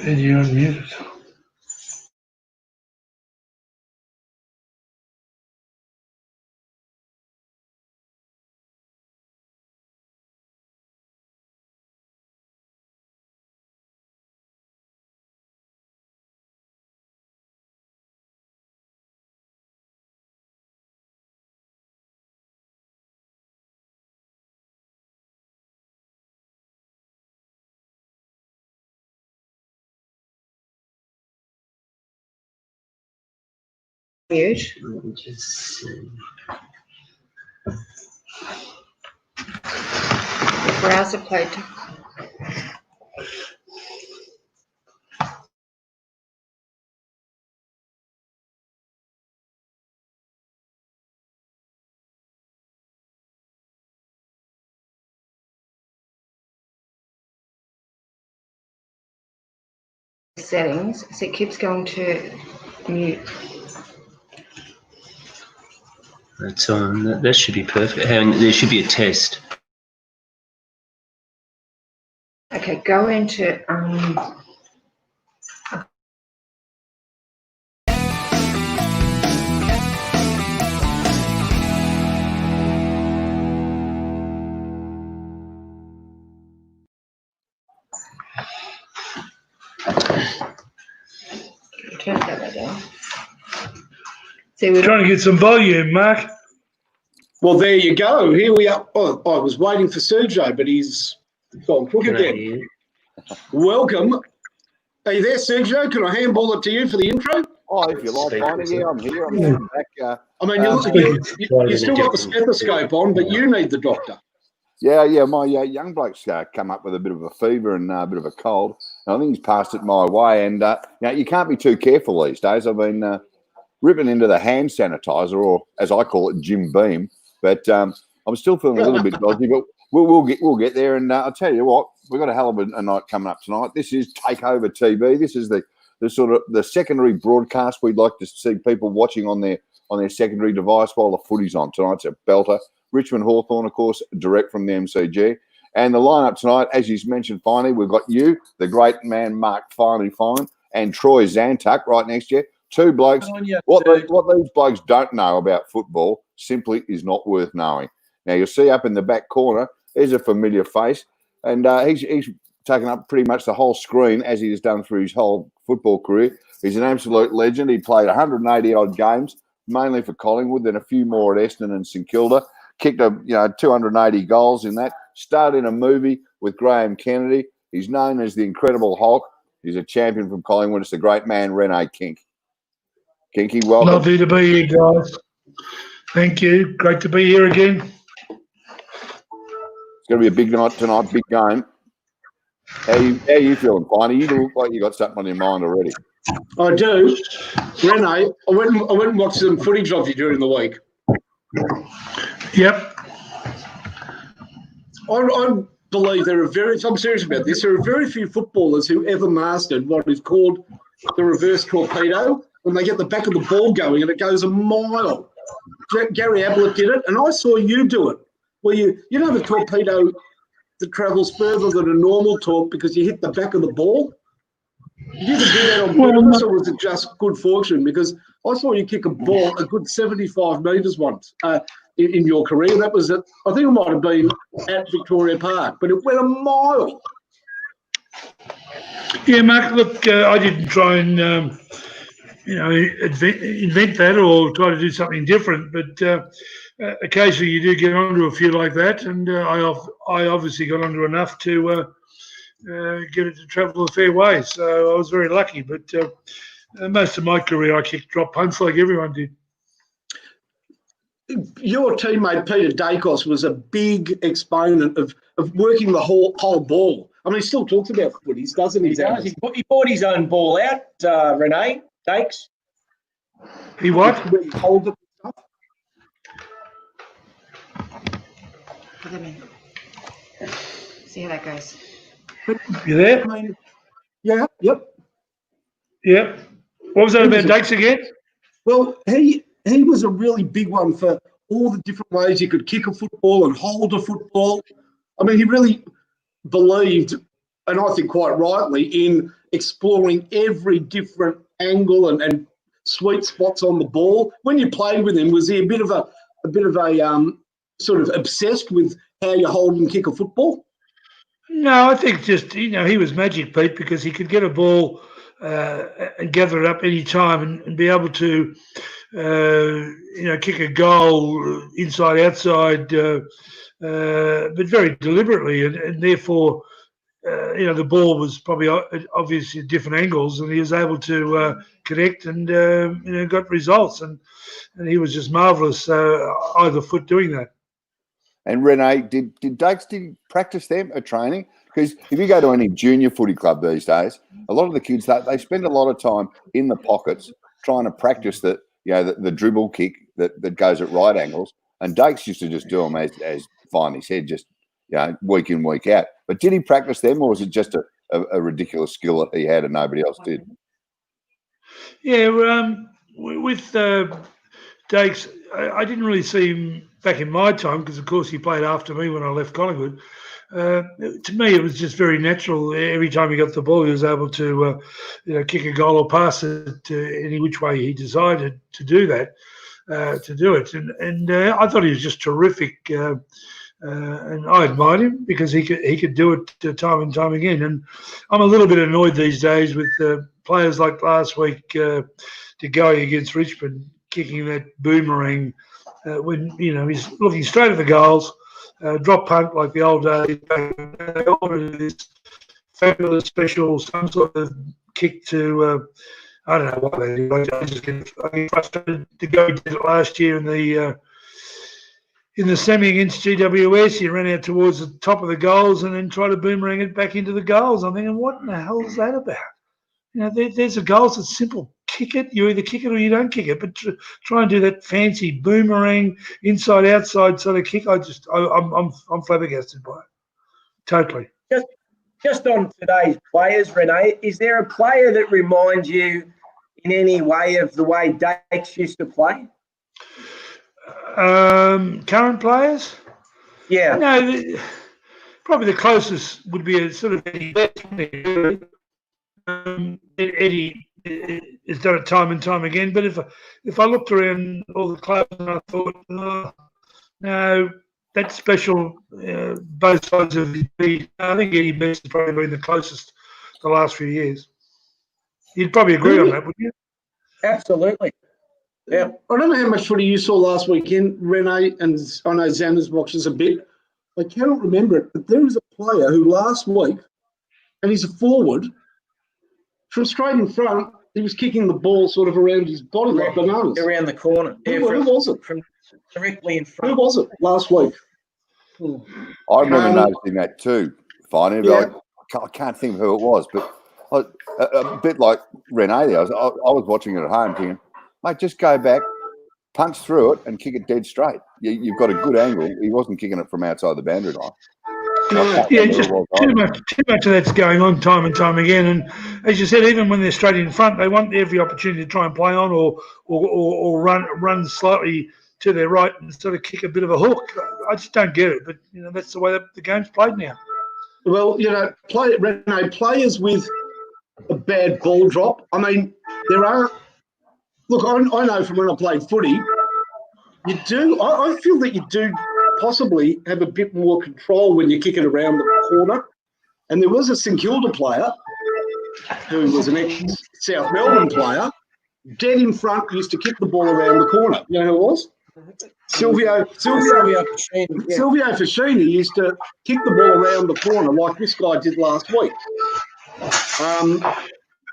And you're unmuted. Mute. Let me just see. The browser played. Settings, so it keeps going to mute. That's on. That should be perfect. And there should be a test. Okay, go into turn that down. See, we're Trying to get some volume, Mark. Well, there you go. Here we are. Oh, I was waiting for Sergio, but he's gone crook Can I again. hear you? Welcome. Are you there, Sergio? Can I handball it to you for the intro? Oh, if you like, Bonnie, yeah, I'm here. I'm back. I mean, you still got the stethoscope on, but you need the doctor. Yeah. My young bloke's come up with a bit of a fever and a bit of a cold. And I think he's passed it my way. And you can't be too careful these days. I've been ripping into the hand sanitizer, or as I call it, Jim Beam. But I'm still feeling a little bit dodgy. But we'll get there. And I'll tell you what, we've got a hell of a night coming up tonight. This is Takeover TV. This is the sort of the secondary broadcast we'd like to see people watching on their secondary device while the footy's on. Tonight's a belter. Richmond Hawthorn, of course, direct from the MCG. And the lineup tonight, as you mentioned, finally, we've got you, the great man Mark Fine, and Troy Zantuck right next to you. Two blokes. What these blokes don't know about football simply is not worth knowing. Now, you'll see up in the back corner, there's a familiar face, and he's taken up pretty much the whole screen as he has done through his whole football career. He's an absolute legend. He played 180-odd games, mainly for Collingwood, then a few more at Essendon and St Kilda. Kicked 280 goals in that. Starred in a movie with Graham Kennedy. He's known as the Incredible Hulk. He's a champion from Collingwood. It's the great man, Rene Kink. Kinky, welcome. Lovely to be here, guys. Thank you. Great to be here again. It's going to be a big night tonight, big game. How you feeling, Piney? You look like you got something on your mind already. I do. Rene, I went and watched some footage of you during the week. Yep. I believe I'm serious about this, there are very few footballers who ever mastered what is called the reverse torpedo, when they get the back of the ball going and it goes a mile. Gary Ablett did it, and I saw you do it, where you know the torpedo that travels further than a normal torp because you hit the back of the ball? Did you ever do that on purpose, or was it just good fortune? Because I saw you kick a ball a good 75 metres once in your career. That was I think it might have been at Victoria Park, but it went a mile. Yeah, Mark, look, I didn't try and, invent that or try to do something different, but occasionally you do get onto a few like that, and I obviously got onto enough to get it to travel a fair way. So I was very lucky, but most of my career I kicked drop punts like everyone did. Your teammate Peter Dacos was a big exponent of working the whole ball. I mean, he still talks about footies, doesn't he? He bought his own ball out, Rene Dakes. He what? Where he holds it and stuff. put them in. See how that goes. You there? I mean, yeah, yep. Yep. What was that about Dakes again? Well, he was a really big one for all the different ways you could kick a football and hold a football. I mean, he really believed, and I think quite rightly, in exploring every different angle and sweet spots on the ball. When you played with him, was he a bit of a sort of obsessed with how you hold and kick a football? No, I think just, he was magic, Pete, because he could get a ball and gather it up any time and be able to, kick a goal inside, outside, but very deliberately. And therefore, the ball was probably obviously at different angles, and he was able to connect and, got results. And he was just marvellous either foot doing that. And Renee, did he practice them at training? Because if you go to any junior footy club these days, a lot of the kids, they spend a lot of time in the pockets trying to practice the dribble kick that goes at right angles. And Dakes used to just do them as Finey said, just week in, week out. But did he practice them, or was it just a ridiculous skill that he had and nobody else did? Yeah, with Dakes, I didn't really see him back in my time because, of course, he played after me when I left Collingwood. To me, it was just very natural. Every time he got the ball, he was able to, kick a goal or pass it any which way he decided to do that, to do it. And I thought he was just terrific. And I admired him because he could do it time and time again. And I'm a little bit annoyed these days with players like last week to go against Richmond, kicking that boomerang when he's looking straight at the goals, drop punt like the old days. They ordered this fabulous special, some sort of kick to. I don't know why they do. I just get frustrated to go did it last year in the semi against GWS. He ran out towards the top of the goals and then tried to boomerang it back into the goals. I'm thinking, what in the hell is that about? There's a goal that's simple. Kick it. You either kick it or you don't kick it. But try and do that fancy boomerang inside outside sort of kick. I'm flabbergasted by it. Totally. Just on today's players, Renee, is there a player that reminds you in any way of the way Dakes used to play? Current players? Yeah. No, probably the closest would be a sort of Eddie Betts. Eddie has done it time and time again. But if I looked around all the clubs and I thought, no, that special both sides of his feet, I think Eddie Betts has probably been the closest the last few years. You'd probably agree on that, wouldn't you? Absolutely. Yeah. I don't know how much footy you saw last weekend, Renee, and I know Xander's watches a bit. I cannot remember it, but there was a player who last week, and he's a forward, from straight in front, he was kicking the ball sort of around his body like bananas. Around the corner. Who was it? From directly in front. Who was it last week? I remember noticing that too, Finey. Yeah. I can't think of who it was, but a bit like Renee there. I was watching it at home thinking, mate, just go back, punch through it and kick it dead straight. You've got a good angle. He wasn't kicking it from outside the boundary line. Yeah, just too much of that's going on time and time again. And as you said, even when they're straight in front, they want every opportunity to try and play on or run slightly to their right and sort of kick a bit of a hook. I just don't get it. But that's the way the game's played now. Well, players with a bad ball drop. I mean, there are. Look, I know from when I played footy, you do. I feel that you do possibly have a bit more control when you kick it around the corner. And there was a St Kilda player who was an ex-South Melbourne player, dead in front, used to kick the ball around the corner. You know who it was? Silvio Fascini used to kick the ball around the corner like this guy did last week.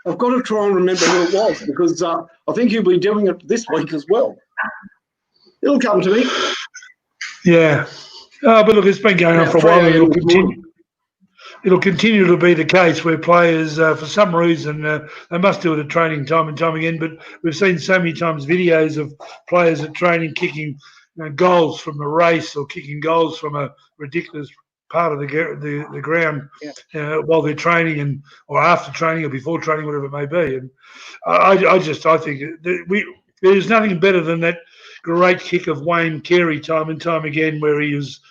I've got to try and remember who it was because I think he'll be doing it this week as well. It'll come to me. Yeah. But look, it's been going on for a while. And it'll continue to be the case where players, for some reason, they must do it at training time and time again. But we've seen so many times videos of players at training kicking goals from a race or kicking goals from a ridiculous part of the ground while they're training or after training or before training, whatever it may be. And I think there's nothing better than that great kick of Wayne Carey time and time again, where he was,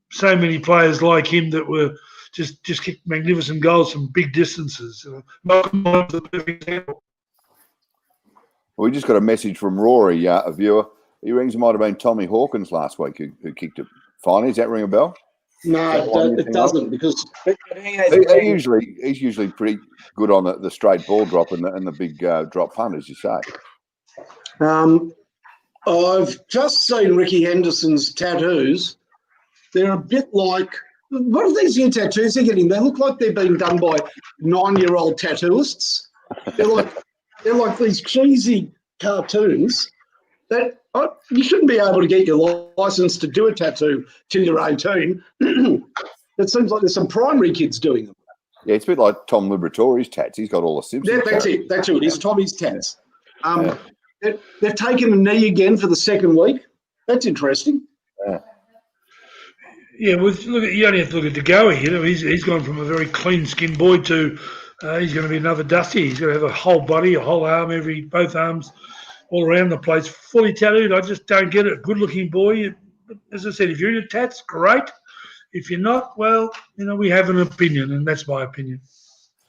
so many players like him that were just kicked magnificent goals from big distances. Malcolm was the perfect example. Well, we just got a message from Rory, a viewer. He rings. It might have been Tommy Hawkins last week who kicked it finally. Does that ring a bell? No, it doesn't, because He's usually pretty good on the straight ball drop and the big drop punt, as you say. I've just seen Ricky Henderson's tattoos. They're a bit like, what are these new tattoos they're getting? They look like they're being done by 9-year-old tattooists. They're like these cheesy cartoons that you shouldn't be able to get your license to do a tattoo till you're 18. It seems like there's some primary kids doing them. Yeah, it's a bit like Tom Liberatore's tats. He's got all the Simpsons. That's who it is, Tommy's tats. They've taken a knee again for the second week. That's interesting. Yeah, well, you only have to look at DeGoey. He's gone from a very clean-skinned boy to he's going to be another Dusty. He's going to have a whole body, a whole arm, both arms, all around the place, fully tattooed. I just don't get it. Good-looking boy. As I said, if you're into tats, great. If you're not, well, we have an opinion, and that's my opinion.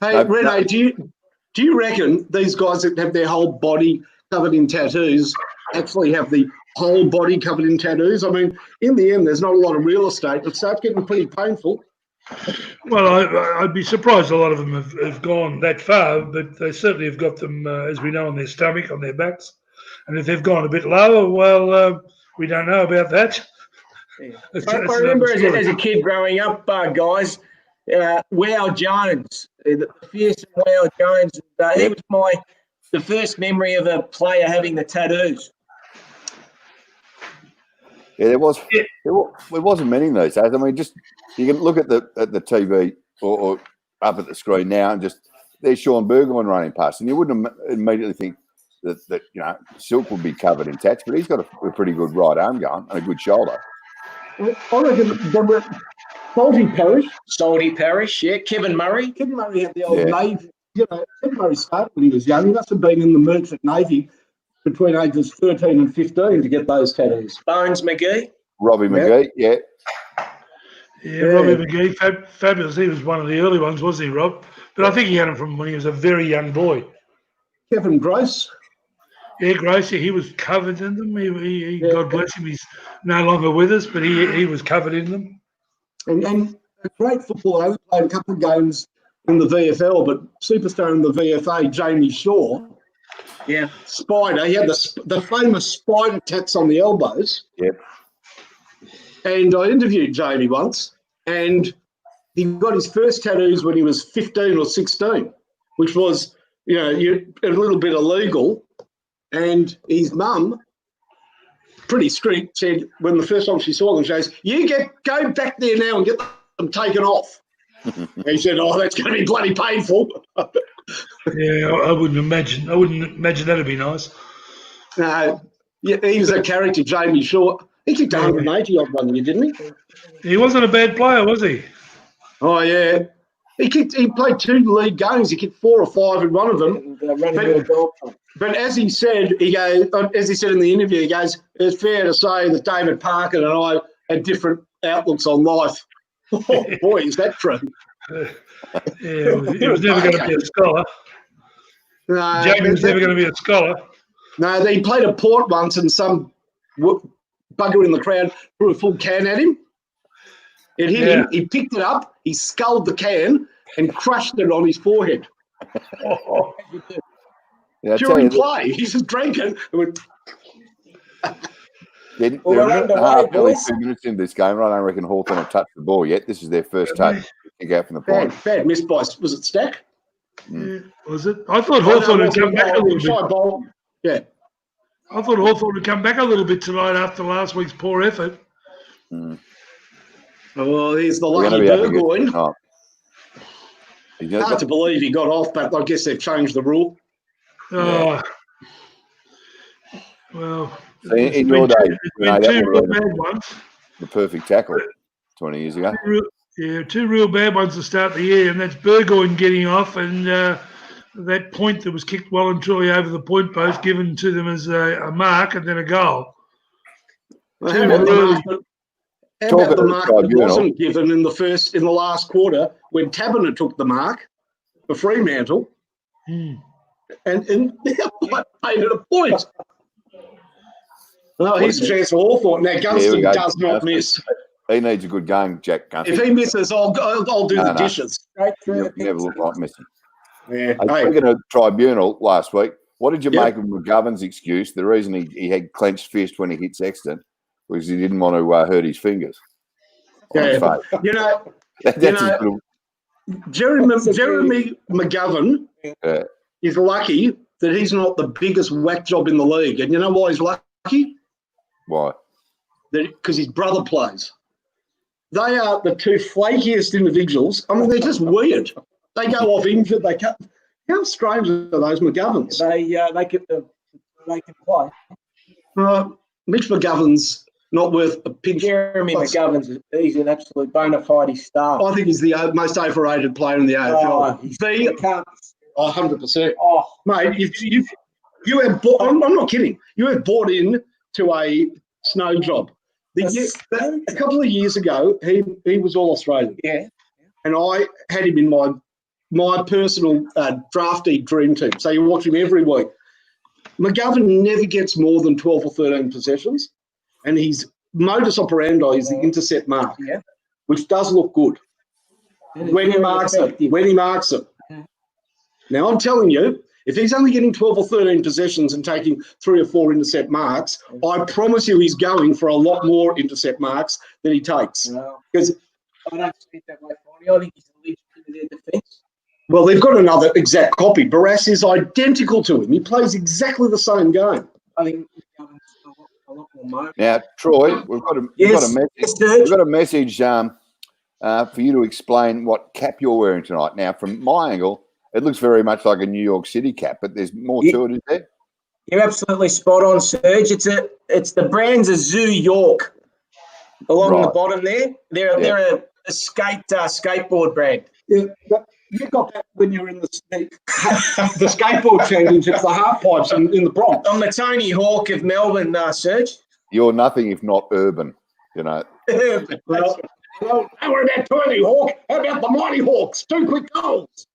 Hey, Rene, do you reckon these guys that have their whole body covered in tattoos actually have the whole body covered in tattoos? I mean, in the end, there's not a lot of real estate. It starts getting pretty painful. Well, I'd be surprised a lot of them have gone that far, but they certainly have got them, as we know, on their stomach, on their backs. And if they've gone a bit lower, well, we don't know about that. Yeah. I remember as a kid growing up, guys, Wow Jones, the fearsome Wow Jones. He was the first memory of a player having the tattoos. Yeah, there wasn't many in those days. I mean, just you can look at the TV or up at the screen now, and just there's Sean Burgoyne running past, and you wouldn't immediately think that Silk would be covered in tats, but he's got a pretty good right arm going and a good shoulder. I reckon there were Salty Parrish, yeah. Kevin Murray. Kevin Murray had the old Navy. Kevin Murray started when he was young. He must have been in the Merchant Navy between ages 13 and 15 to get those tattoos. Bones McGee. Robbie McGee, yeah. Yeah, Robbie McGee, fabulous. He was one of the early ones, wasn't he, Rob? But I think he had him from when he was a very young boy. Kevin Gross. Yeah, Gracie, he was covered in them. He God bless him, he's no longer with us, but he was covered in them. And a great footballer. He played a couple of games in the VFL, but superstar in the VFA, Jamie Shaw. Yeah. Spider. He had the famous spider tats on the elbows. Yep. And I interviewed Jamie once, and he got his first tattoos when he was 15 or 16, which was, a little bit illegal. And his mum, pretty strict, said when the first time she saw them, she goes, go back there now and get them taken off. And he said, oh, that's going to be bloody painful. Yeah, I wouldn't imagine that'd be nice. No, he was a character, Jamie Shaw. He kicked 180 odd one year, didn't he? He wasn't a bad player, was he? Oh, yeah. He played 2 league games. He kicked 4 or 5 in one of them. But as he said in the interview, he goes, it's fair to say that David Parkin and I had different outlooks on life. Oh, boy, is that true? Yeah, he was never going to be a scholar. No, Jamie was never going to be a scholar. No, he played a Port once and some bugger in the crowd threw a full can at him. It hit him. He picked it up. He sculled the can and crushed it on his forehead. During play, he just drank it. They're nearly 2 minutes into this game. I don't reckon Hawthorn have touched the ball yet. This is their first touch. Kick out from the point. Bad miss by, was it Stack? Was it? I thought Hawthorn had come back a little bit. Yeah. I thought Hawthorn would come back a little bit tonight after last week's poor effort. Well, here's the lucky Burgoyne. Hard to believe he got off, but I guess they've changed the rule. Oh, well. In your day, two real bad ones. The perfect tackle 20 years ago. Two real bad ones to start the year, and that's Burgoyne getting off and that point that was kicked well and truly over the point post given to them as a mark and then a goal. How Talk about the about mark the that tribunal. wasn't given in the last quarter when Taberner took the mark for Fremantle and paid it a point? Oh, here's a chance for Hawthorn. Now, Gunston go. does not miss. He needs a good game, Jack Gunston. If he misses, I'll do the dishes. Straight through You the never look like missing. Yeah. Hey, Hey, speaking of tribunal last week, what did you Yep. make of McGovern's excuse? The reason he had clenched fist when he hit Sexton was he didn't want to hurt his fingers on his yeah. face. You know, That's You his know, little, Jeremy McGovern yeah. is lucky that he's not the biggest whack job in the league. And you know why he's lucky? Why? Because his brother plays. They are the two flakiest individuals. I mean, they're just weird. They go off injured. They cut. How strange are those McGoverns? They can play. Mitch McGovern's not worth a pinch. Jeremy McGovern's, he's an absolute bona fide star. I think he's the most overrated player in the AFL. I can't. 100%. Oh, Mate, you have bought. I'm not kidding. You have bought in to a snow job. A couple of years ago, he was all Australian. yeah. And I had him in my personal draftee dream team. So you watch him every week. McGovern never gets more than 12 or 13 possessions, and his modus operandi is the intercept mark, Yeah. which does look good when he marks it. Yeah. Now, I'm telling you, if he's only getting 12 or 13 possessions and taking 3 or 4 intercept marks, I promise you he's going for a lot more intercept marks than he takes. Because I don't see it that way, Fonny. I think he's the least in their defence. Well, they've got another exact copy. Barras is identical to him. He plays exactly the same game. I think McGovern's a lot more mobile. Now, Troy, we've got a message. Yes, We've got a message for you to explain what cap you're wearing tonight. Now, from my angle, it looks very much like a New York City cap, but there's more to it, is there? You're absolutely spot on, Serge. It's the brand's a Zoo York along the bottom there. They're a skateboard brand. Yeah, you got that when you were in the skateboard championships, the half pipes in the Bronx. I'm the Tony Hawk of Melbourne, Serge. You're nothing if not urban, you know. Well, don't worry about Tony Hawk. How about the Mighty Hawks? 2 quick goals.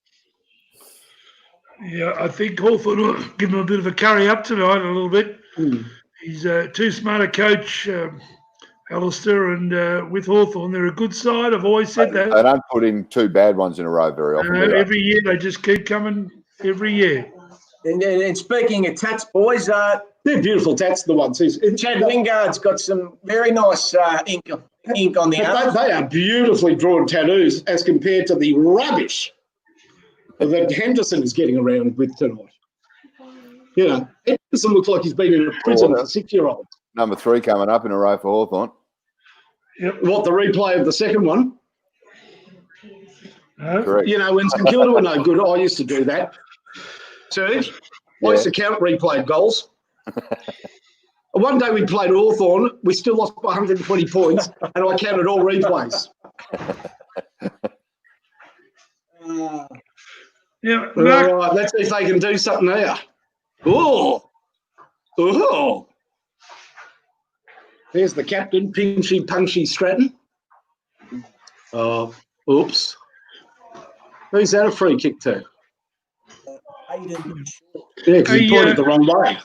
Yeah, I think Hawthorn will give him a bit of a curry up tonight a little bit. He's too smart a coach, Alistair, and with Hawthorn, they're a good side. I've always said that. They don't put in 2 bad ones in a row very often. do they? Every year, they just keep coming every year. And speaking of tats, boys, They're beautiful. That's the ones. Chad Wingard's got some very nice ink on the arm. They are beautifully drawn tattoos as compared to the rubbish that Henderson is getting around with tonight. You know, Henderson looks like he's been in a prison for 6-year-olds. Number 3 coming up in a row for Hawthorn. What, the replay of the second one? No? Correct. You know, when St Kilda were no good, I used to do that. Serge, I used to count replayed goals. One day we played Hawthorn, we still lost by 120 points, and I counted all replays. Yeah, All Mark, right, let's see if they can do something there. Oh, there's the captain, Pinchy Punchy Stratton. Oops. Who's that a free kick to? Yeah, because he pointed the wrong way.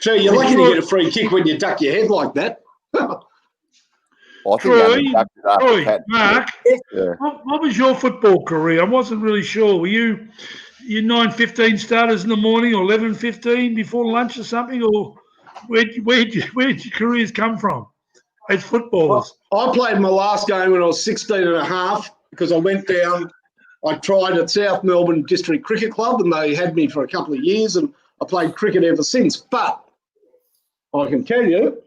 Gee, you're lucky to get a free kick when you duck your head like that. I think they only ducked it after Troy, Pat. Mark, Yeah. what was your football career? I wasn't really sure. Were you 9:15 starters in the morning or 11:15 before lunch or something? Or where'd your careers come from as footballers? I played my last game when I was 16 and a half because I went down. I tried at South Melbourne District Cricket Club and they had me for a couple of years and I played cricket ever since. But I can tell you,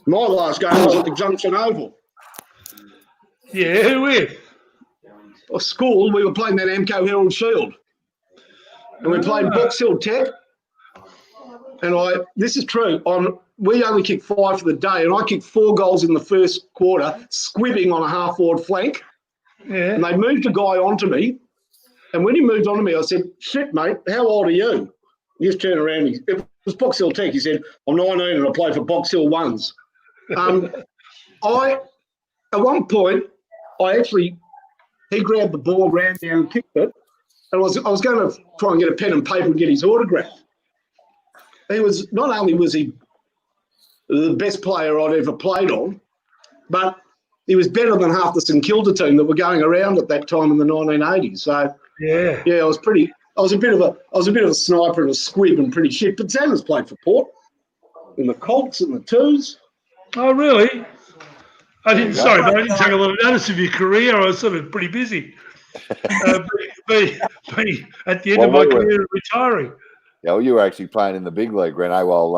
my last game was at the Junction Oval. Yeah, who with? At school, we were playing that Amco Herald Shield. And we played Box Hill Tech. And this is true, we only kicked 5 for the day and I kicked 4 goals in the first quarter, squibbing on a half-forward flank. Yeah. And they moved a guy onto me. And when he moved onto me, I said, shit, mate, how old are you? He just turned around. It was Box Hill Tech. He said, I'm 19 and I play for Box Hill Ones. I at one point, he grabbed the ball, ran down, and kicked it. And I was going to try and get a pen and paper and get his autograph. Not only was he the best player I'd ever played on, but he was better than half the St Kilda team that were going around at that time in the 1980s. So yeah, I was a bit of a sniper and a squib and pretty shit. But Sam has played for Port in the Colts and the Twos. Oh, really? I didn't take a lot of notice of your career. I was sort of pretty busy. Be at the end of my career retiring. Yeah, well, you were actually playing in the big league, Rene, while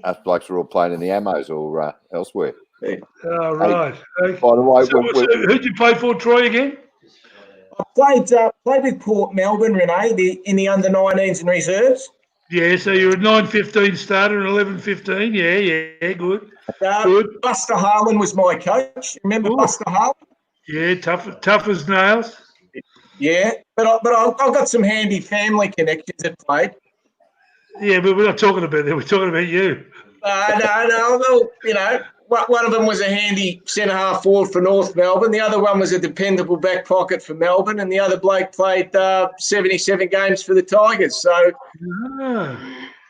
us blokes were all playing in the Ammos or elsewhere. Oh, right. Hey, by the way, so who did you play for, Troy, again? I played with Port Melbourne, Renee, in the under-19s and reserves. Yeah, so you're a 9-15 starter and 11-15. Yeah, good. Good. Buster Harlan was my coach. Remember Buster Harlan? Yeah, tough as nails. Yeah, but I've got some handy family connections that played. Yeah, but we're not talking about that. We're talking about you. No. Well, one of them was a handy centre-half forward for North Melbourne. The other one was a dependable back pocket for Melbourne, and the other bloke played 77 games for the Tigers. So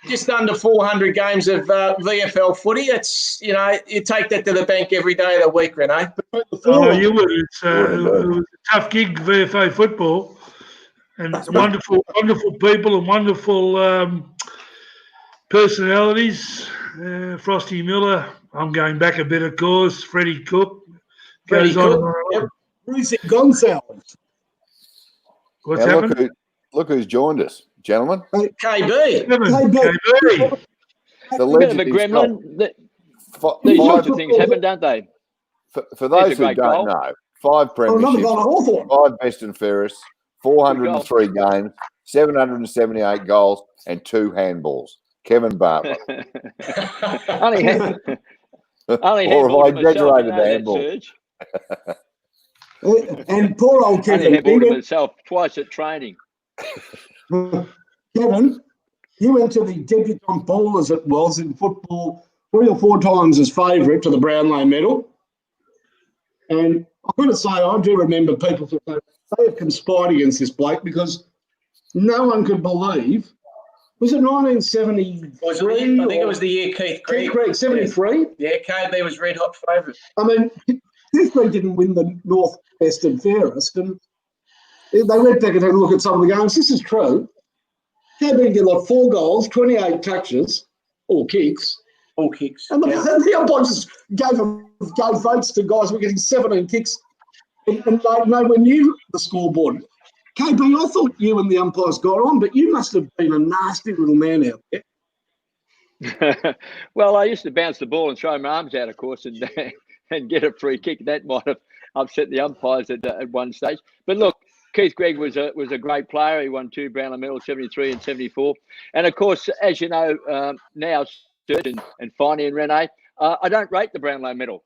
just under 400 games of VFL footy. It's, you take that to the bank every day of the week, Renee. Oh, you would. It was a tough gig, VFA football, and wonderful people and wonderful personalities. Frosty Miller. I'm going back a bit, of course. Freddie Cook goes on. Yep. Bruce Gonzalez. What's happened? Look who's joined us, gentlemen. KB. KB. The bit of a gremlin. These sorts of things happen, don't they? For those who don't know, 5 premierships, 5 best and fairest, 403 games, 778 goals, and 2 handballs. Kevin Barber. Only or have I exaggerated the handball? And poor old Kevin. Only handballed himself twice at training. Kevin, you went to the debutante ball, as it was in football, 3 or 4 times as favourite to the Brownlow medal. And I've got to say, I do remember people say they have conspired against this bloke because no one could believe. Was it 1973? I think it was the year Keith Craig. 73? Yeah, KB was red hot favourite. I mean, Keith Craig didn't win the North Best and Fairest, and they went back and had a look at some of the games. This is true. KB did like 4 goals, 28 touches, all kicks. All kicks. And the umpires gave votes to guys who were getting 17 kicks and nowhere near the scoreboard. KB, I thought you and the umpires got on, but you must have been a nasty little man out there. Well, I used to bounce the ball and throw my arms out, of course, and get a free kick. That might have upset the umpires at one stage. But look, Keith Gregg was a great player. He won 2 Brownlow medals, 73 and 74. And of course, as you know, now, Sturt and Finey and Renee, I don't rate the Brownlow medal.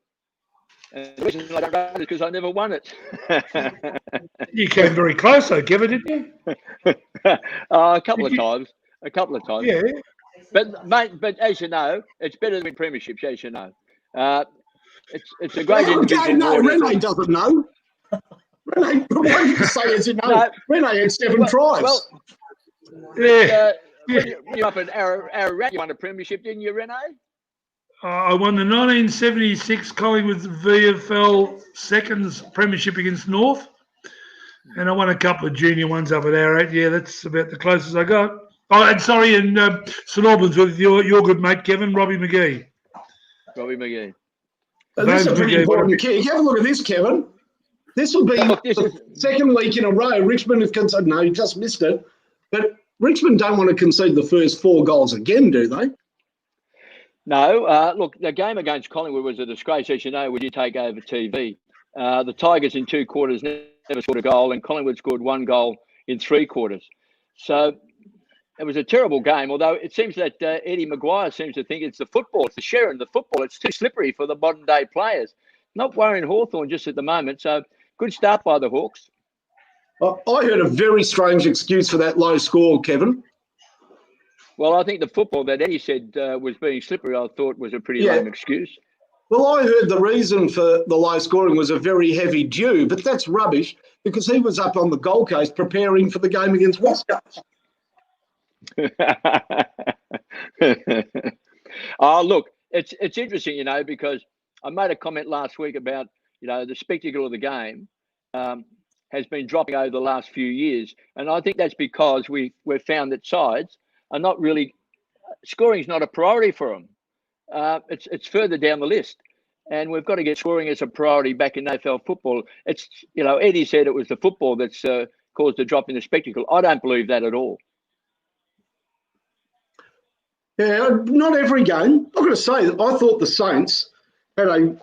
And the reason I don't rate it is because I never won it. You came very close, though, Kevin, didn't you? A couple of times. Yeah. But mate, as you know, it's better than premierships, as you know. It's a great individual. No, Renee doesn't know. Renee, why did you say as you know? No, Renee had 7 tries. Well, when you up at Ararat, you won a premiership, didn't you, Renee? I won the 1976 Collingwood VFL seconds premiership against North, and I won a couple of junior ones up at Ararat. Yeah, that's about the closest I got. Oh, and sorry, in St Albans with your good mate Kevin, Robbie McGee. Robbie McGee. This is a pretty important key. Have a look at this, Kevin. This will be the second week in a row. Richmond have conceded. No, you just missed it. But Richmond don't want to concede the first 4 goals again, do they? No. Look, the game against Collingwood was a disgrace, as you know, when you take over TV. The Tigers in 2 quarters never scored a goal, and Collingwood scored 1 goal in 3 quarters. So it was a terrible game, although it seems that Eddie Maguire seems to think it's the football, it's the share in the football. It's too slippery for the modern-day players. Not worrying Hawthorn just at the moment. So good start by the Hawks. I heard a very strange excuse for that low score, Kevin. Well, I think the football that Eddie said was being slippery, I thought was a pretty lame excuse. Well, I heard the reason for the low scoring was a very heavy dew, but that's rubbish because he was up on the Gold Coast preparing for the game against West Coast. Oh, look, it's interesting, you know, because I made a comment last week about, you know, the spectacle of the game has been dropping over the last few years, and I think that's because we've found that sides are not really scoring is not a priority for them. It's further down the list, and we've got to get scoring as a priority back in AFL football. It's, you know, Eddie said it was the football that's caused a drop in the spectacle. I don't believe that at all. Yeah, not every game. I've got to say, I thought the Saints had a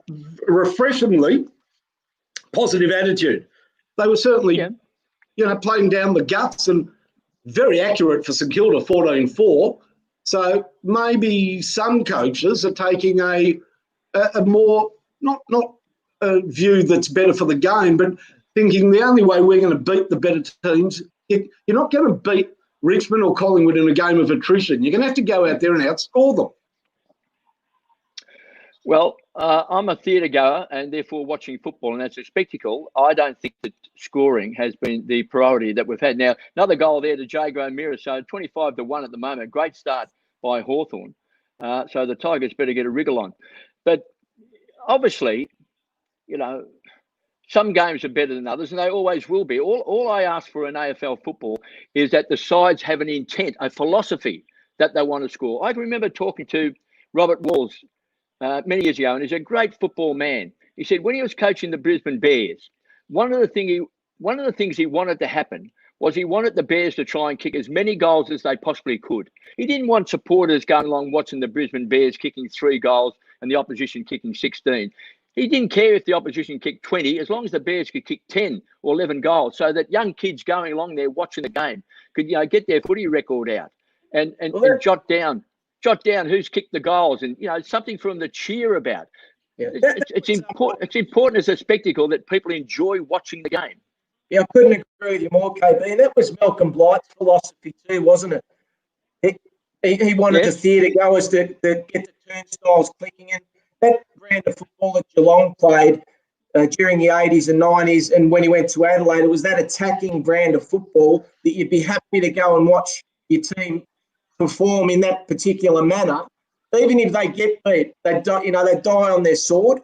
refreshingly positive attitude. They were certainly, you know, playing down the guts and very accurate for St Kilda, 14-4. So maybe some coaches are taking a more, not a view that's better for the game, but thinking the only way we're going to beat the better teams, you're not going to beat Richmond or Collingwood in a game of attrition. You're going to have to go out there and outscore them. Well, I'm a theatre goer and therefore watching football, and that's a spectacle. I don't think that scoring has been the priority that we've had. Now, another goal there to Jago Mira, so 25-1 at the moment. Great start by Hawthorn. So the Tigers better get a wriggle on. But obviously, you know, some games are better than others, and they always will be. All I ask for in AFL football is that the sides have an intent, a philosophy that they want to score. I can remember talking to Robert Walls many years ago, and he's a great football man. He said when he was coaching the Brisbane Bears, one of the things he wanted to happen was he wanted the Bears to try and kick as many goals as they possibly could. He didn't want supporters going along watching the Brisbane Bears kicking 3 goals and the opposition kicking 16. He didn't care if the opposition kicked 20, as long as the Bears could kick 10 or 11 goals, so that young kids going along there watching the game could, you know, get their footy record out and jot down who's kicked the goals, and, you know, something for them to cheer about. Yeah. It's important. It's important as a spectacle that people enjoy watching the game. Yeah, I couldn't agree with you more, KB. And that was Malcolm Blight's philosophy too, wasn't it? He wanted the theatre goers to get the turnstiles clicking in. That brand of football that Geelong played during the 80s and 90s, and when he went to Adelaide, it was that attacking brand of football that you'd be happy to go and watch your team perform in that particular manner. Even if they get beat, they die on their sword.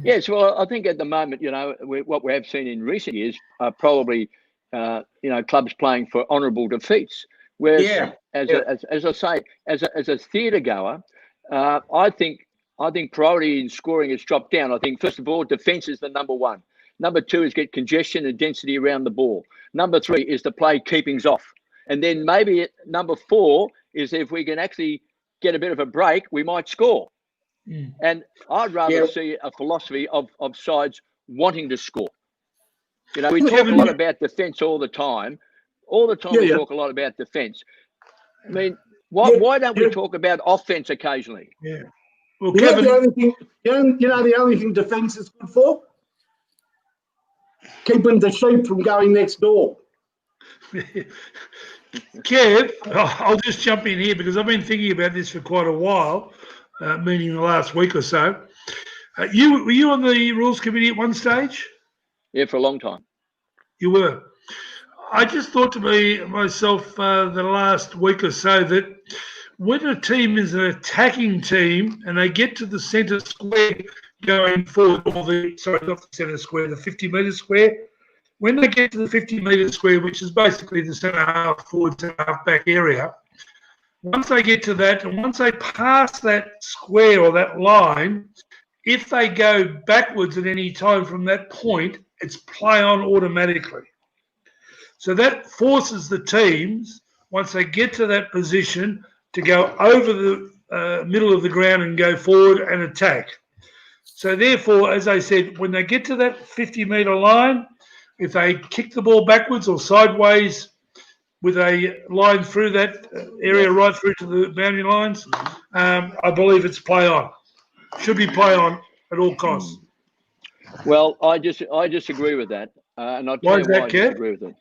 Yes, well, I think at the moment, you know, what we have seen in recent years are probably, you know, clubs playing for honourable defeats. Whereas, as I say, as a theatre goer, I think priority in scoring has dropped down. I think, first of all, defence is the number one. Number 2 is get congestion and density around the ball. Number 3 is to play keepings off. And then maybe number 4 is if we can actually get a bit of a break, we might score. And I'd rather see a philosophy of sides wanting to score. You know, we talk a lot about defence all the time. We talk a lot about defence. I mean, why don't we talk about offence occasionally? Yeah. Well, Kevin, Kevin, the only thing defence is good for? Keeping the sheep from going next door. Kev, I'll just jump in here because I've been thinking about this for quite a while, meaning the last week or so. Were you on the rules committee at one stage? Yeah, for a long time. You were. I just thought to myself the last week or so that when a team is an attacking team and they get to the centre square going forward, not the centre square, the 50-metre square, when they get to the 50-metre square, which is basically the centre half forward, centre half back area, once they get to that, and once they pass that square or that line, if they go backwards at any time from that point, it's play on automatically. So that forces the teams, once they get to that position, to go over the middle of the ground and go forward and attack. So therefore, as I said, when they get to that 50-metre line, if they kick the ball backwards or sideways with a line through that area right through to the boundary lines, I believe it's play on. Should be play on at all costs. Well, I disagree with that, and I'll tell you why I disagree with it.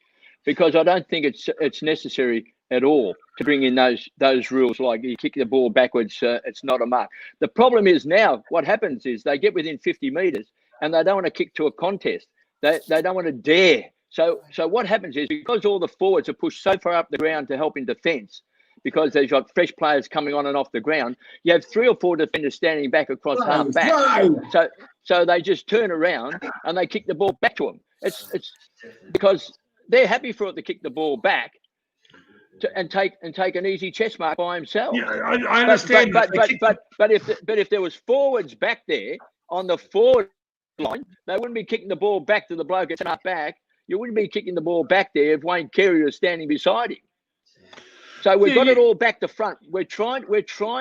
Because I don't think it's necessary at all to bring in those rules, like you kick the ball backwards, it's not a mark. The problem is now what happens is they get within 50 metres and they don't want to kick to a contest. They don't want to dare. So what happens is, because all the forwards are pushed so far up the ground to help in defence, because they've got fresh players coming on and off the ground, you have 3 or 4 defenders standing back across half back. So they just turn around and they kick the ball back to them. It's because they're happy for it to kick the ball back and take an easy chest mark by himself. Yeah, I understand. But if there was forwards back there on the forward line, they wouldn't be kicking the ball back to the bloke at half back. You wouldn't be kicking the ball back there if Wayne Carey was standing beside him. So we've got it all back to front. We're trying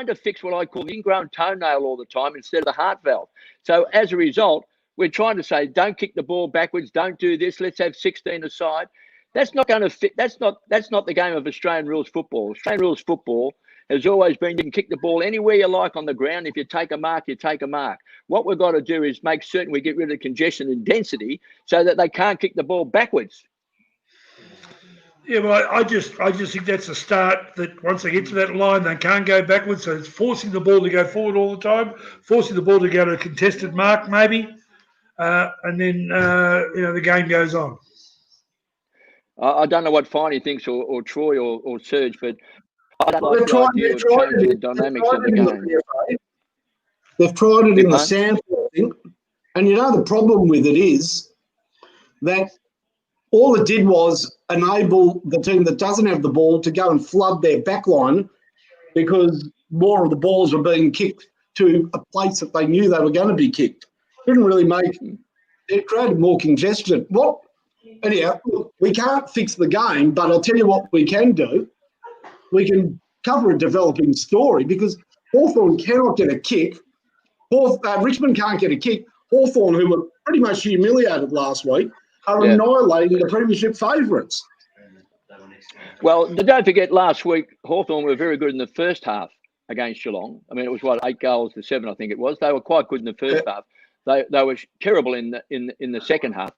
to fix what I call the ingrown toenail all the time instead of the heart valve. So as a result, we're trying to say, don't kick the ball backwards, don't do this, let's have 16 aside. That's not going to fit. That's not the game of Australian rules football. Australian rules football has always been, you can kick the ball anywhere you like on the ground. If you take a mark, you take a mark. What we've got to do is make certain we get rid of congestion and density so that they can't kick the ball backwards. Yeah, well, I just think that's a start, that once they get to that line, they can't go backwards. So it's forcing the ball to go forward all the time, forcing the ball to go to a contested mark maybe, and then the game goes on. I don't know what Finey thinks, or Troy, or Serge, but I don't like the idea of changing the dynamics of the game. They've tried it in the sample thing, and the problem with it is that all it did was enable the team that doesn't have the ball to go and flood their back line, because more of the balls were being kicked to a place that they knew they were going to be kicked. It didn't really it created more congestion. Anyhow, look, we can't fix the game, but I'll tell you what we can do. We can cover a developing story, because Hawthorn cannot get a kick. Richmond can't get a kick. Hawthorn, who were pretty much humiliated last week, are annihilating the premiership favourites. Well, don't forget, last week Hawthorn were very good in the first half against Geelong. I mean, it was 8 goals to 7, I think it was. They were quite good in the first half. They were terrible in the second half.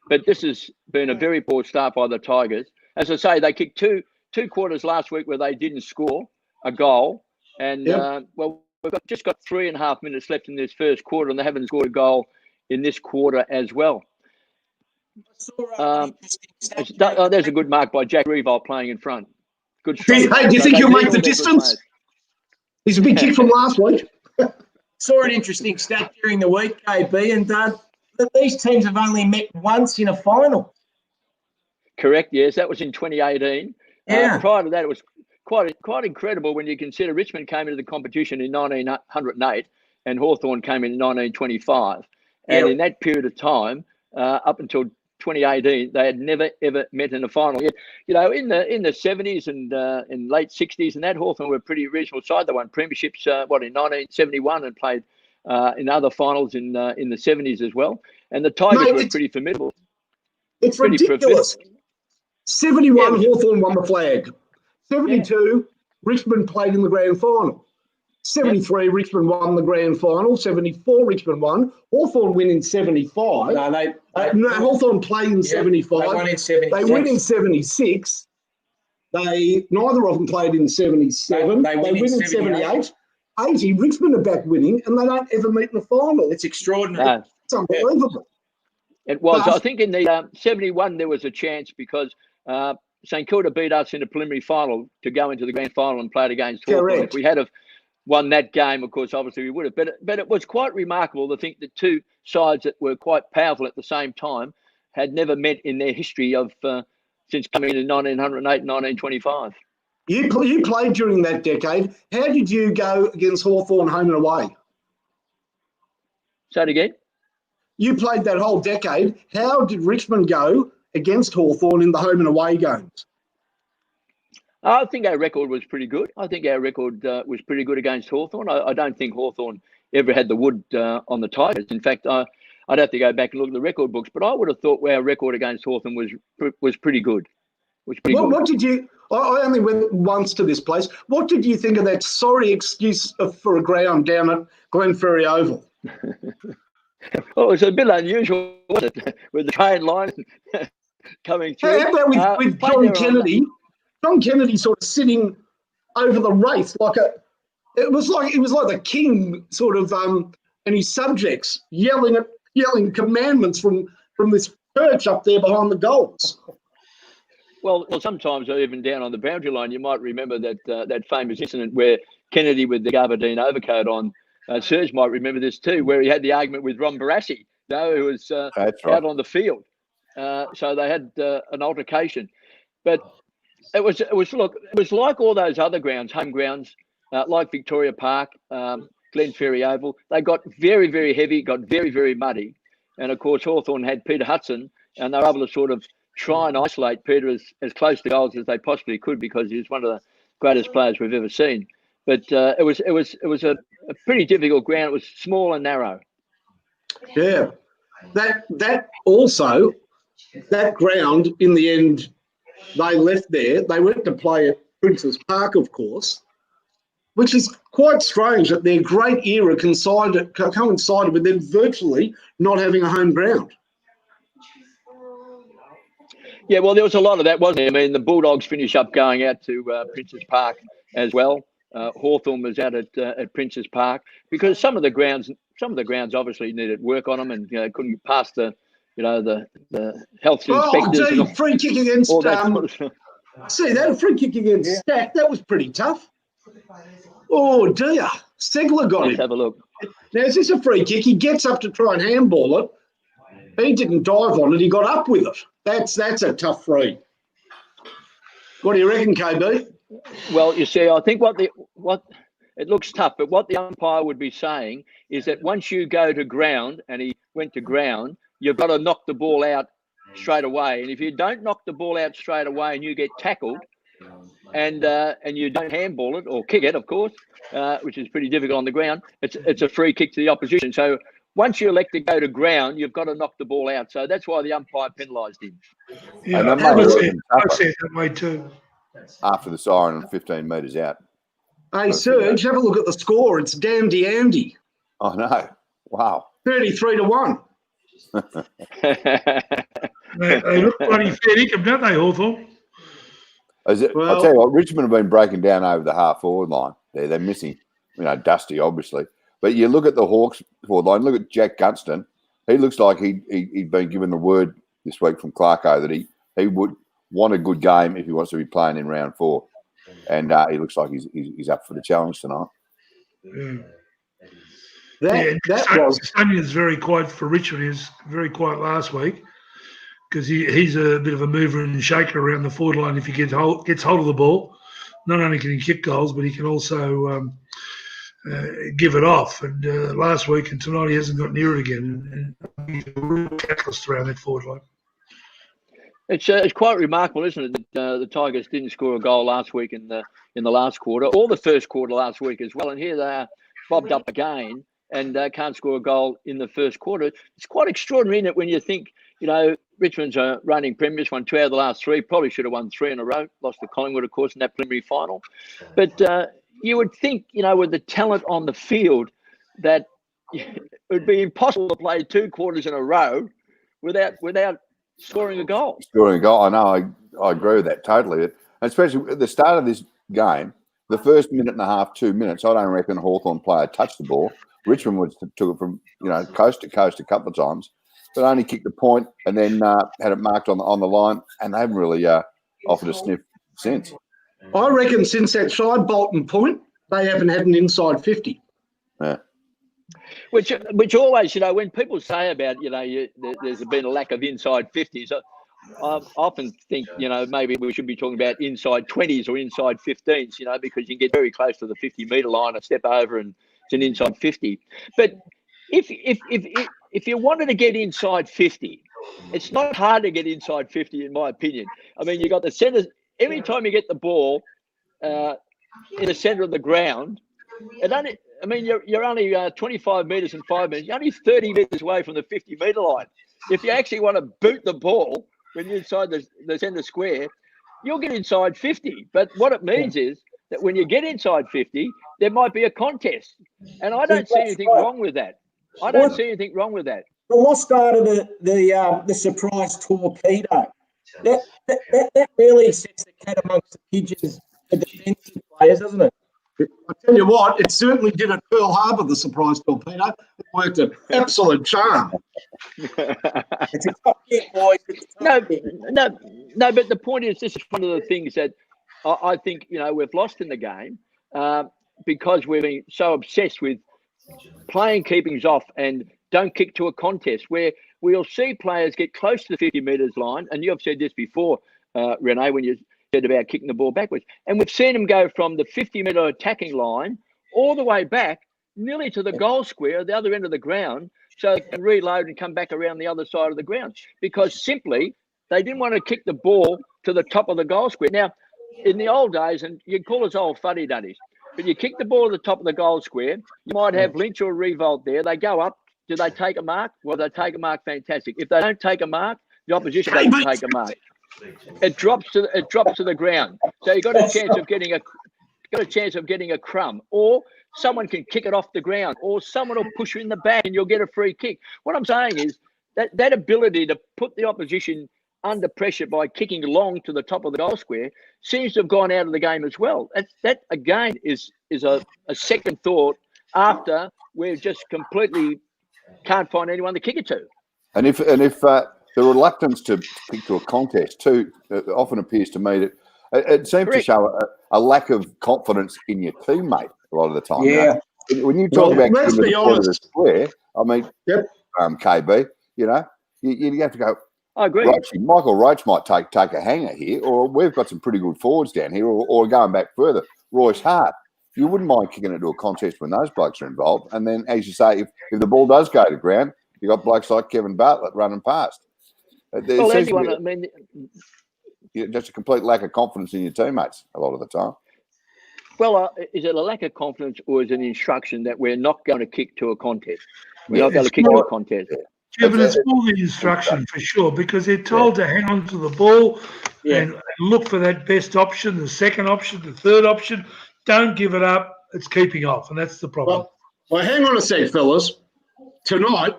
But this has been a very poor start by the Tigers. As I say, they kicked two quarters last week where they didn't score a goal, and we've just got 3.5 minutes left in this first quarter, and they haven't scored a goal in this quarter as well. There's a good mark by Jack Revolt playing in front. Good strike. Hey, do you think he'll make the distance? He's a big kick from last week. Saw an interesting stat during the week, KB, and that these teams have only met once in a final. Correct, yes. That was in 2018. Yeah. Prior to that, it was quite incredible when you consider Richmond came into the competition in 1908 and Hawthorn came in 1925. And in that period of time, up until 2018, they had never ever met in a final. Yet, in the 70s and in late 60s, and that Hawthorn were a pretty reasonable side. They won premierships in 1971 and played in other finals in the 70s as well. And the Tigers were pretty formidable. It's pretty ridiculous. 71, Hawthorn won the flag. 72, Richmond played in the grand final. 73, Richmond won the grand final. 74, Richmond won. Hawthorn win in 75. No, Hawthorn played in 75. They won in 76. They win in 76. Neither of them played in 77. They win in 78. 80, Richmond are back winning, and they don't ever meet in the final. It's extraordinary. It's unbelievable. It was. I think in the 71 there was a chance because St Kilda beat us in the preliminary final to go into the grand final and played against Hawthorn. If we had won that game, of course, obviously we would have. But it was quite remarkable to think that two sides that were quite powerful at the same time had never met in their history of since coming in 1908 and 1925. You played during that decade. How did you go against Hawthorn home and away? Say it again. You played that whole decade. How did Richmond go against Hawthorn in the home and away games? I think our record was pretty good. I think our record was pretty good against Hawthorn. I don't think Hawthorn ever had the wood on the Tigers. In fact, I'd have to go back and look at the record books, but I would have thought our record against Hawthorn was pretty good. What did you? I only went once to this place. What did you think of that sorry excuse for a ground down at Glenferrie Oval? Well, it was a bit unusual, wasn't it, with the train line coming through. How about with John Kennedy? John Kennedy sort of sitting over the race it was like the king sort of and his subjects yelling commandments from this perch up there behind the goals. Well, sometimes even down on the boundary line, you might remember that famous incident where Kennedy with the gabardine overcoat on. Serge might remember this too, where he had the argument with Ron Barassi, who was out on the field. So they had an altercation, but it was like all those other grounds, home grounds, like Victoria Park, Glenferrie Oval. They got very, very heavy, got very, very muddy, and of course Hawthorn had Peter Hudson, and they were able to sort of try and isolate Peter as close to goals as they possibly could, because he was one of the greatest players we've ever seen. But it was a pretty difficult ground. It was small and narrow. Yeah, that also, that ground in the end, they left there. They went to play at Princes Park, of course, which is quite strange that their great era coincided with them virtually not having a home ground. Yeah, well, there was a lot of that, wasn't there? I mean, the Bulldogs finished up going out to Princes Park as well. Hawthorn was out at Princes Park because some of the grounds obviously needed work on them, and couldn't pass the health inspectors. Oh, gee, free kick against see that, a free kick against Stack. That was pretty tough. Oh dear, Segler got Let's him. have a look. Now is this a free kick? He gets up to try and handball it. He didn't dive on it. He got up with it. That's a tough free. What do you reckon, KB? Well, you see, I think what it looks tough, but what the umpire would be saying is that once you go to ground, and he went to ground, you've got to knock the ball out straight away. And if you don't knock the ball out straight away and you get tackled, and you don't handball it or kick it, of course, which is pretty difficult on the ground, it's a free kick to the opposition. So once you elect to go to ground, you've got to knock the ball out. So that's why the umpire penalised him. Yeah, And I see it that way too. After the siren and 15 metres out. Hey, Serge, have a look at the score. It's damnedy. Oh, no. Wow. 33-1. They look bloody fair income, don't they, Hawthorn? Well, I'll tell you what, Richmond have been breaking down over the half-forward line. They're missing, Dusty, obviously. But you look at the Hawks forward line, look at Jack Gunston. He looks like he'd been given the word this week from Clarko that he would want a good game if he wants to be playing in round 4. And he looks like he's up for the challenge tonight. Yeah. That was Stunion's very quiet for Richmond. He was very quiet last week because he's a bit of a mover and shaker around the forward line if he gets hold of the ball. Not only can he kick goals, but he can also give it off. And last week and tonight he hasn't got near it again. And he's a real catalyst around that forward line. It's quite remarkable, isn't it, that the Tigers didn't score a goal last week in the last quarter, or the first quarter last week as well. And here they are, bobbed up again, and can't score a goal in the first quarter. It's quite extraordinary, isn't it, when you think, Richmond's reigning premiers, won 2 out of the last 3, probably should have won 3 in a row, lost to Collingwood, of course, in that preliminary final. But you would think, with the talent on the field, that it would be impossible to play 2 quarters in a row without scoring a goal. I know. I agree with that totally. And especially at the start of this game, the first minute and a half, 2 minutes, I don't reckon a Hawthorn player touched the ball. Richmond took it from coast to coast a couple of times, but only kicked the point and then had it marked on the line, and they haven't really offered a sniff since. I reckon since that side Bolton point, they haven't had an inside 50. Yeah. Which always, when people say about, there's been a lack of inside 50s, I often think, maybe we should be talking about inside 20s or inside 15s, because you can get very close to the 50-metre line, a step over, and it's an inside 50. But if you wanted to get inside 50, it's not hard to get inside 50, in my opinion. I mean, you got the centre. Every time you get the ball in the centre of the ground, you're only 25 metres and 5 minutes. You're only 30 metres away from the 50-metre line. If you actually want to boot the ball when you're inside the centre square, you'll get inside 50. But what it means is that when you get inside 50, there might be a contest. And I don't see anything wrong with that. The lost start of the surprise torpedo. That really sets the cat amongst the pigeons for defensive players, doesn't it? I tell you what, it certainly did at Pearl Harbor, the surprise torpedo. It worked an absolute charm. It's a top kick, boys. It's a No, top kick. no. But the point is, this is one of the things that I think we've lost in the game because we've been so obsessed with playing keepings off and don't kick to a contest where we'll see players get close to the 50 metres line. And you've said this before, Renee, when you said about kicking the ball backwards. And we've seen them go from the 50-metre attacking line all the way back nearly to the goal square at the other end of the ground so they can reload and come back around the other side of the ground because simply they didn't want to kick the ball to the top of the goal square. Now, in the old days, and you call us old fuddy-duddies, but you kick the ball to the top of the goal square, you might have Lynch or Revolt there. They go up. Do they take a mark? Well, they take a mark, fantastic. If they don't take a mark, the opposition doesn't take a mark. It drops to the ground. So you've got a chance of getting a crumb, or someone can kick it off the ground, or someone will push you in the back and you'll get a free kick. What I'm saying is that ability to put the opposition under pressure by kicking long to the top of the goal square seems to have gone out of the game as well. That again is a second thought after we've just completely can't find anyone to kick it to. And if the reluctance to kick to a contest too, it often appears to me that it seems to show a lack of confidence in your teammate a lot of the time. Yeah. When you talk about let's be honest. the square, I mean, KB, you have to go. I agree. Michael Roach might take a hanger here, or we've got some pretty good forwards down here, or going back further, Royce Hart. You wouldn't mind kicking it to a contest when those blokes are involved. And then, as you say, if the ball does go to ground, you've got blokes like Kevin Bartlett running past. Well, anyone, I mean, just a complete lack of confidence in your teammates a lot of the time. Well, is it a lack of confidence or is it an instruction that we're not going to kick to a contest? We're not going to kick to a contest. Yeah, but it's more the instruction for sure because they're told to hang on to the ball and look for that best option, the second option, the third option. Don't give it up. It's keeping off, and that's the problem. Well, hang on a sec, fellas. Tonight,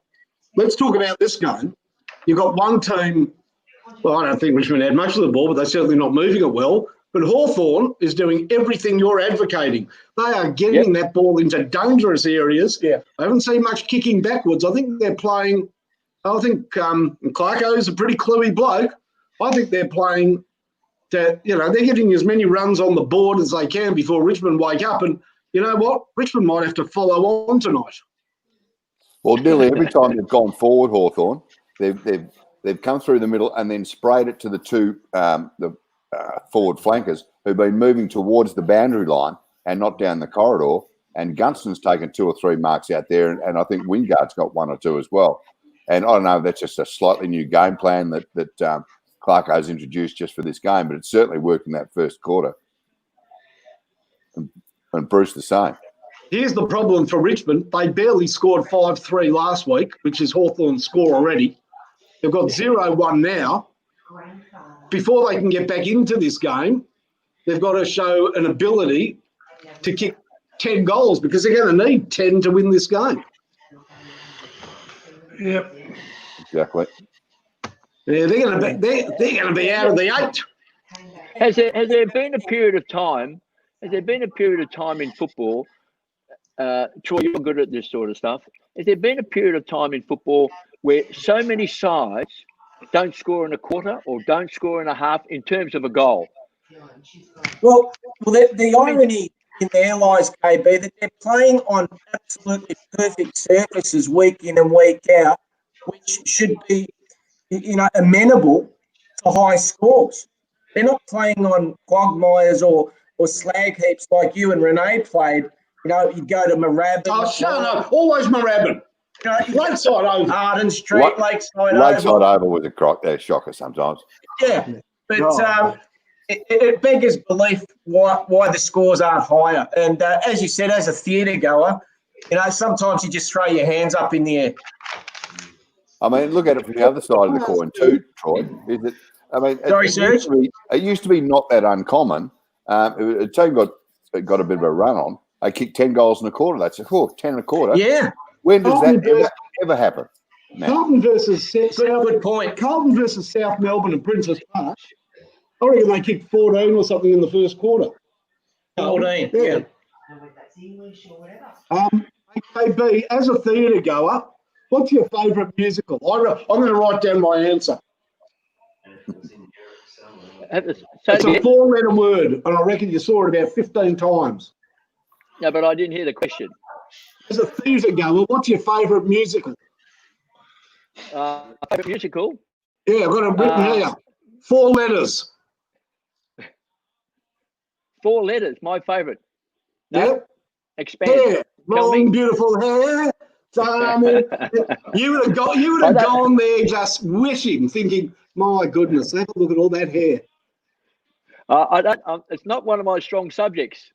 let's talk about this game. You've got one team, well, I don't think Richmond had much of the ball, but they're certainly not moving it well. But Hawthorn is doing everything you're advocating. They are getting that ball into dangerous areas. Yeah. I haven't seen much kicking backwards. I think they're playing, Clarko's a pretty cluey bloke. I think they're playing they're getting as many runs on the board as they can before Richmond wake up. And you know what? Richmond might have to follow on tonight. Well, nearly every time they've gone forward, Hawthorn, they've come through the middle and then sprayed it to the two forward flankers who've been moving towards the boundary line and not down the corridor. And Gunston's taken 2 or 3 marks out there, and I think Wingard's got 1 or 2 as well. And I don't know if that's just a slightly new game plan that Clarko's introduced just for this game, but it certainly worked in that first quarter. And Bruce the same. Here's the problem for Richmond. They barely scored 5-3 last week, which is Hawthorn's score already. They've got 0-1 now. Before they can get back into this game, they've got to show an ability to kick 10 goals because they're going to need 10 to win this game. Yep. Exactly. Yeah, they're going to be out of the 8. Has there been a period of time? Has there been a period of time in football? Troy, you're good at this sort of stuff. Has there been a period of time in football where so many sides don't score in a quarter or don't score in a half in terms of a goal? Well, the irony in their lies, KB, that they're playing on absolutely perfect surfaces week in and week out, which should be, amenable to high scores. They're not playing on quagmires or slag heaps like you and Renee played. You go to Moorabbin. Oh, shut up. Always Moorabbin. Lakeside Oval. Arden Street, Lakeside Oval. Lakeside Oval was a shocker sometimes. Yeah, but it beggars belief why the scores aren't higher. And as you said, as a theatre goer, sometimes you just throw your hands up in the air. I mean, look at it from the other side of the coin too, Troy. It used to be not that uncommon. A team got a bit of a run on. They kicked 10 goals in a quarter. That's 10 and a quarter. Yeah. When does that ever happen? Carlton versus Carlton versus South Melbourne and Princess Park. I reckon they kicked 14 or something in the first quarter. 14. Yeah. KB, as a theatre goer, what's your favourite musical? I'm going to write down my answer. It's a 4-letter word, and I reckon you saw it about 15 times. No, but I didn't hear the question. As a theatre goer, what's your favourite musical? Favourite musical? Yeah, I've got it written here. 4 letters. 4 letters. My favourite. No? Yep. Expand. Hair. Tell me. Long, beautiful hair. You would have gone there just wishing, thinking, my goodness, have a look at all that hair. I don't. It's not one of my strong subjects.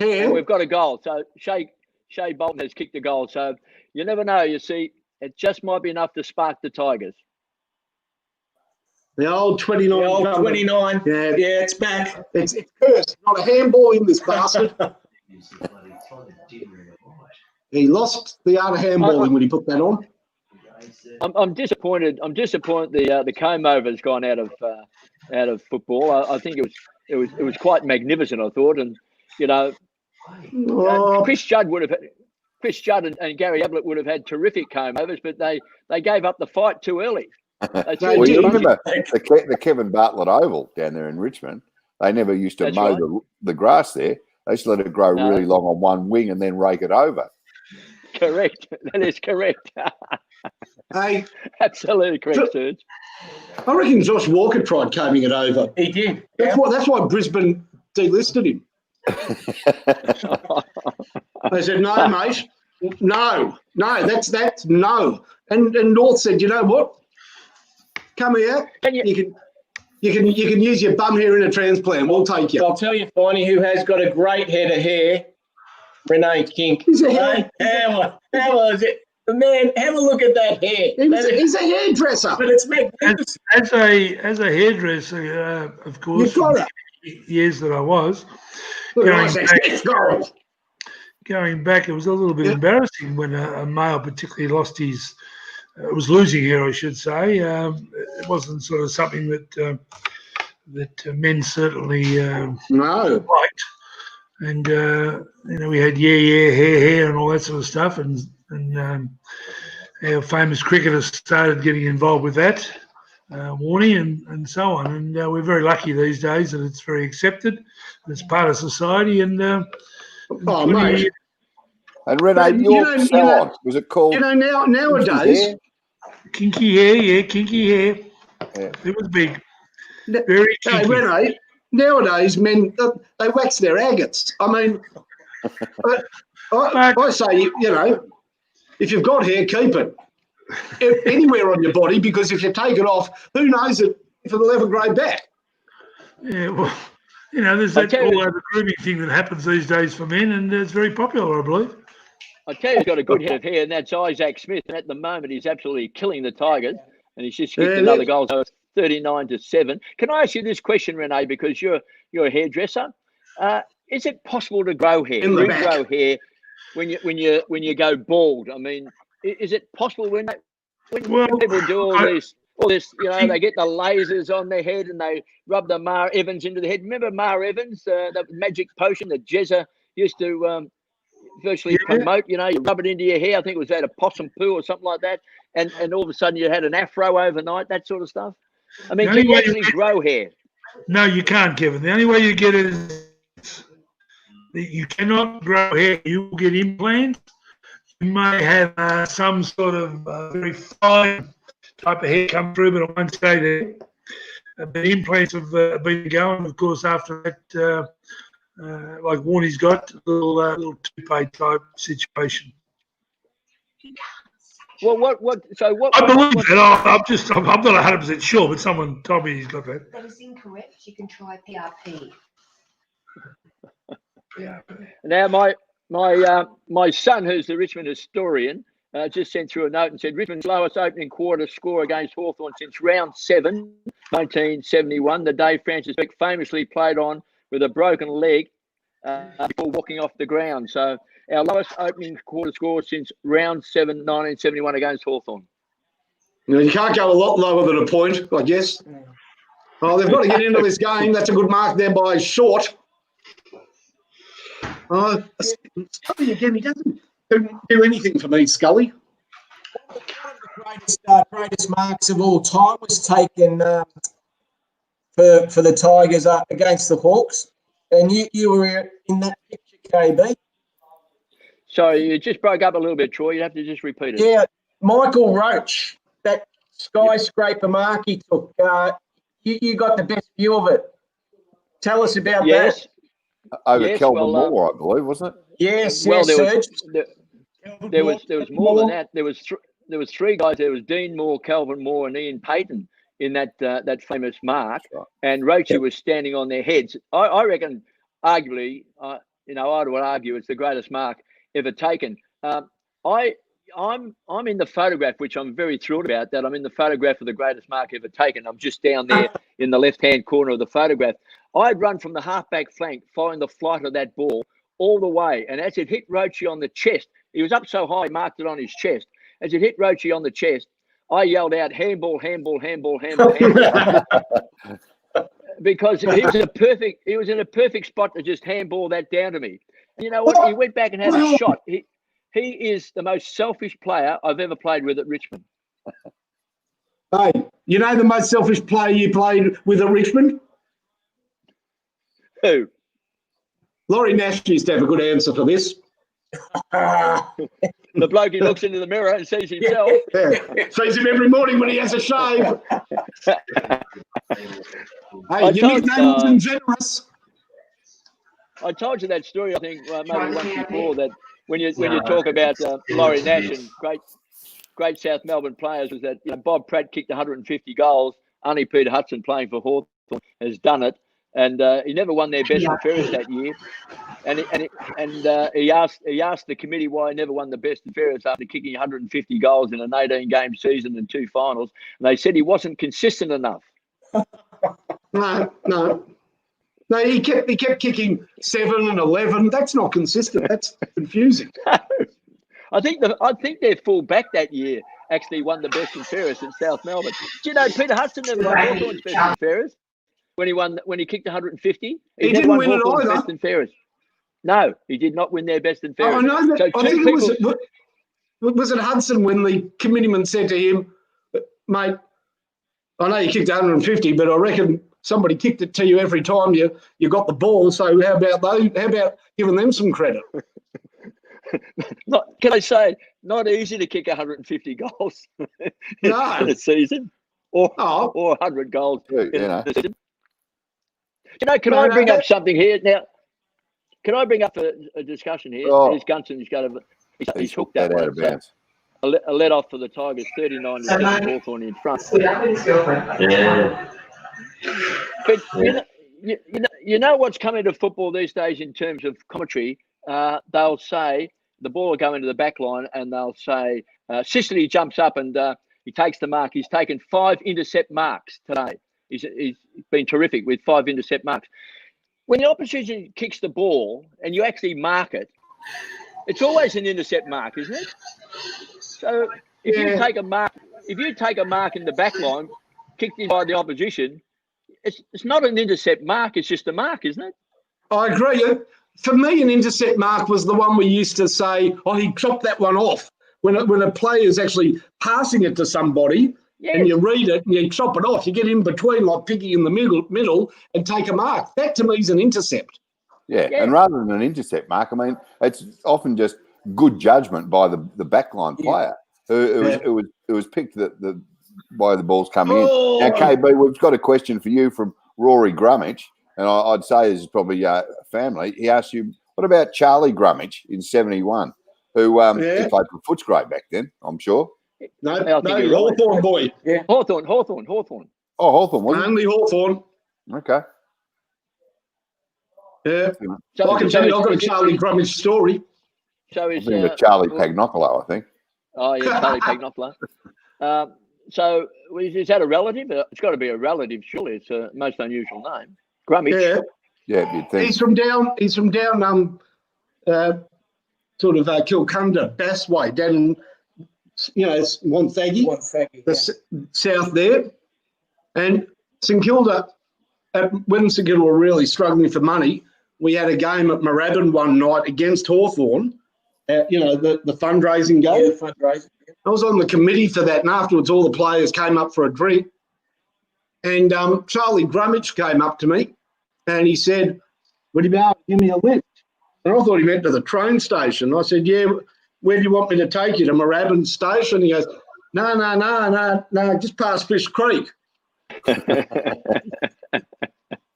Hair. And we've got a goal. So Shea Bolton has kicked a goal. So you never know. You see, it just might be enough to spark the Tigers. The old 29. The old 29. Yeah, it's back. It's cursed. Not a handball in this bastard. He lost the art of handballing when he put that on. I'm disappointed. I'm disappointed the comb over has gone out of football. I think it was quite magnificent. I thought, and Chris Judd and Gary Ablett would have had terrific comb overs, but they gave up the fight too early. Well, you remember the Kevin Bartlett Oval down there in Richmond? They never used to mow the grass there. They used to let it grow really long on one wing and then rake it over. Correct. That is correct. Hey, absolutely correct, Serge. I reckon Josh Walker tried combing it over. He did. That's why Brisbane delisted him. They said, no, mate. No, that's no. And North said, you know what? Come here. You can use your bum hair in a transplant. We'll take you. I'll tell you, Finey, who has got a great head of hair. Renee Kink. He's a hair. How was it? Man, have a look at that hair. He's a hairdresser. But it's magnificent. As a hairdresser, of course, years that I was, going back, it was a little bit embarrassing when a male particularly lost his, was losing hair, I should say. It wasn't sort of something that men certainly liked. And we had hair and all that sort of stuff, and our famous cricketers started getting involved with that, Warnie and so on. And we're very lucky these days that it's very accepted, and it's part of society. And mate. And Renee, your salon, was it called? Nowadays, kinky hair, kinky hair. Yeah. It was big, very kinky. Hey, Renee. Nowadays, men, they wax their agates. I mean, I say, if you've got hair, keep it anywhere on your body, because if you take it off, who knows if it'll ever grow back. Yeah, well, there's that all-over grooming thing that happens these days for men, and it's very popular, I believe. I tell you, he's got a good head of hair, and that's Isaac Smith. And at the moment, he's absolutely killing the Tigers, and he's just kicked another goal. So 39-7. Can I ask you this question, Renee? Because you're a hairdresser. Is it possible to grow hair, regrow hair, when you go bald? I mean, is it possible when people do all this? They get the lasers on their head and they rub the Mar Evans into the head. Remember Mar Evans, that magic potion that Jezza used to virtually promote? You rub it into your hair. I think it was out of possum poo or something like that. And all of a sudden you had an afro overnight, that sort of stuff. I mean, can you actually grow hair? No, you can't, Kevin. The only way you get it is that you cannot grow hair. You will get implants. You may have some sort of very fine type of hair come through, but I won't say that. But implants have been going, of course, after that, like Warnie's got, a little toupee type situation. Well, what? I believe that. I'm not 100% sure, but someone told me he's got that. That is incorrect. You can try PRP. Now, my son, who's the Richmond historian, just sent through a note and said Richmond's lowest opening quarter score against Hawthorn since round 7, 1971, the day Francis Beck famously played on with a broken leg before walking off the ground. So our lowest opening quarter score since round 7, 1971 against Hawthorn. You can't go a lot lower than a point, I guess. Oh, they've got to get into this game. That's a good mark there by Short. Scully again, he doesn't do anything for me, Scully. One of the greatest marks of all time was taken for the Tigers against the Hawks, and you were in that picture, KB. Sorry, you just broke up a little bit, Troy. You have to just repeat it. Yeah, Michael Roach, that skyscraper mark he took. You got the best view of it. Tell us about Yes. Over Yes, Kelvin well, Moore, I believe, wasn't it? that. Yes, Well, yes, there was more than that. There was three guys. There was Dean Moore, Calvin Moore, and Ian Payton in that famous mark. Right. And Roachie was standing on their heads. I reckon, arguably, I would argue it's the greatest mark ever taken. I'm in the photograph, which I'm very thrilled about. That I'm in the photograph of the greatest mark ever taken. I'm just down there in the left-hand corner of the photograph. I'd run from the halfback flank, following the flight of that ball all the way, and as it hit Roachie on the chest, he was up so high, he marked it on his chest. As it hit Roachie on the chest, I yelled out, "Handball, handball, handball, handball, handball," because he was in a perfect spot to just handball that down to me. And you know what? He went back and had a shot. He is the most selfish player I've ever played with at Richmond. Hey, you know the most selfish player you played with at Richmond? Who? Laurie Nash used to have a good answer for this. The bloke who looks into the mirror and sees himself. Yeah. Sees him every morning when he has a shave. Hey, your nickname wasn't generous. I told you that story, I think, maybe once before, that when you talk about Laurie Nash and great South Melbourne players, was that Bob Pratt kicked 150 goals. Only Peter Hudson, playing for Hawthorn, has done it, and he never won their best and fairest that year. And he asked the committee why he never won the best and fairest after kicking 150 goals in an 18-game season and 2 finals. And they said he wasn't consistent enough. No, he kept kicking 7 and 11. That's not consistent. That's confusing. I think their full back that year actually won the best and fairest in South Melbourne. Do you know Peter Hudson never won Hawthorn's best and fairest when he kicked 150? He didn't win it either. Best and fairest. No, he did not win their best and fairest. I know that. I think was it Hudson when the committeeman said to him, "Mate, I know you kicked 150, but I reckon somebody kicked it to you every time you got the ball. So how about giving them some credit?" Can I say, not easy to kick 150 goals in a season, or 100 goals in a season. Can I bring up something here now? Can I bring up a discussion here? Here's Gunson's he's hooked that one. So a let off for the Tigers, 39 to 7, Hawthorn in front. Yeah. But you know what's coming to football these days in terms of commentary? They'll say the ball will go into the back line, and they'll say Sicily jumps up and he takes the mark. He's taken 5 intercept marks today. He's been terrific with 5 intercept marks. When the opposition kicks the ball and you actually mark it, it's always an intercept mark, isn't it? So if you take a mark in the back line, kicked in by the opposition, it's not an intercept mark, it's just a mark, isn't it? I agree. For me, an intercept mark was the one we used to say, he chopped that one off. When a player's actually passing it to somebody, and you read it and you chop it off, you get in between like Piggy in the middle and take a mark. That to me is an intercept. Yeah, and rather than an intercept mark, I mean, it's often just good judgment by the backline player who was picked by the balls coming in. Now, KB, we've got a question for you from Rory Grummage, and I'd say this is probably family. He asked you, what about Charlie Grummage in 71, who he played for Footscray back then, I'm sure. No, Hawthorn boy. Yeah. Hawthorn. Oh, Hawthorn, was it? Only Hawthorn. Okay. Yeah. So I can tell you, I've got a Charlie Grummage story. So is Charlie Pagnopoulos, I think. Oh, yeah, Charlie Pagnopoulos. So is that a relative? It's got to be a relative, surely. It's a most unusual name. Grummage. Yeah, you'd think. He's from down sort of Kilcunda, Bass Way, down in, it's Wonthaggi, south there. And St Kilda, when St Kilda were really struggling for money, we had a game at Moorabbin one night against Hawthorn. The fundraising game. Yeah, fundraising. I was on the committee for that, and afterwards all the players came up for a drink. And Charlie Grummage came up to me and he said, would you be able to give me a lift? And I thought he meant to the train station. I said, yeah, where do you want me to take you, to Moorabbin Station? He goes, no, just past Fish Creek.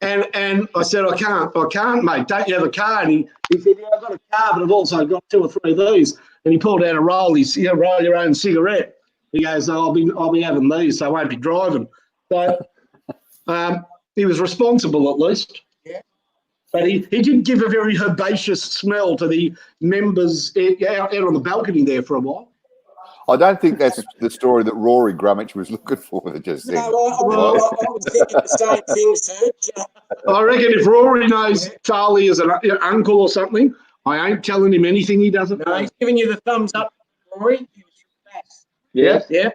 And I said, I can't, mate. Don't you have a car? And he said, yeah, I've got a car, but I've also got 2 or 3 of these. And he pulled out a roll. He said, roll your own cigarette. He goes, I'll be having these, so I won't be driving. So he was responsible at least. Yeah. But he did give a very herbaceous smell to the members out on the balcony there for a while. I don't think that's the story that Rory Grummich was looking for just then. No, I was thinking the same thing, Serge. I reckon if Rory knows Charlie is an uncle or something, I ain't telling him anything he doesn't know. He's giving you the thumbs up, Rory. Yeah. Yeah.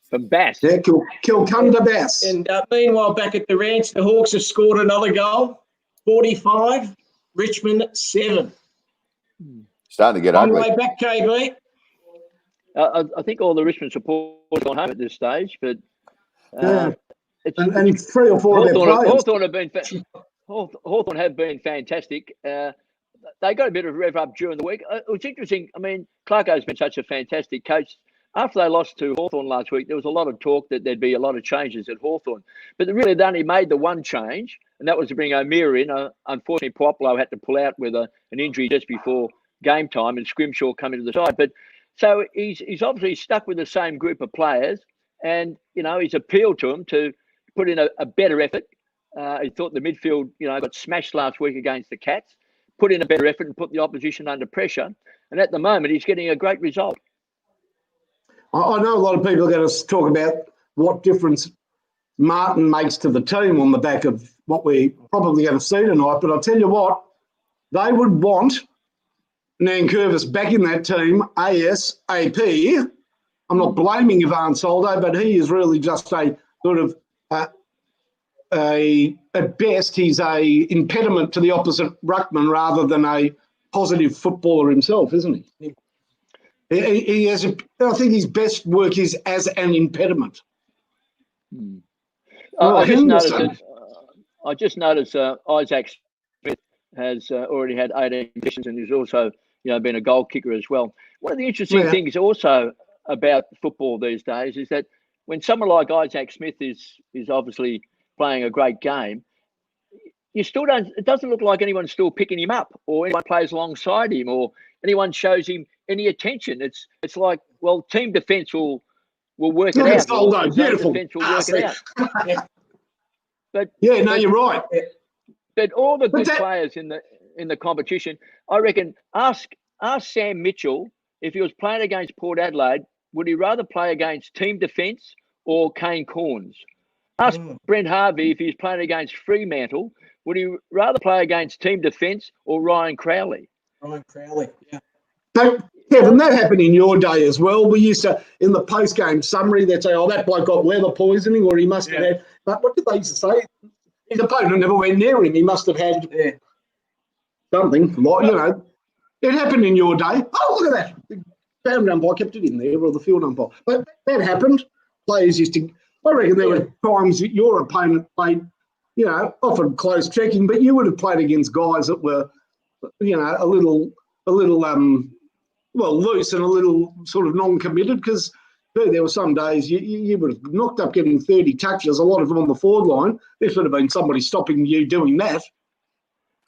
From Bass. Yeah, Kilcunda Bass. And meanwhile, back at the ranch, the Hawks have scored another goal. 45, Richmond 7. Starting to get On the ugly. way back, KB. I think all the Richmond supporters have gone home at this stage, but it's, and 3 or 4 of their players. Hawthorn have been fantastic. They got a bit of rev up during the week. It was interesting. I mean, Clarko's been such a fantastic coach. After they lost to Hawthorn last week, there was a lot of talk that there'd be a lot of changes at Hawthorn. But really, they only made the one change, and that was to bring O'Meara in. Unfortunately, Puopolo had to pull out with an injury just before game time, and Scrimshaw come into the side. But so he's obviously stuck with the same group of players, and he's appealed to them to put in a better effort. He thought the midfield, got smashed last week against the Cats. Put in a better effort and put the opposition under pressure, and at the moment he's getting a great result. I know a lot of people are going to talk about what difference Martin makes to the team on the back of what we're probably going to see tonight, but I'll tell you what, they would want Nankervis back in that team ASAP. I'm not blaming Ivan Soldo, but he is really just a sort of at best, he's a impediment to the opposite ruckman rather than a positive footballer himself, isn't he? He has. I think his best work is as an impediment. I just noticed Isaac Smith has already had 18 possessions, and he's also been a goal kicker as well. One of the interesting things also about football these days is that when someone like Isaac Smith is obviously playing a great game, you still don't. It doesn't look like anyone's still picking him up, or anyone plays alongside him, or anyone shows him any attention. It's like, well, team defence will work it out. Soldo, beautiful. Defence will work it out. But you're right. But all the good players in the competition, I reckon. Ask Sam Mitchell if he was playing against Port Adelaide, would he rather play against team defence or Kane Corns? Ask Brent Harvey if he's playing against Fremantle, would he rather play against team defence or Ryan Crowley? Ryan Crowley, yeah. But Kevin, that happened in your day as well. We used to, in the post-game summary, they'd say, that bloke got leather poisoning, or he must have had. But what did they used to say? His opponent never went near him. He must have had something. Like, it happened in your day. Oh, look at that. The boundary umpire kept it in there, or the field umpire. But that happened. Players used to. I reckon there were times that your opponent played, often close checking, but you would have played against guys that were, a little loose and a little sort of non-committed, because there were some days you would have knocked up getting 30 touches, a lot of them on the forward line. There should have been somebody stopping you doing that.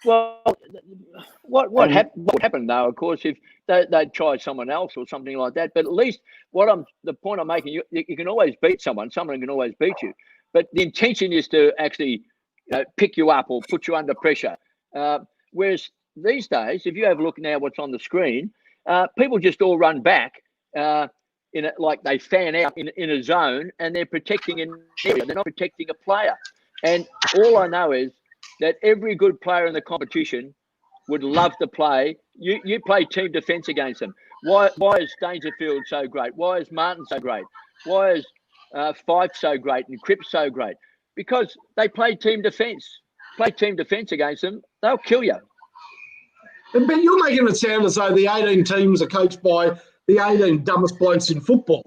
Well, what happened though, of course, if they'd try someone else or something like that. But at least the point I'm making, you can always beat someone can always beat you. But the intention is to actually pick you up or put you under pressure. Whereas these days, if you have a look now what's on the screen, people just all run back like they fan out in a zone, and they're protecting an area. They're not protecting a player. And all I know is that every good player in the competition would love to play. You play team defence against them. Why is Dangerfield so great? Why is Martin so great? Why is Fife so great and Cripps so great? Because they play team defence. play team defence against them, they'll kill you. But you're making it sound as though the 18 teams are coached by the 18 dumbest blokes in football.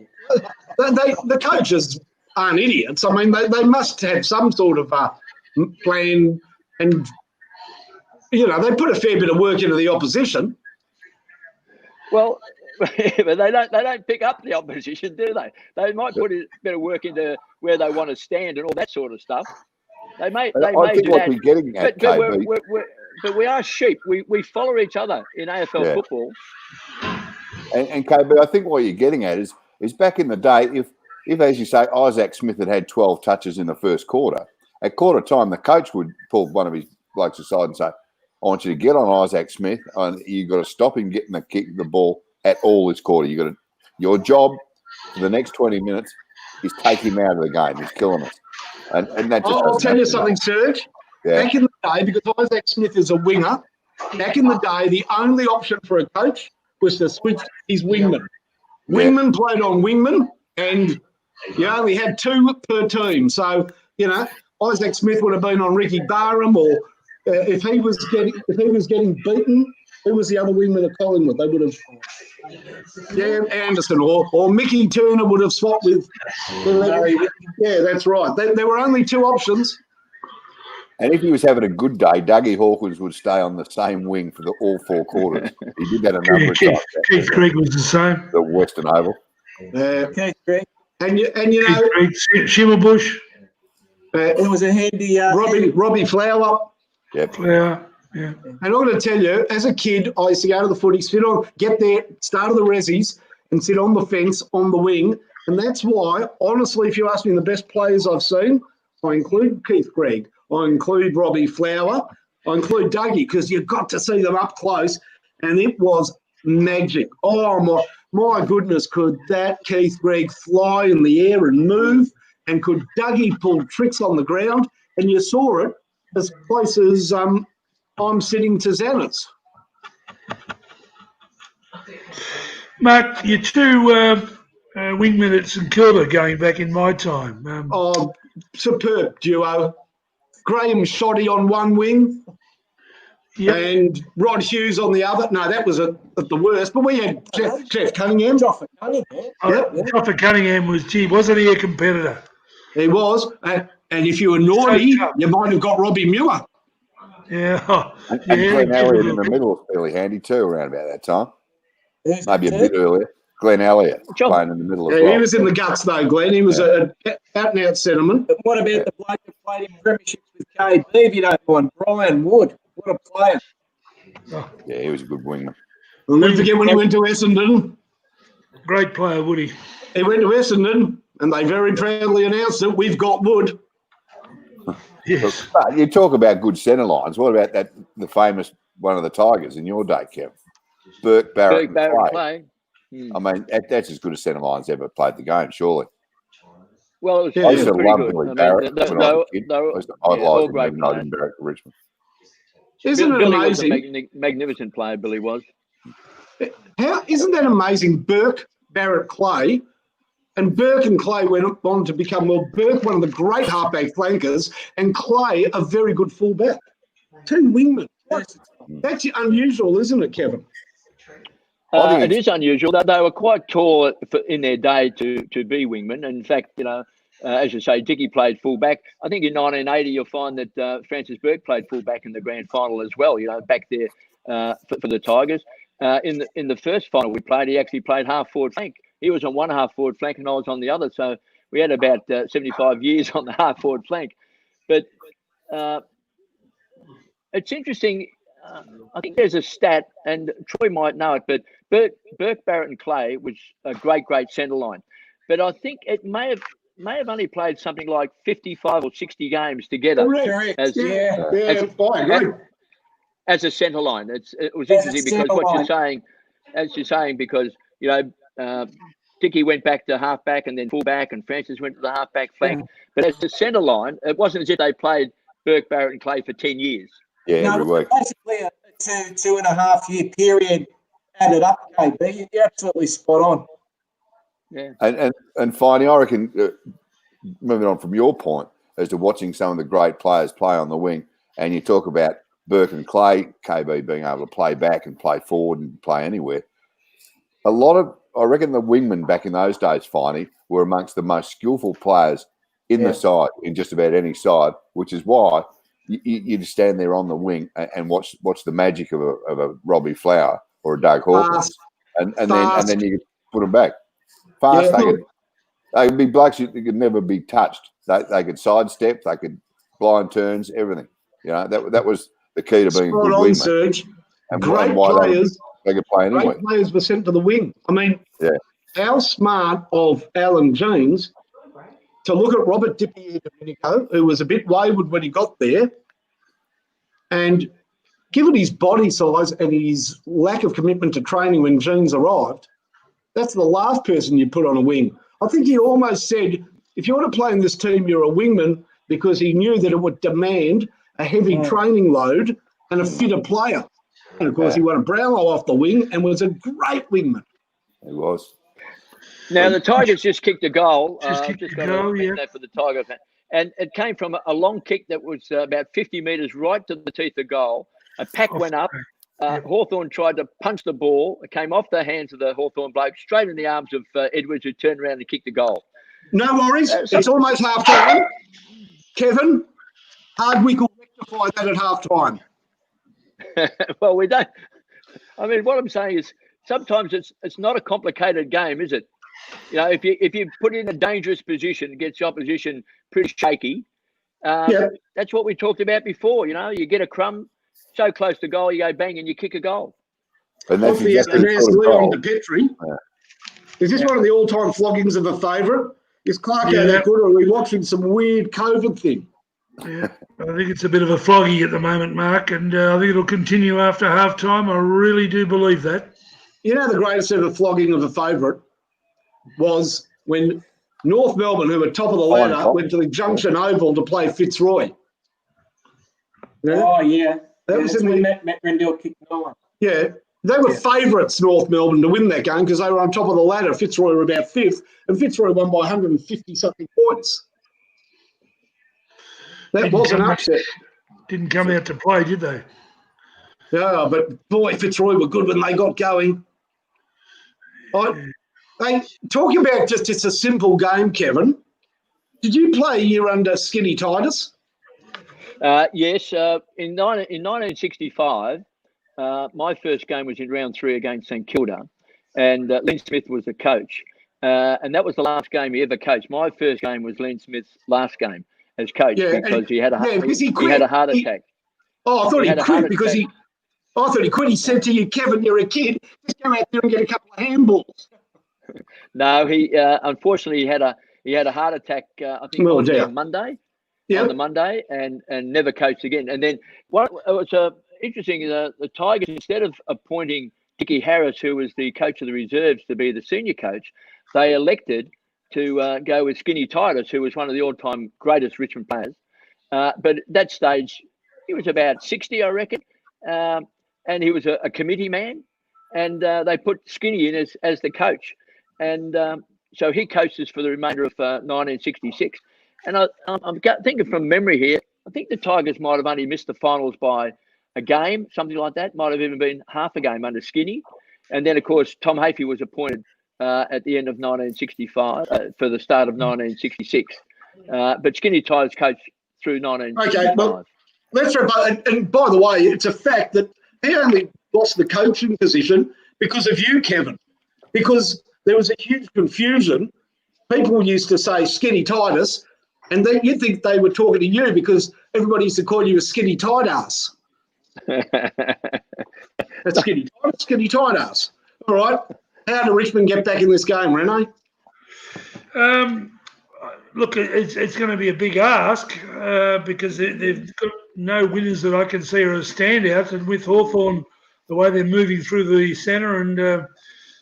The coaches aren't idiots. I mean, they must have some sort of plan, and they put a fair bit of work into the opposition. Well, but they don't pick up the opposition, do they? They might put a bit of work into where they want to stand and all that sort of stuff. They may I do think what that. we're getting at, KB, But we are sheep. We follow each other in AFL football. And KB, I think what you're getting at is back in the day, if as you say, Isaac Smith had 12 touches in the first quarter, at quarter time, the coach would pull one of his blokes aside and say, I want you to get on Isaac Smith, and you've got to stop him getting the ball at all this quarter. Your job for the next 20 minutes is take him out of the game. He's killing us. And that just I'll tell you something, Serge. Yeah. Back in the day, because Isaac Smith is a winger, back in the day, the only option for a coach was to switch his wingman. Wingman played on wingman, and you only had 2 per team. So, Isaac Smith would have been on Ricky Barham, or if he was getting beaten, who was the other wingman of Collingwood? They would have Anderson or Mickey Turner would have swapped with. Yeah, that's right. There were only 2 options. And if he was having a good day, Dougie Hawkins would stay on the same wing for all 4 quarters. He did that a number of times. Keith Craig was the same. The Western Oval. Okay, great. And you know, Keith Craig, Shimmerbush. It was a handy. Robbie Flower. Yep. Flower. Yeah. And I'm going to tell you, as a kid, I used to go to the footy, get there, start of the resis, and sit on the fence on the wing. And that's why, honestly, if you ask me the best players I've seen, I include Keith Craig, I include Robbie Flower, I include Dougie, because you've got to see them up close. And it was magic. Oh, my goodness, could that Keith Craig fly in the air and move? And could Dougie pull tricks on the ground? And you saw it as close as I'm sitting to Xanax. Mark, your 2 wingmen at St Kilda going back in my time. Superb duo. Graham Shoddy on one wing and Rod Hughes on the other. No, that was at the worst. But we had Jeff Cunningham. Joffrey Cunningham. Joffrey Cunningham wasn't he a competitor? He was. And if you were naughty, you might have got Robbie Muir. Yeah. And Glenn Elliott in the middle was fairly handy too around about that time. Maybe a bit earlier. Glenn Elliott playing in the middle as well. He was in the guts though, Glenn. He was an out-and-out centreman. But what about the bloke who played in premierships with KB, if you don't mind? Brian Wood. What a player. Yeah, he was a good wingman. I'll never forget when he went to Essendon. Great player, Woody. He went to Essendon and they very proudly announced that we've got Wood. Yes. But you talk about good centre lines. What about the famous one of the Tigers in your day, Kev? Burke, Barrett, and Clay. I mean, that's as good as centre lines ever played the game, surely. Well, it was I used to pretty love good. Billy Barrett when I was a kid. I used to idolise him great even though I didn't Barrett for Richmond. Isn't it Billy amazing? was a magnificent player, Billy was. Isn't that amazing? Burke, Barrett, Clay, and Burke and Clay went on to become, Burke, one of the great halfback flankers, and Clay, a very good fullback. 2 wingmen. That's unusual, isn't it, Kevin? It is unusual. They were quite tall in their day to be wingmen. In fact, as you say, Dickie played fullback. I think in 1980 you'll find that Francis Burke played fullback in the grand final as well. Back there for the Tigers. In the first final we played, he actually played half forward flank. He was on one half forward flank and I was on the other. So we had about 75 years on the half forward flank. But it's interesting. I think there's a stat, and Troy might know it, but Burke, Barrett, and Clay was a great centre line. But I think it may have only played something like 55 or 60 games together. As a centre line. It was interesting because what you're saying, because Dickie went back to halfback and then fullback, and Francis went to the halfback flank. But as a centre line, it wasn't as if they played Burke, Barrett, and Clay for 10 years. Yeah, every week. Basically a 2.5 year period added up, KB. You're absolutely spot on. Yeah. And finally, I reckon, moving on from your point as to watching some of the great players play on the wing, and you talk about Burke and Clay, KB being able to play back and play forward and play anywhere. I reckon the wingmen back in those days, Finey, were amongst the most skillful players in the side, in just about any side, which is why you just stand there on the wing and watch the magic of a Robbie Flower or a Doug Hawthorn, and then you could put them back fast. Yeah, they could be blokes that could never be touched. They could sidestep, they could blind turns, everything. You know, that was the key to being a good wingman. Serge. And Great why players. They could play anyway. Great players were sent to the wing. I mean, how smart of Alan Jeans to look at Robert Domenico, who was a bit wayward when he got there, and given his body size and his lack of commitment to training when Jeans arrived, that's the last person you put on a wing. I think he almost said, if you want to play in this team, you're a wingman, because he knew that it would demand a heavy training load and a fitter player. And, of course, he won a Brownlow off the wing and was a great wingman. He was. Now, the Tigers just kicked a goal. Just kicked a goal, that for the Tiger fan. And it came from a long kick that was about 50 metres right to the teeth of goal. A pack went up. Hawthorn tried to punch the ball. It came off the hands of the Hawthorn bloke, straight in the arms of Edwards, who turned around and kicked the goal. No worries. It's almost half time. Kevin, Hardwick will rectify that at half time. Well, we don't. I mean, what I'm saying is sometimes it's not a complicated game, is it? You know, if you put in a dangerous position, it gets the opposition pretty shaky. That's what we talked about before. You know, you get a crumb so close to goal, you go bang and you kick a goal. And that's exactly Leon de Petrie. Is this one of the all-time floggings of a favourite? Is Clarko that good, or are we watching some weird COVID thing? Yeah, I think it's a bit of a flogging at the moment, Mark, and I think it'll continue after half-time. I really do believe that. You know, the greatest ever flogging of a favourite was when North Melbourne, who were top of the ladder, went to the Junction Oval to play Fitzroy. Oh, yeah. That was when Matt Rendell kicked 9. Yeah. They were favourites, North Melbourne, to win that game because they were on top of the ladder. Fitzroy were about 5th, and Fitzroy won by 150-something points. That was an upset. Didn't come out to play, did they? Yeah, but boy, Fitzroy were good when they got going. Talking about just it's a simple game, Kevin. Did you play a year under Skinny Titus? Yes. In 1965, my first game was in round 3 against St Kilda, and Len Smith was the coach. And that was the last game he ever coached. My first game was Len Smith's last game as coach because he had a heart attack. I thought he quit because I thought he quit. He said to you, Kevin, you're a kid. Just go out there and get a couple of handballs. No, he unfortunately he had a heart attack. I think on the Monday. Yeah. On the Monday, and never coached again. And then what was interesting, the Tigers, instead of appointing Dickie Harris, who was the coach of the reserves, to be the senior coach, they elected to go with Skinny Titus, who was one of the all-time greatest Richmond players. But at that stage, he was about 60, I reckon, and he was a committee man, and they put Skinny in as the coach. And so he coached us for the remainder of 1966. And I'm thinking from memory here, I think the Tigers might have only missed the finals by a game, something like that. Might have even been half a game under Skinny. And then, of course, Tom Hafey was appointed at the end of 1965 for the start of 1966. But Skinny Titus coached through 1965. Okay, well, let's and by the way, it's a fact that he only lost the coaching position because of you, Kevin, because there was a huge confusion. People used to say Skinny Titus, and then you'd think they were talking to you because everybody used to call you a skinny tight ass. That's skinny tight ass. All right. How did Richmond get back in this game, Rene? Look, it's going to be a big ask because they've got no winners that I can see are a standout. And with Hawthorn, the way they're moving through the centre and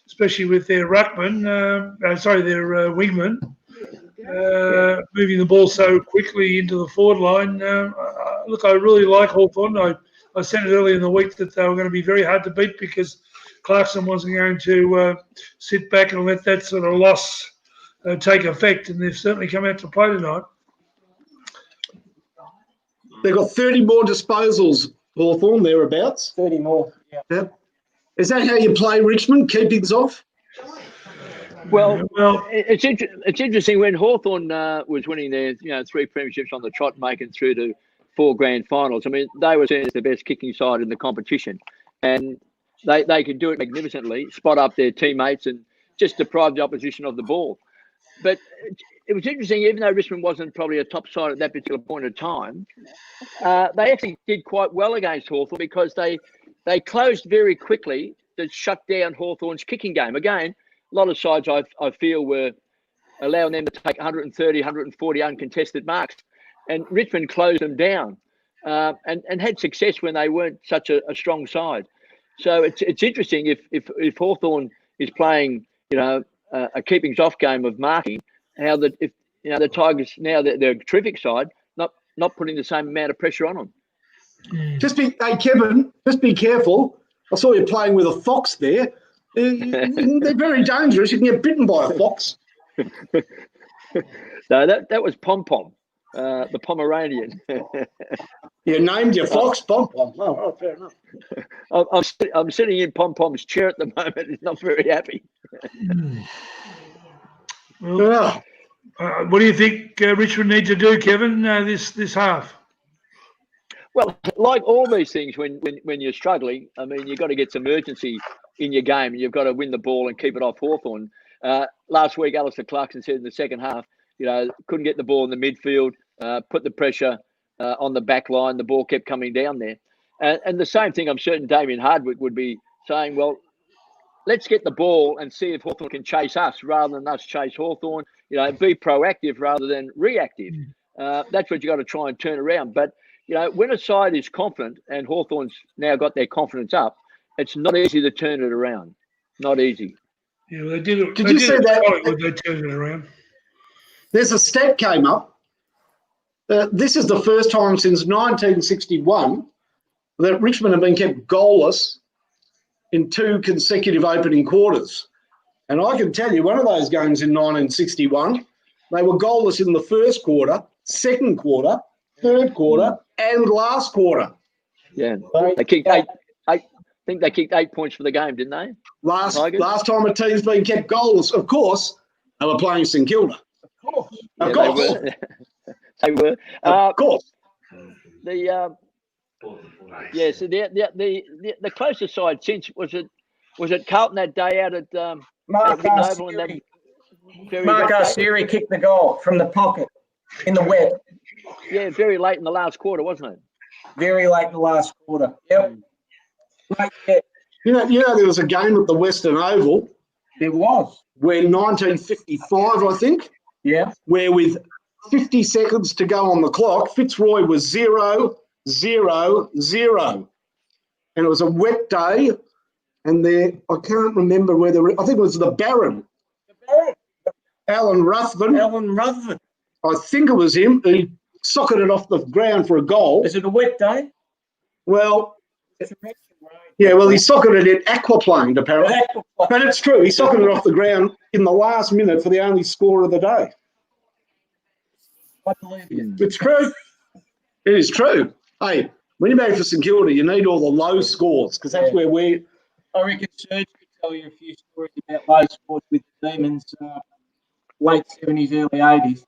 especially with their ruckman, their wingman, moving the ball so quickly into the forward line. Look, I really like Hawthorn. I said it earlier in the week that they were going to be very hard to beat because Clarkson wasn't going to sit back and let that sort of loss take effect, and they've certainly come out to play tonight. They've got 30 more disposals, Hawthorn, thereabouts. 30 more. Yeah. Yep. Is that how you play Richmond, keepings off? Well, Well, it's interesting when Hawthorn was winning their 3 premierships on the trot, making through to 4 grand finals. I mean, they were seen as the best kicking side in the competition, and they could do it magnificently, spot up their teammates and just deprive the opposition of the ball. But it was interesting, even though Richmond wasn't probably a top side at that particular point of time, they actually did quite well against Hawthorn because they closed very quickly to shut down Hawthorn's kicking game. Again, a lot of sides I feel were allowing them to take 130, 140 uncontested marks, and Richmond closed them down and had success when they weren't such a strong side. So it's interesting if Hawthorn is playing a keepings off game of marking, how the Tigers now they're a terrific side, not putting the same amount of pressure on them. Hey Kevin, just be careful. I saw you playing with a fox there. They're very dangerous. You can get bitten by a fox. No, that was Pom Pom, the Pomeranian. You named your fox Pom Pom. Oh, fair enough. I'm sitting in Pom Pom's chair at the moment. He's not very happy. well, what do you think Richmond need to do, Kevin, this half? Well, like all these things, when you're struggling, I mean, you've got to get some urgency in your game, and you've got to win the ball and keep it off Hawthorn. Last week, Alistair Clarkson said in the second half, couldn't get the ball in the midfield, put the pressure on the back line. The ball kept coming down there. And the same thing, I'm certain Damien Hardwick would be saying, well, let's get the ball and see if Hawthorn can chase us rather than us chase Hawthorn. Be proactive rather than reactive. That's what you've got to try and turn around. But, when a side is confident, and Hawthorn's now got their confidence up, it's not easy to turn it around. Not easy. Yeah, well, they did it. Did you see that? They turned it around. There's a stat came up. This is the first time since 1961 that Richmond have been kept goalless in 2 consecutive opening quarters. And I can tell you, one of those games in 1961, they were goalless in the first quarter, second quarter, third quarter, and last quarter. Yeah, they kicked eight. I think they kicked 8 points for the game, didn't they? Last time a team's been kept goalless, of course, they were playing St Kilda. Of course. They were. Of course. So the closest side since was it Carlton that day out at Mark Arsieri kicked the goal from the pocket in the wet. Yeah, very late in the last quarter, wasn't it? Very late in the last quarter. Yep. Right, yeah. You know, there was a game at the Western Oval. There was. Where 1955, I think. Yeah. Where with 50 seconds to go on the clock, Fitzroy was 0-0-0. And it was a wet day. And I can't remember whether, I think it was the Baron. Alan Ruthven. I think it was him who socketed off the ground for a goal. Is it a wet day? Well, he socketed it aquaplaned, apparently. But it's true. He socketed it off the ground in the last minute for the only score of the day. I believe you. It's true. It is true. Hey, when you play for St Kilda, you need all the low scores because that's where we. I reckon Serge could tell you a few stories about low scores with the Demons, late 70s, early 80s.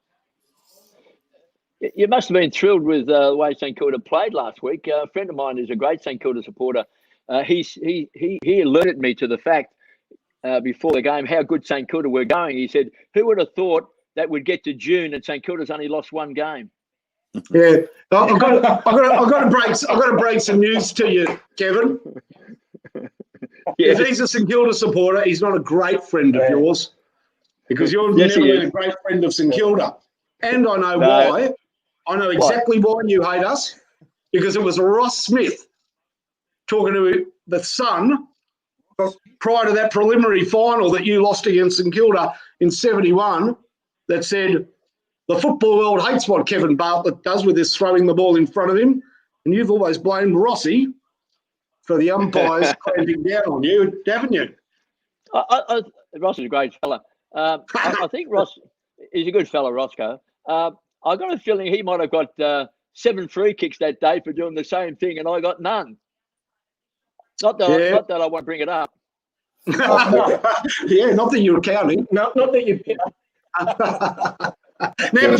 You must have been thrilled with the way St Kilda played last week. A friend of mine is a great St Kilda supporter. He alerted me to the fact before the game how good St Kilda were going. He said, "Who would have thought that would get to June and St Kilda's only lost 1 game?" Yeah, I've got to break some news to you, Kevin. Yeah. If he's a St Kilda supporter, he's not a great friend of yours because you've never been a great friend of St Kilda. And I know why. I know exactly why you hate us, because it was Ross Smith talking to the Sun prior to that preliminary final that you lost against St Kilda in 71 that said the football world hates what Kevin Bartlett does with this throwing the ball in front of him, and you've always blamed Rossi for the umpires clamping down on you, haven't you? Ross is a great fella. I think Ross is a good fella, Roscoe. I got a feeling he might have got 7 free kicks that day for doing the same thing, and I got none. Not that Yeah. not that I want to bring it up. Yeah, not that you're counting. Not that you. Now,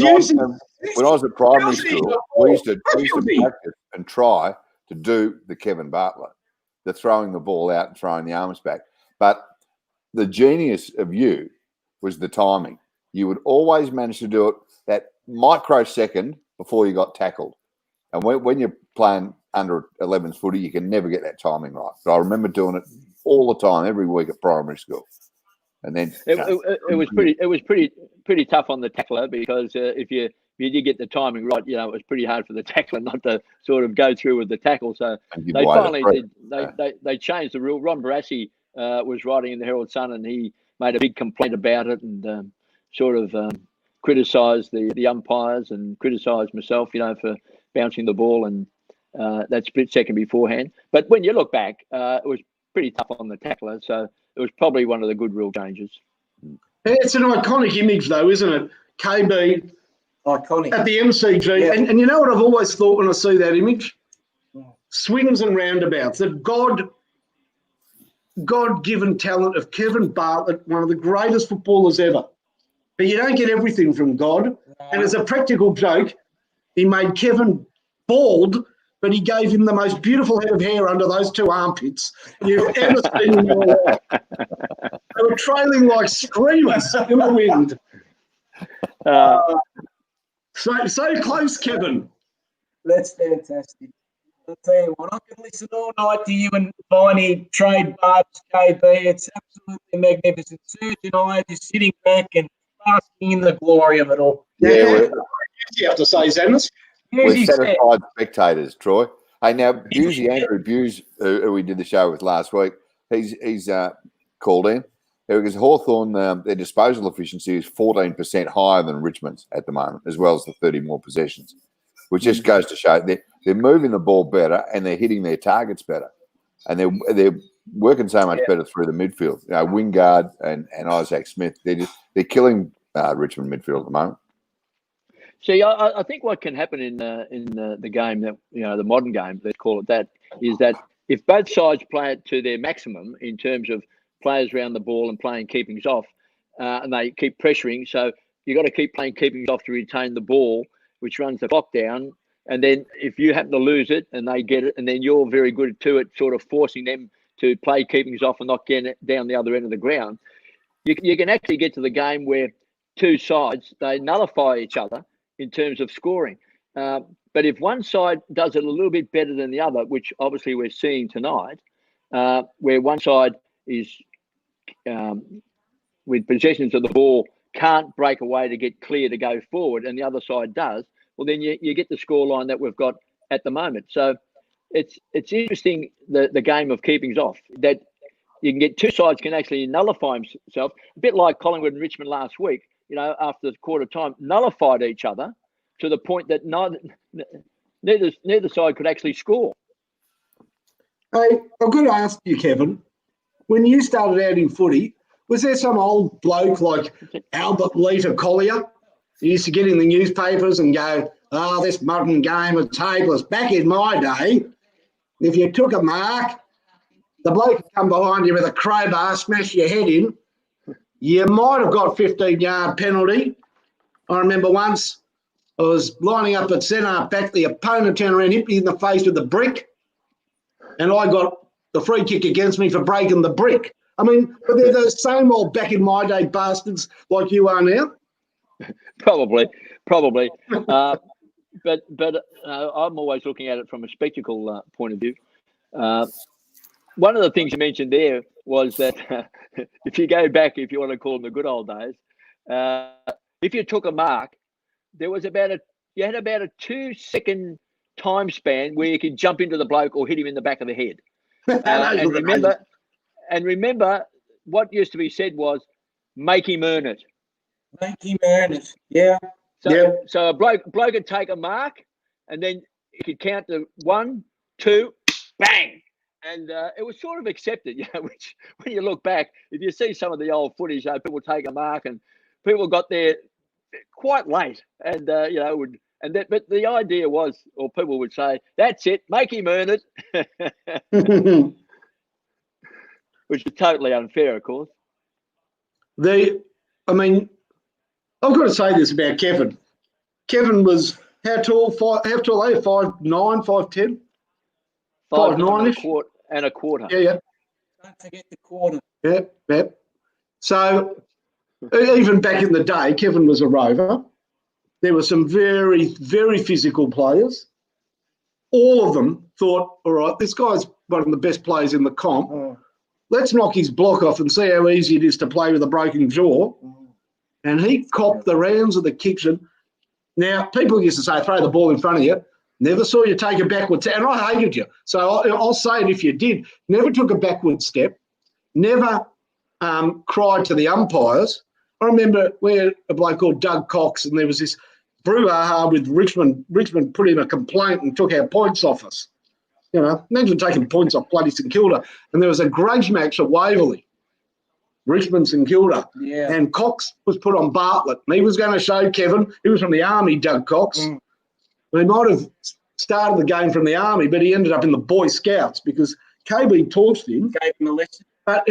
When I was at primary Guilty. school, we used to Guilty. practice and try to do the Kevin Bartlett, the throwing the ball out and throwing the arms back. But the genius of you was the timing. You would always manage to do it that microsecond before you got tackled. And when you're playing under 11s footy, you can never get that timing right. But I remember doing it all the time, every week at primary school. And then It was pretty tough on the tackler, because if you did get the timing right, you know, it was pretty hard for the tackler not to sort of go through with the tackle. So they finally did. They changed the rule. Ron Barassi was writing in the Herald Sun, and he made a big complaint about it, and criticised the umpires and criticised myself, you know, for bouncing the ball and that split second beforehand. But when you look back, it was pretty tough on the tackler. So it was probably one of the good rule changes. It's an iconic image, though, isn't it? KB Iconic. at the MCG. Yeah. And you know what I've always thought when I see that image? Swings and roundabouts. That God-given talent of Kevin Bartlett, one of the greatest footballers ever. But you don't get everything from God. And as a practical joke, he made Kevin bald, but he gave him the most beautiful head of hair under those 2 armpits you've ever seen in your life. They were trailing like screamers in the wind. So close, Kevin. That's fantastic. I'll tell you what, I can listen all night to you and Viney trade barbs, KB. It's absolutely magnificent. Serge and I are just sitting back and basking in the glory of it all. Yeah, You have to say, Zanis. we're satisfied spectators, Troy. Hey, now, Andrew Buse, who we did the show with last week, he's called in. Because Hawthorn, their disposal efficiency is 14% higher than Richmond's at the moment, as well as the 30 more possessions, which just goes to show they're moving the ball better and they're hitting their targets better. And they're working so much better through the midfield. You know, Wingard and Isaac Smith, they're killing Richmond midfield at the moment. See, I think what can happen in the game, that, you know, the modern game, let's call it that, is that if both sides play it to their maximum in terms of players around the ball and playing keepings off, and they keep pressuring, so you've got to keep playing keepings off to retain the ball, which runs the clock down. And then if you happen to lose it and they get it, and then you're very good to it, sort of forcing them to play keepings off and not getting it down the other end of the ground, you can actually get to the game where two sides, they nullify each other in terms of scoring. But if one side does it a little bit better than the other, which obviously we're seeing tonight, where one side is with possessions of the ball can't break away to get clear to go forward, and the other side does, well, then you get the scoreline that we've got at the moment. So it's interesting, the game of keepings off, that you can get two sides can actually nullify themselves, a bit like Collingwood and Richmond last week. You know, after the quarter time, nullified each other to the point that neither side could actually score. Hey, I've got to ask you, Kevin, when you started out in footy, was there some old bloke like Albert Leiter Collier? He used to get in the newspapers and go, "Oh, this modern game of tablets." Back in my day, if you took a mark, the bloke would come behind you with a crowbar, smash your head in. You might have got 15-yard penalty. I remember once I was lining up at centre back, the opponent turned around, hit me in the face with a brick, and I got the free kick against me for breaking the brick. I mean, they're the same old back in my day bastards like you are now. Probably. But I'm always looking at it from a spectacle point of view. One of the things you mentioned there was that if you go back, if you want to call them the good old days, if you took a mark, there was you had about a 2-second time span where you could jump into the bloke or hit him in the back of the head. And remember, what used to be said was, make him earn it. Make him earn it. Yeah. So a bloke would take a mark, and then he could count to 1, 2, bang. And it was sort of accepted, you know, which when you look back, if you see some of the old footage, people take a mark and people got there quite late and, would And that, but the idea was, or people would say, that's it, make him earn it, which is totally unfair, of course. I mean, I've got to say this about Kevin. Kevin was how tall? How tall are you? 5'9", 5'10"? 5'9"-ish? And a quarter. Yeah. Don't forget the quarter. Yeah. So even back in the day, Kevin was a rover. There were some very, very physical players. All of them thought, all right, this guy's one of the best players in the comp. Oh. Let's knock his block off and see how easy it is to play with a broken jaw. And he copped the rounds of the kicks. Now, people used to say, throw the ball in front of you. Never saw you take a backward step. And I hated you. So I'll say it if you did. Never took a backward step. Never cried to the umpires. I remember we had a bloke called Doug Cox, and there was this brouhaha with Richmond. Richmond put in a complaint and took our points off us. You know, imagine taking points off bloody St Kilda. And there was a grudge match at Waverley, Richmond St Kilda. Yeah. And Cox was put on Bartlett. And he was going to show Kevin. He was from the Army, Doug Cox. They might have started the game from the Army, but he ended up in the Boy Scouts because KB torched him. Gave him a lesson. But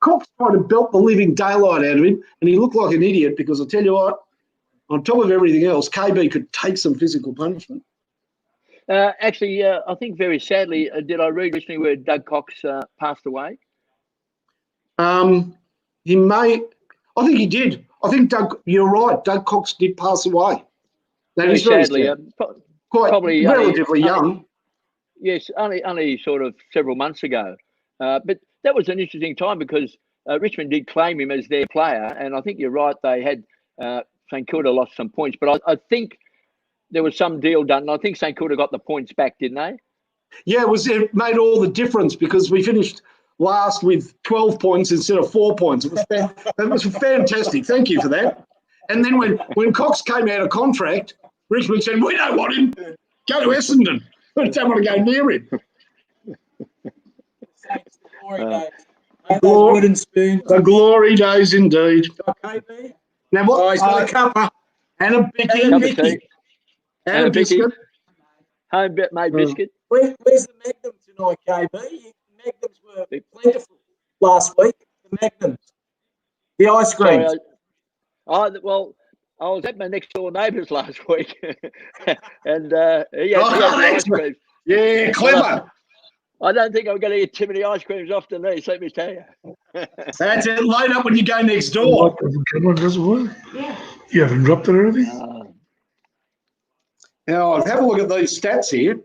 Cox tried to belt the living daylight out of him, and he looked like an idiot because I tell you what, on top of everything else, KB could take some physical punishment. Actually, I think very sadly, did I read recently where Doug Cox passed away? He may. I think he did. I think you're right. Doug Cox did pass away. That is very sadly, quite probably relatively young. Yes, only sort of several months ago. But that was an interesting time because Richmond did claim him as their player, and I think you're right. They had St Kilda lost some points, but I think there was some deal done, and I think St Kilda got the points back, didn't they? Yeah, it made all the difference because we finished last with 12 points instead of 4 points. It was fantastic. Thank you for that. And then when Cox came out of contract, Richmond said, we don't want him. Go to Essendon. We don't want to go near him. Wooden spoon. The glory days indeed. KB. Now what? Oh, he's got a cuppa. And a bicky. Cup of tea. And a biscuit. Home-made biscuit. Where's the Magnum tonight, KB? Magnums were plentiful last week. The Magnums. The ice cream. Well, I was at my next door neighbours last week, and he had the ice cream. Yeah, clever. I don't think I'm going to eat too many ice creams often these, let me tell you. That's it. Load up when you go next door. Does it work? Yeah. You haven't dropped it or anything? Now, have a look at these stats here.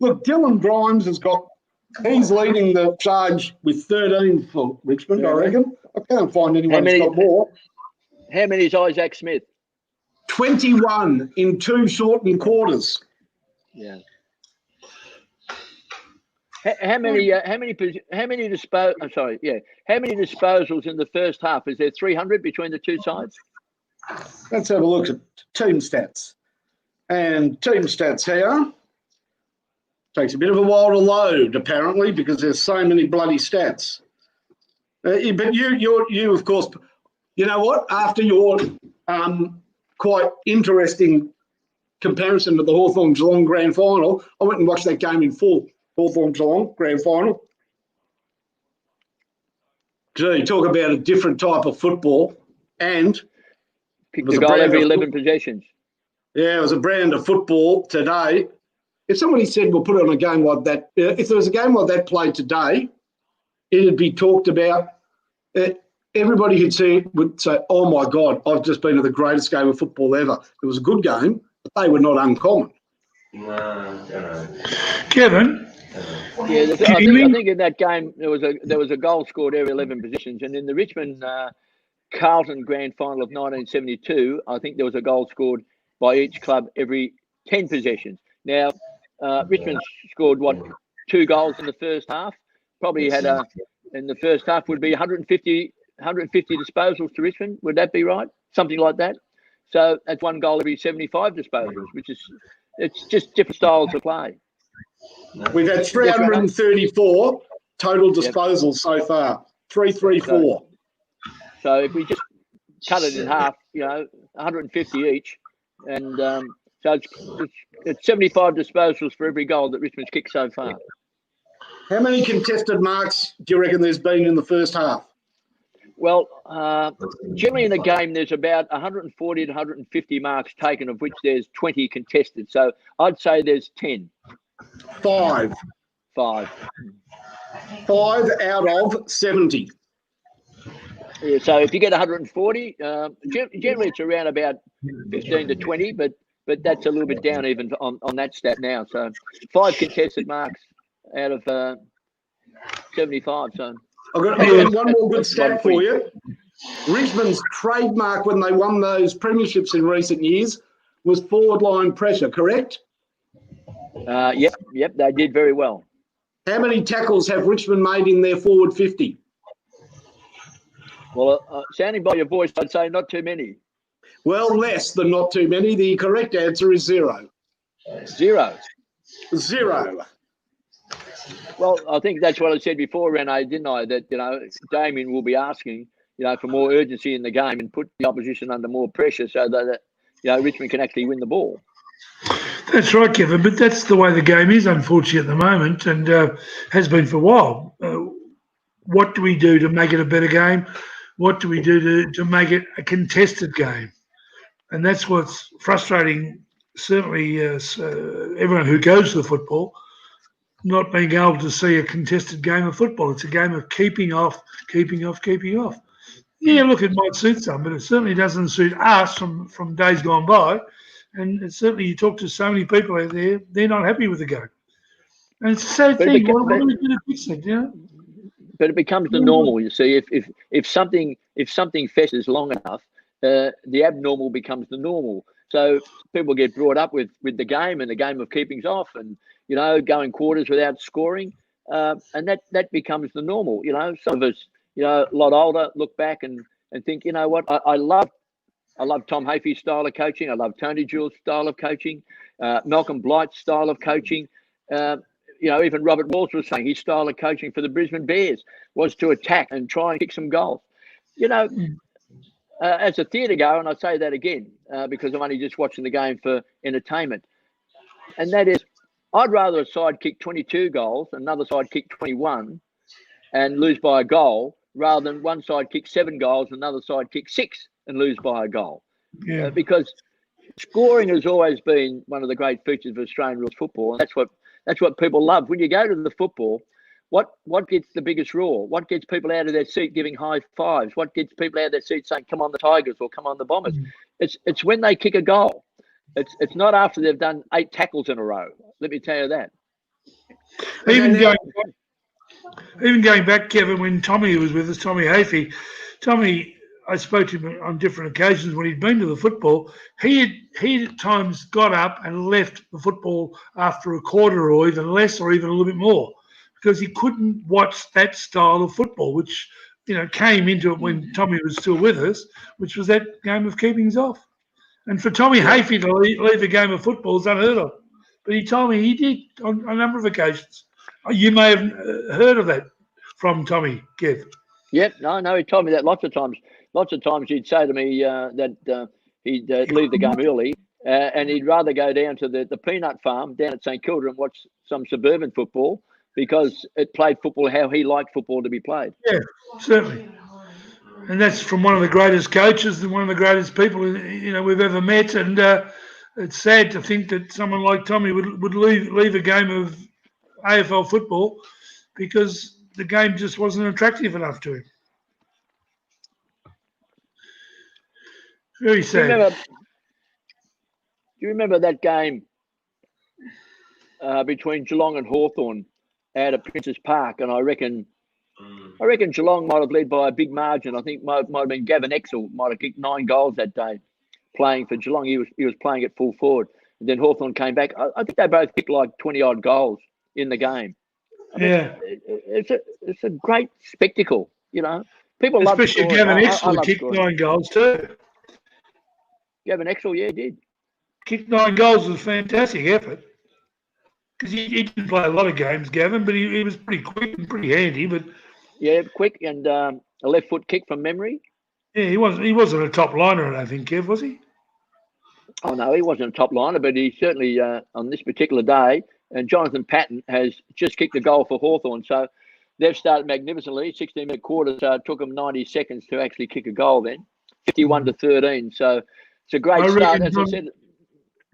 Look, Dylan Grimes he's leading the charge with 13 for Richmond, I reckon. I can't find anyone who's got more. How many is Isaac Smith? 21 in 2 shortened quarters. Yeah. How many disposals in the first half? Is there 300 between the two sides? Let's have a look at team stats. And team stats here. Takes a bit of a while to load, apparently, because there's so many bloody stats. But you of course, you know what? After your quite interesting comparison to the Hawthorn Geelong grand final, I went and watched that game in full. Hawthorn Geelong grand final. Gee, talk about a different type of football. And kick the goal every 11 possessions. Yeah, it was a brand of football today. If somebody said we'll put on a game like that, if there was a game like that played today, it'd be talked about. Everybody who'd see it would say, oh, my God, I've just been to the greatest game of football ever. It was a good game, but they were not uncommon. No. Kevin? Yeah, I think in that game there was a goal scored every 11 possessions, and in the Richmond Carlton grand final of 1972, I think there was a goal scored by each club every 10 possessions. Now, Richmond scored 2 goals in the first half. Probably had in the first half would be 150 disposals to Richmond. Would that be right? Something like that. So that's 1 goal every 75 disposals, it's just different styles of play. We've had 334 total disposals so far. 334. So if we just cut it in half, 150 each, and So it's 75 disposals for every goal that Richmond's kicked so far. How many contested marks do you reckon there's been in the first half? Well, generally in a game, there's about 140 to 150 marks taken, of which there's 20 contested. So I'd say there's 10. 5. 5. 5 out of 70. Yeah, so if you get 140, generally it's around about 15 to 20, but that's a little bit down even on that stat now. So 5 contested marks out of 75. So I've got one more good stat for you. Richmond's trademark when they won those premierships in recent years was forward line pressure, correct? Yep, they did very well. How many tackles have Richmond made in their forward 50? Well, sounding by your voice, I'd say not too many. Well, less than not too many. The correct answer is 0. 0. 0. Well, I think that's what I said before, Rene, didn't I? That, Damien will be asking, for more urgency in the game and put the opposition under more pressure so that, Richmond can actually win the ball. That's right, Kevin, but that's the way the game is, unfortunately, at the moment, and has been for a while. What do we do to make it a better game? What do we do to make it a contested game? And that's what's frustrating, certainly everyone who goes to the football, not being able to see a contested game of football. It's a game of keeping off. Yeah, look, it might suit some, but it certainly doesn't suit us from days gone by. And it's certainly, you talk to so many people out there, they're not happy with the game. And it's a sad thing. What are we going to fix it, But it becomes the normal. You see, if something festers long enough, the abnormal becomes the normal. So people get brought up with the game and the game of keepings off, and going quarters without scoring, and that becomes the normal. Some of us, a lot older, look back and think, you know what, I love Tom Hafey's style of coaching. I love Tony Jewell's style of coaching, Malcolm Blight's style of coaching. Even Robert Walsh was saying his style of coaching for the Brisbane Bears was to attack and try and kick some goals. As a theatre goer, and I say that again because I'm only just watching the game for entertainment, and that is, I'd rather a side kick 22 goals, another side kick 21 and lose by a goal, rather than one side kick 7 goals, another side kick 6 and lose by a goal. Yeah. Because scoring has always been one of the great features of Australian rules football, and that's what people love. When you go to the football, what gets the biggest roar? What gets people out of their seat giving high fives? What gets people out of their seat saying, "Come on the Tigers" or "Come on the Bombers"? It's when they kick a goal. It's not after they've done 8 tackles in a row. Let me tell you that. Even going back, Kevin, when Tommy was with us, Tommy Hafey, I spoke to him on different occasions when he'd been to the football. He at times got up and left the football after a quarter or even less or even a little bit more because he couldn't watch that style of football, which came into it when Tommy was still with us, which was that game of keepings off. And for Tommy Hafey to leave a game of football is unheard of. But he told me he did on a number of occasions. You may have heard of that from Tommy, Kev. Yep, no, he told me that lots of times. Lots of times he'd say to me that he'd leave the game early and he'd rather go down to the peanut farm down at St Kilda and watch some suburban football because it played football how he liked football to be played. Yeah, certainly. And that's from one of the greatest coaches and one of the greatest people we've ever met. And it's sad to think that someone like Tommy would leave a game of AFL football because the game just wasn't attractive enough to him. Very sad. Do you remember that game between Geelong and Hawthorn out at Princes Park? And I reckon Geelong might have led by a big margin. I think might have been Gavin Exel might have kicked 9 goals that day playing for Geelong. He was playing at full forward. And then Hawthorn came back. I think they both kicked like 20-odd goals in the game. It's a great spectacle, People love especially Gavin Exel kicked 9 goals too. Gavin Exel, yeah, did. Kicked 9 goals was a fantastic effort. Because he didn't play a lot of games, Gavin, but he was pretty quick and pretty handy. But yeah, quick and a left foot kick from memory. Yeah, he wasn't a top liner, I don't think, Kev, was he? Oh no, he wasn't a top liner, but he certainly on this particular day. And Jonathan Patton has just kicked a goal for Hawthorn, so they've started magnificently. 16-minute quarter, so it took them 90 seconds to actually kick a goal. Then 51-13. So it's a great start. As I said,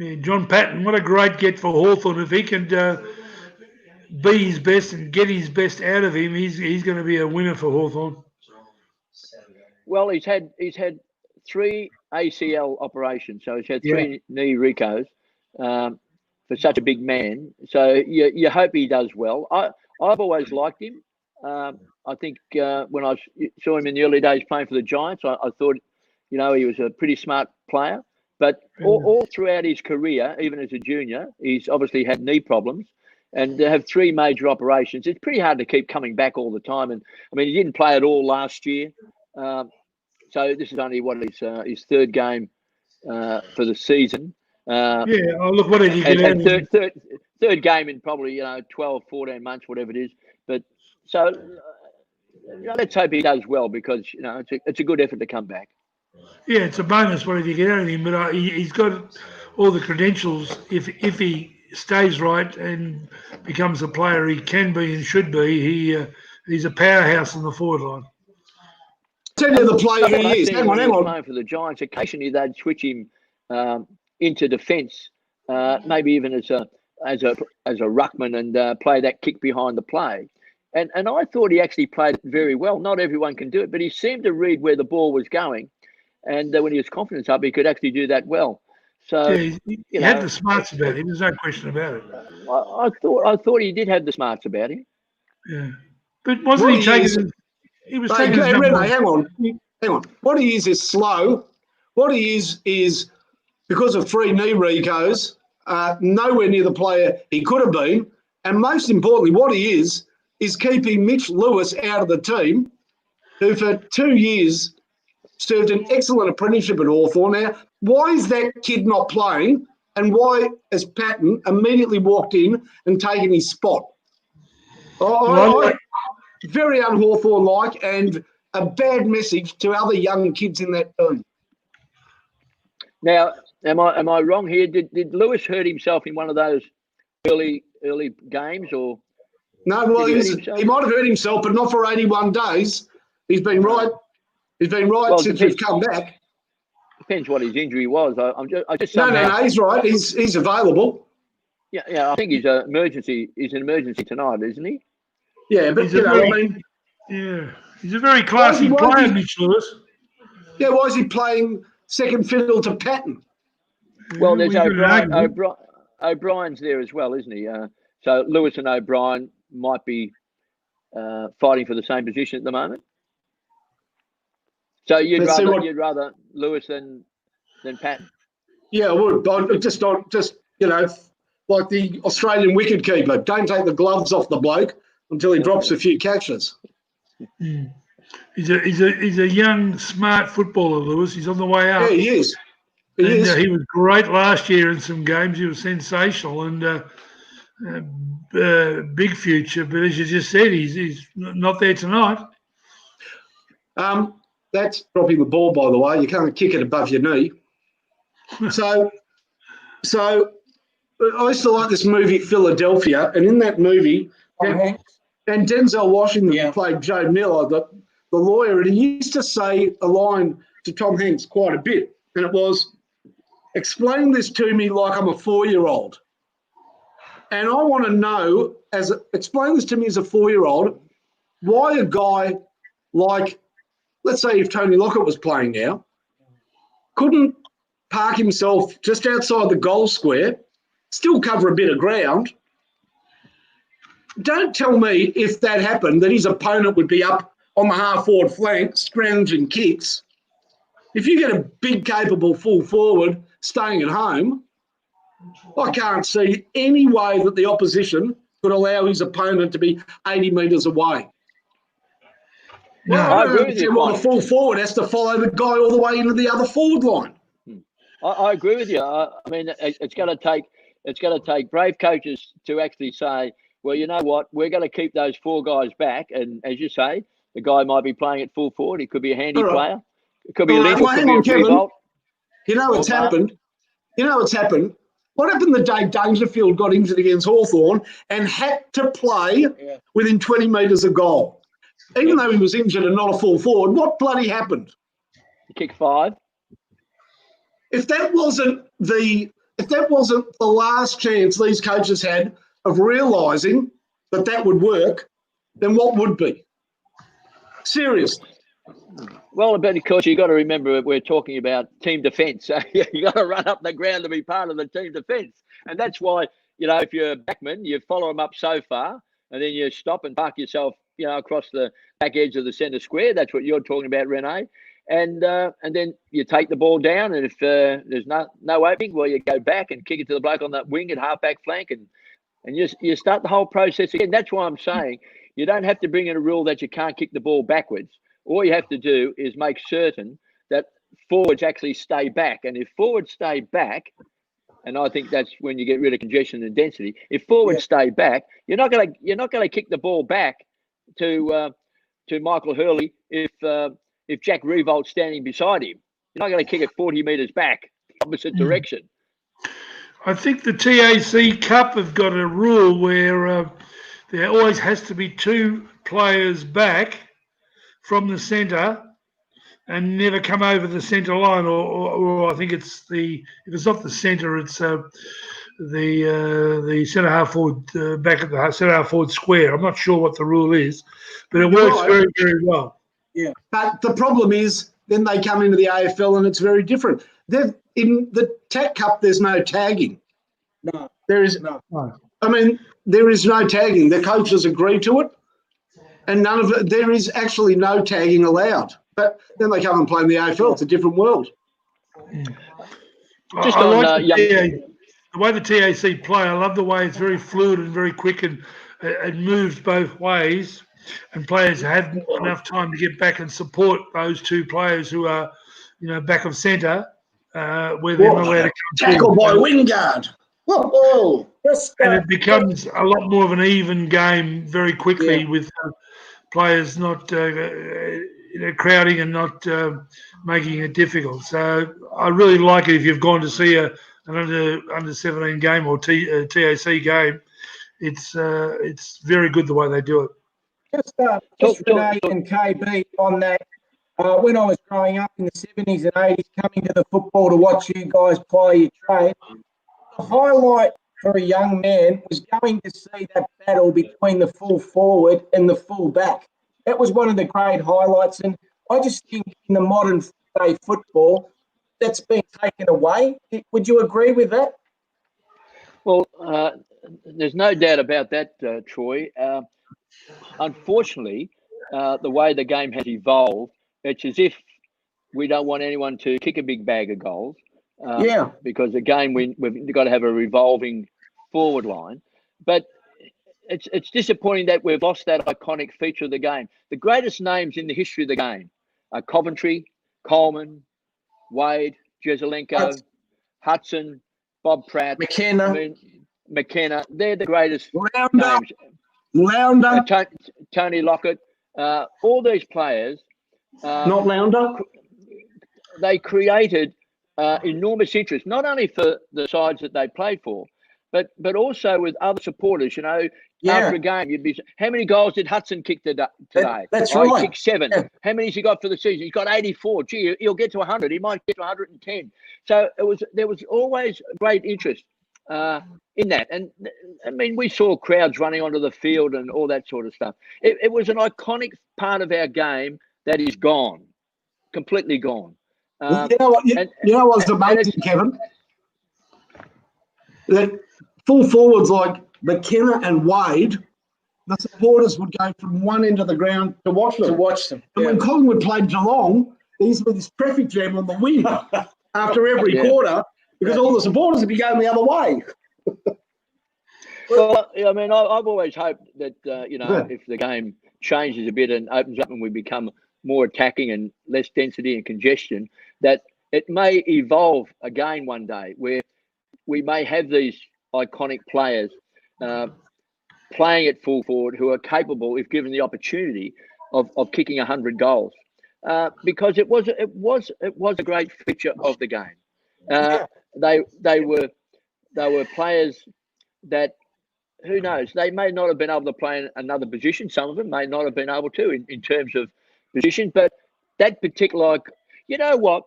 yeah, John Patton, what a great get for Hawthorn. If he can be his best and get his best out of him, he's going to be a winner for Hawthorn. Well, he's had 3 ACL operations, so he's had 3 knee recos for such a big man. So you hope he does well. I've always liked him. I think when I saw him in the early days playing for the Giants, I thought, he was a pretty smart player. But all throughout his career, even as a junior, he's obviously had knee problems. And to have 3 major operations, it's pretty hard to keep coming back all the time. And I mean, he didn't play at all last year. So this is only his 3rd game for the season. Look, what did he get out of him? Third game in probably 12, 14 months, whatever it is. But so let's hope he does well, because it's a good effort to come back. Yeah, it's a bonus what did he get out of him, but he's got all the credentials. If he stays right and becomes a player he can be and should be, he's a powerhouse in the forward line. Tell you the player he is. Hang on. Playing for the Giants, occasionally they'd switch him into defence, maybe even as a ruckman, and play that kick behind the play. And I thought he actually played it very well. Not everyone can do it, but he seemed to read where the ball was going, and when his confidence up, he could actually do that well. So he had the smarts about him. There's no question about it. I thought he did have the smarts about him. Yeah, but wasn't he taking? He was taking. Hang on. What he is slow. What he is because of 3 knee recos, nowhere near the player he could have been. And most importantly, what he is keeping Mitch Lewis out of the team, who for 2 years served an excellent apprenticeship at Hawthorn. Now, why is that kid not playing, and why has Patton immediately walked in and taken his spot? Very un-Hawthorn-like, and a bad message to other young kids in that team. Now, am I wrong here? Did Lewis hurt himself in one of those early games, or? No, well, he might have hurt himself, but not for 81 days. He's been right. He's been right since we've come back. Depends what his injury was. No, he's right. He's available. Yeah. I think he's an emergency tonight, isn't he? Yeah, but he's a very classy player, Mitch Lewis. Yeah, why is he playing second fiddle to Patton? Well, there's O'Brien's there as well, isn't he? So Lewis and O'Brien might be fighting for the same position at the moment. So you'd rather Lewis than Patton? Yeah, I would. But just like the Australian wicket keeper, don't take the gloves off the bloke until he drops a few catches. Mm. He's a young, smart footballer, Lewis. He's on the way up. Yeah, he is. He was great last year in some games. He was sensational and big future. But as you just said, he's not there tonight. That's dropping the ball, by the way. You can't kick it above your knee. So I used to like this movie, Philadelphia, and in that movie, and Denzel Washington played Joe Miller, the lawyer, and he used to say a line to Tom Hanks quite a bit, and it was, explain this to me like I'm a 4-year-old. And I want to know, explain this to me as a 4-year-old, why a guy like, let's say if Tony Lockett was playing now, couldn't park himself just outside the goal square, still cover a bit of ground. Don't tell me if that happened that his opponent would be up on the half-forward flank, scrounging kicks. If you get a big, capable full forward staying at home, I can't see any way that the opposition could allow his opponent to be 80 metres away. No, I agree with you. The full forward has to follow the guy all the way into the other forward line. I agree with you. I mean, it's going to take brave coaches to actually say, well, you know what, we're going to keep those 4 guys back. And as you say, the guy might be playing at full forward. He could be a handy player. It could be a lethal, could be a free bolt. You know what's happened? You know what's happened? What happened the day Dangerfield got injured against Hawthorn and had to play within 20 metres of goal? Even though he was injured and not a full forward, what bloody happened? He kicked 5. If that wasn't the last chance these coaches had of realising that would work, then what would be? Seriously. Well, but of course, you got to remember we're talking about team defence. So you got to run up the ground to be part of the team defence, and that's why if you're a backman, you follow them up so far, and then you stop and park yourself, across the back edge of the centre square. That's what you're talking about, Renee. And then you take the ball down, and if there's no opening, well, you go back and kick it to the bloke on that wing at half-back flank, and you start the whole process again. That's why I'm saying you don't have to bring in a rule that you can't kick the ball backwards. All you have to do is make certain that forwards actually stay back. And if forwards stay back, and I think that's when you get rid of congestion and density. If forwards stay back, you're not going to kick the ball back to Michael Hurley if Jack Revolt's standing beside him. You're not going to kick it 40 metres back, opposite direction. I think the TAC Cup have got a rule where there always has to be 2 players back from the centre and never come over the centre line, or I think it's if it's not the centre, it's the centre half forward back at the centre half forward square. I'm not sure what the rule is, but it works very, very well. Yeah, but the problem is then they come into the AFL and it's very different. In the TAC Cup, there's no tagging. No, there is no. I mean, there is no tagging. The coaches agree to it. And none of it, there is actually no tagging allowed. But then they come and play in the AFL. It's a different world. Just I on like the way the TAC play. I love the way it's very fluid and very quick, and it moves both ways. And players have enough time to get back and support those 2 players who are, back of centre, where they're not allowed to come tackle forward. by Wingard. Whoa. And it becomes a lot more of an even game very quickly with players not crowding and not making it difficult. So I really like it if you've gone to see an under 17 game or TAC game. It's very good the way they do it. Just Renee and KB on that. When I was growing up in the 70s and 80s, coming to the football to watch you guys play your trade, the highlight for a young man was going to see that battle between the full forward and the full back. That was one of the great highlights. And I just think in the modern day football, that's been taken away. Would you agree with that? Well, there's no doubt about that, Troy. Unfortunately, the way the game has evolved, it's as if we don't want anyone to kick a big bag of goals. Because again, we've got to have a revolving forward line. But it's disappointing that we've lost that iconic feature of the game. The greatest names in the history of the game are Coventry, Coleman, Wade, Jezelenko, Hudson, Bob Pratt, McKenna. McKenna. They're the greatest Lounder. names. Tony Lockett. All these players. Not Lounder. They created enormous interest, not only for the sides that they played for, but also with other supporters. After a game, you'd be, how many goals did Hudson kick today? That's right. He kicked 7. Yeah. How many has he got for the season? He's got 84. Gee, he'll get to 100. He might get to 110. So there was always great interest in that. And I mean, we saw crowds running onto the field and all that sort of stuff. It was an iconic part of our game that is gone, completely gone. You know what's amazing, Kevin? That full forwards like McKenna and Wade, the supporters would go from one end of the ground to watch them. And when Collingwood played Geelong, there used to be this traffic jam on the wing after every quarter because all the supporters would be going the other way. Well, I mean, I've always hoped that, if the game changes a bit and opens up and we become more attacking and less density and congestion, that it may evolve again one day where we may have these iconic players playing at full forward who are capable, if given the opportunity, of kicking 100 goals, because it was a great feature of the game. they were players that, who knows, they may not have been able to play in another position. Some of them may not have been able to in terms of position, but that particular, you know what?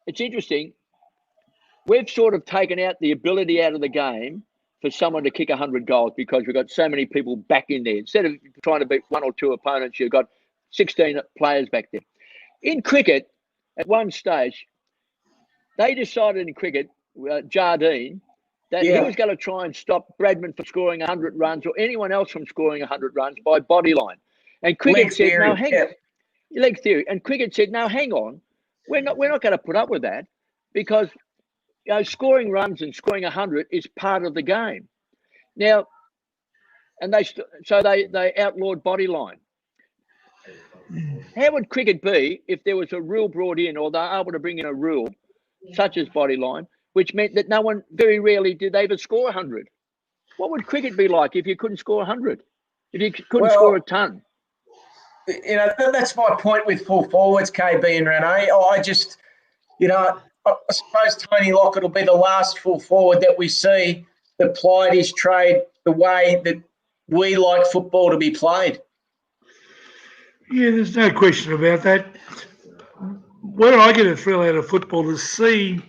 It's interesting. We've sort of taken out the ability out of the game for someone to kick 100 goals because we've got so many people back in there. Instead of trying to beat one or two opponents, you've got 16 players back there. In cricket, at one stage, they decided in cricket, Jardine, that he was going to try and stop Bradman from scoring 100 runs or anyone else from scoring 100 runs by body line. And cricket said, no, hang on. Leg theory. And cricket said, no, hang on. We're not going to put up with that because scoring runs and scoring 100 is part of the game. Now, and they outlawed body line. How would cricket be if there was a rule brought in, or they're able to bring in a rule such as body line, which meant that no one, very rarely did they ever score 100? What would cricket be like if you couldn't score 100? If you couldn't score a ton? You know, that's my point with full forwards, KB and Renee. I just, I suppose Tony Lockett will be the last full forward that we see that plied his trade the way that we like football to be played. Yeah, there's no question about that. Where I get a thrill out of football is seeing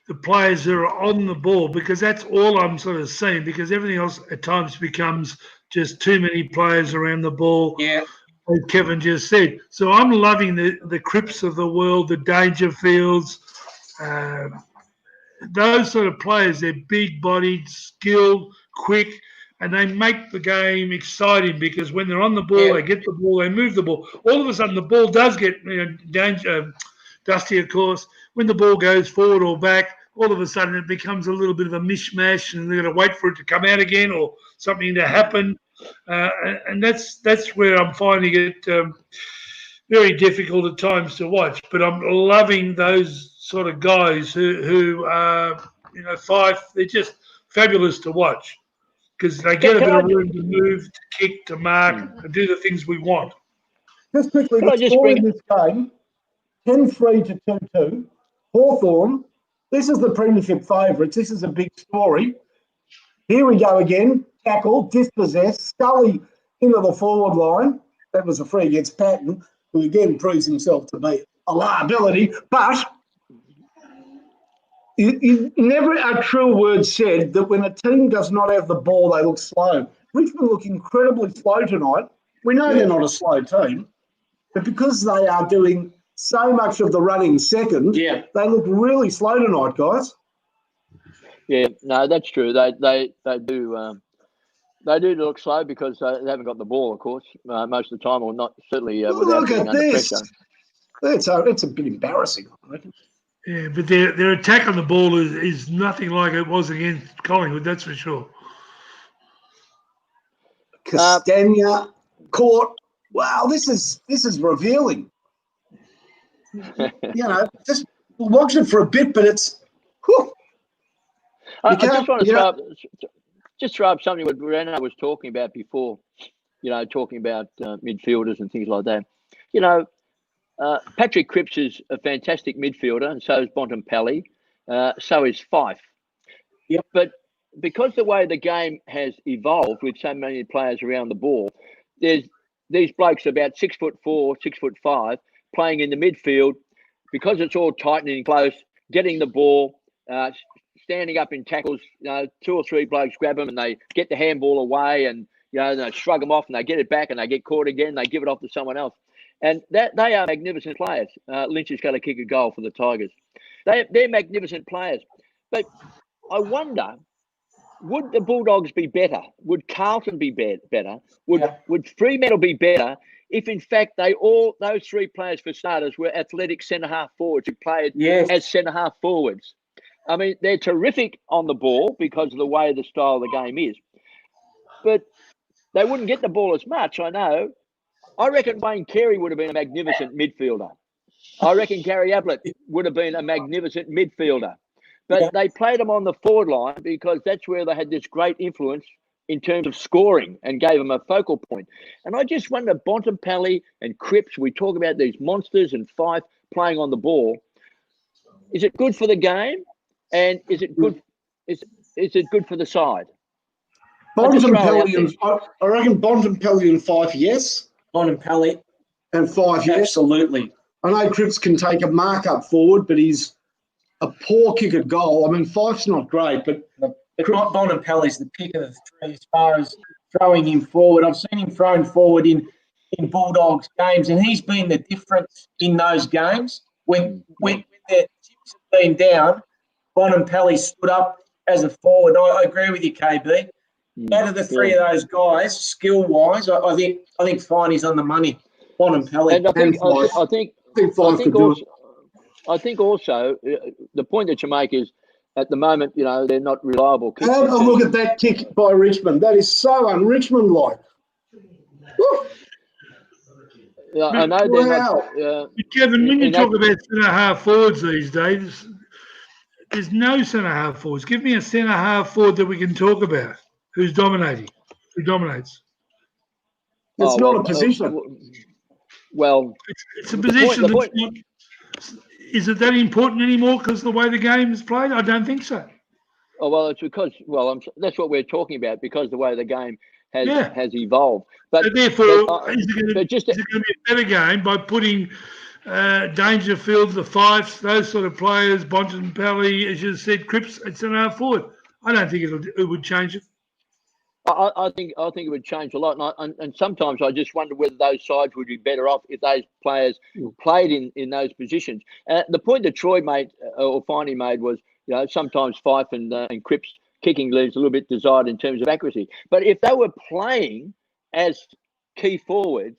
the players who are on the ball, because that's all I'm sort of seeing, because everything else at times becomes just too many players around the ball. Yeah. As Kevin just said. So I'm loving the Cripps of the world, the Dangerfields, those sort of players. They're big-bodied, skilled, quick, and they make the game exciting because when they're on the ball, they get the ball, they move the ball. All of a sudden, the ball does get dusty, of course. When the ball goes forward or back, all of a sudden it becomes a little bit of a mishmash, and they're going to wait for it to come out again or something to happen. And that's where I'm finding it very difficult at times to watch. But I'm loving those sort of guys who are, Fife. They're just fabulous to watch because they get a bit of room to move, to kick, to mark, and do the things we want. Just quickly, the score in this game, 10-3 to 2-2. Hawthorn, this is the premiership favourites. This is a big story. Here we go again. Tackle, dispossessed, Scully into the forward line. That was a free against Patton, who again proves himself to be a liability. But never a true word said that when a team does not have the ball, they look slow. Richmond look incredibly slow tonight. We know they're not a slow team, but because they are doing so much of the running second, they look really slow tonight, guys. Yeah, no, that's true. They do. They do look slow because they haven't got the ball, of course, most of the time, or not certainly without being under pressure. It's a bit embarrassing, I reckon. Yeah, but their attack on the ball is nothing like it was against Collingwood, that's for sure. Castagna, Court. Wow, this is revealing. Just watch it for a bit, but it's. Whew. I just want to throw up something what Renato was talking about before, talking about midfielders and things like that. Patrick Cripps is a fantastic midfielder, and so is Bontempelli. So is Fife. Yep. But because the way the game has evolved with so many players around the ball, there's these blokes about 6'4", 6'5", playing in the midfield because it's all tight and close, getting the ball, standing up in tackles. Two or three blokes grab them and they get the handball away, and they shrug them off and they get it back and they get caught again. They give it off to someone else, and they are magnificent players. Lynch is going to kick a goal for the Tigers. They're magnificent players, but I wonder, would the Bulldogs be better? Would Carlton be better? Would Fremantle be better if, in fact, those three players, for starters, were athletic centre-half forwards who played as centre-half forwards? I mean, they're terrific on the ball because of the way the style of the game is. But they wouldn't get the ball as much, I know. I reckon Wayne Carey would have been a magnificent midfielder. I reckon Gary Ablett would have been a magnificent midfielder. But they played them on the forward line because that's where they had this great influence in terms of scoring and gave them a focal point. And I just wonder, Bontempelli and Cripps, we talk about these monsters and Fife playing on the ball. Is it good for the game? And is it good? Is it good for the side? Bontempelli and I reckon Bontempelli and Fife, yes. Bontempelli. And Fife, yes. Absolutely. I know Cripps can take a mark up forward, but he's a poor kick at goal. I mean, Fife's not great, but Bontempelli's the pick of the three as far as throwing him forward. I've seen him thrown forward in Bulldogs games, and he's been the difference in those games. When the chips have been down, Bontempelli stood up as a forward. I agree with you, KB. Out of the three of those guys, skill-wise, I think Finey's on the money. Bontempelli And I think Fife could do it. I think also the point that you make is at the moment, they're not reliable kicks. Have a look at that kick by Richmond. That is so un-Richmond-like. Yeah, I know they're not. Kevin, when you talk about centre-half forwards these days, there's no centre-half forwards. Give me a centre-half forward that we can talk about who's dominating, who dominates. It's not a position. Well, it's a position that's not. Is it that important anymore because of the way the game is played? I don't think so. Oh, well, it's because, that's what we're talking about, because the way the game has evolved. But so therefore, is it going to be a better game by putting Dangerfield, the Fifes, those sort of players, Bontempelli, as you said, Cripps, it's an half forward? I don't think it would change it. I think it would change a lot, and sometimes I just wonder whether those sides would be better off if those players played in those positions. The point that Troy made or Finey made was, sometimes Fife and Cripps kicking leaves a little bit desired in terms of accuracy. But if they were playing as key forwards,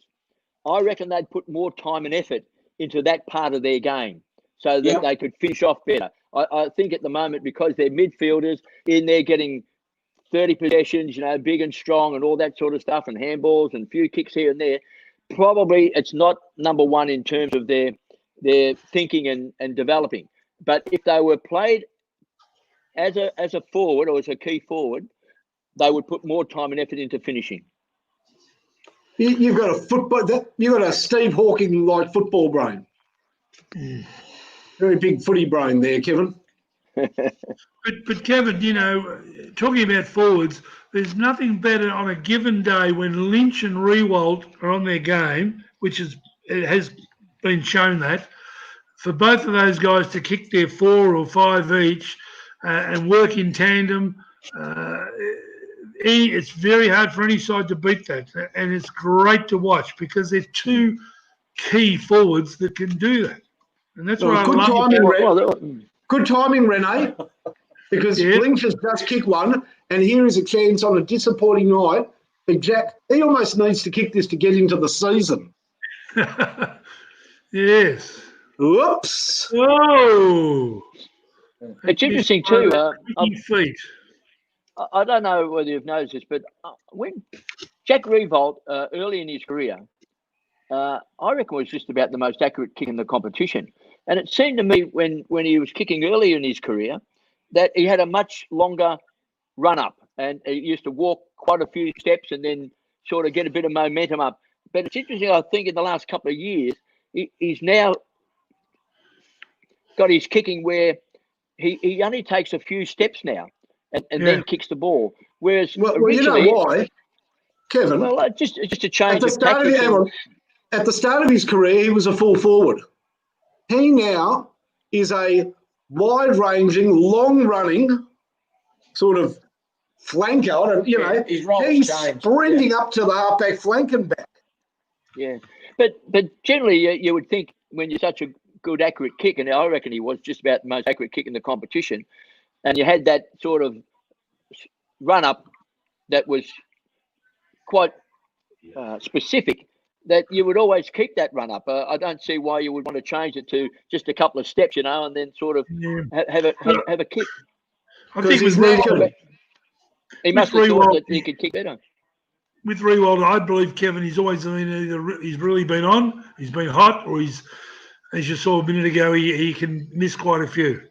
I reckon they'd put more time and effort into that part of their game so that they could finish off better. I think at the moment, because they're midfielders in there getting 30 possessions, big and strong and all that sort of stuff, and handballs and a few kicks here and there, probably it's not number one in terms of their thinking and developing. But if they were played as a forward or as a key forward, they would put more time and effort into finishing. You've got a Steve Hawking like football brain. Very big footy brain there, Kevin. But Kevin, talking about forwards, there's nothing better on a given day when Lynch and Riewoldt are on their game, which it has been shown that, for both of those guys to kick their 4 or 5 each and work in tandem. It's very hard for any side to beat that, and it's great to watch because they're two key forwards that can do that, and that's what I love. Good timing, Renee, because Lynch has just kicked one, and here is a chance on a disappointing night. And Jack, he almost needs to kick this to get into the season. Yes. Whoops. Oh. It's interesting too. Feet. I don't know whether you've noticed this, but when Jack Riewoldt, early in his career, I reckon was just about the most accurate kick in the competition. And it seemed to me when he was kicking early in his career that he had a much longer run-up, and he used to walk quite a few steps and then sort of get a bit of momentum up. But it's interesting, I think, in the last couple of years, he's now got his kicking where he only takes a few steps now and then kicks the ball. Whereas originally, you know why, Kevin? Well, just a change at the start of his career, he was a full forward. He now is a wide-ranging, long-running sort of flanker, and he's sprinting up to the halfback flank and back. Yeah, but generally you would think when you're such a good accurate kick, and I reckon he was just about the most accurate kick in the competition, and you had that sort of run up that was quite specific, that you would always keep that run up. I don't see why you would want to change it to just a couple of steps, and then sort of have a kick. I think with Riewoldt, he must have thought that he could kick better. With Riewoldt, I believe, Kevin, he's always either he's really been on, he's been hot, or he's, as you saw a minute ago, he can miss quite a few.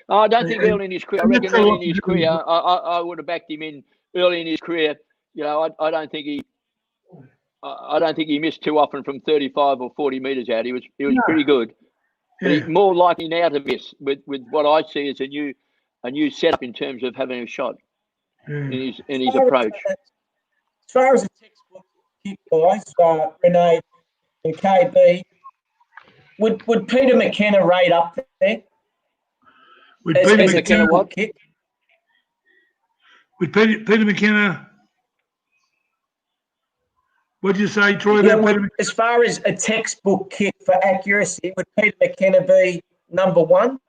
I don't think early in his career. I reckon early in his career, I would have backed him in early in his career. I don't think he missed too often from 35 or 40 metres out. He was pretty good. But he's more likely now to miss with what I see as a new setup in terms of having a shot in his approach. As far as the textbook kick guys, Renee and KB, would Peter McKenna rate up there? With As Peter a McKenna, textbook kick? with Peter McKenna, what did you say, Troy? Yeah, About Peter as far as a textbook kick for accuracy, would Peter McKenna be number one?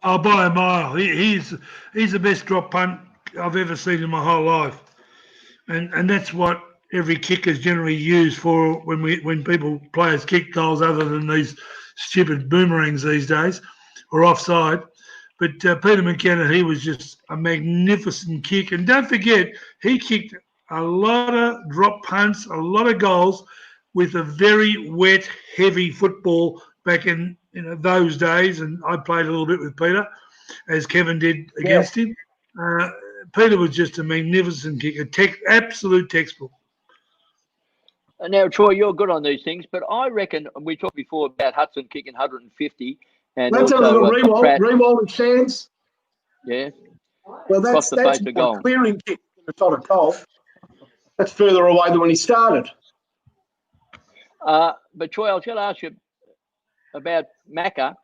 Oh, by a mile. He's the best drop punt I've ever seen in my whole life, and that's what every kick is generally used for when players kick goals other than these stupid boomerangs these days or offside. But Peter McKenna, he was just a magnificent kick, and don't forget he kicked a lot of drop punts, a lot of goals with a very wet, heavy football back in those days. And I played a little bit with Peter, as Kevin did against him. Peter was just a magnificent kicker, absolute textbook. Now, Troy, you're good on these things, but I reckon we talked before about Hudson kicking 150, and Let's have a also little Rewald and Sands. Yeah. Well, that's goal. a clearing kick in the shot of goal. That's further away than when he started. But Troy, I was going to ask you about Macca.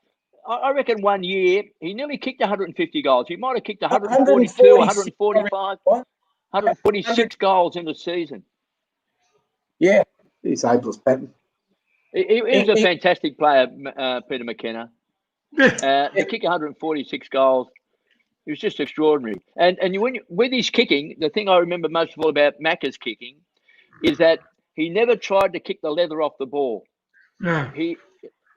I reckon one year he nearly kicked 150 goals. He might have kicked 142, 145, 146 goals in the season. Yeah, he's able to pattern. He was a fantastic player, Peter McKenna. To kick 146 goals, it was just extraordinary. And with his kicking, the thing I remember most of all about Macca's kicking is that he never tried to kick the leather off the ball. No.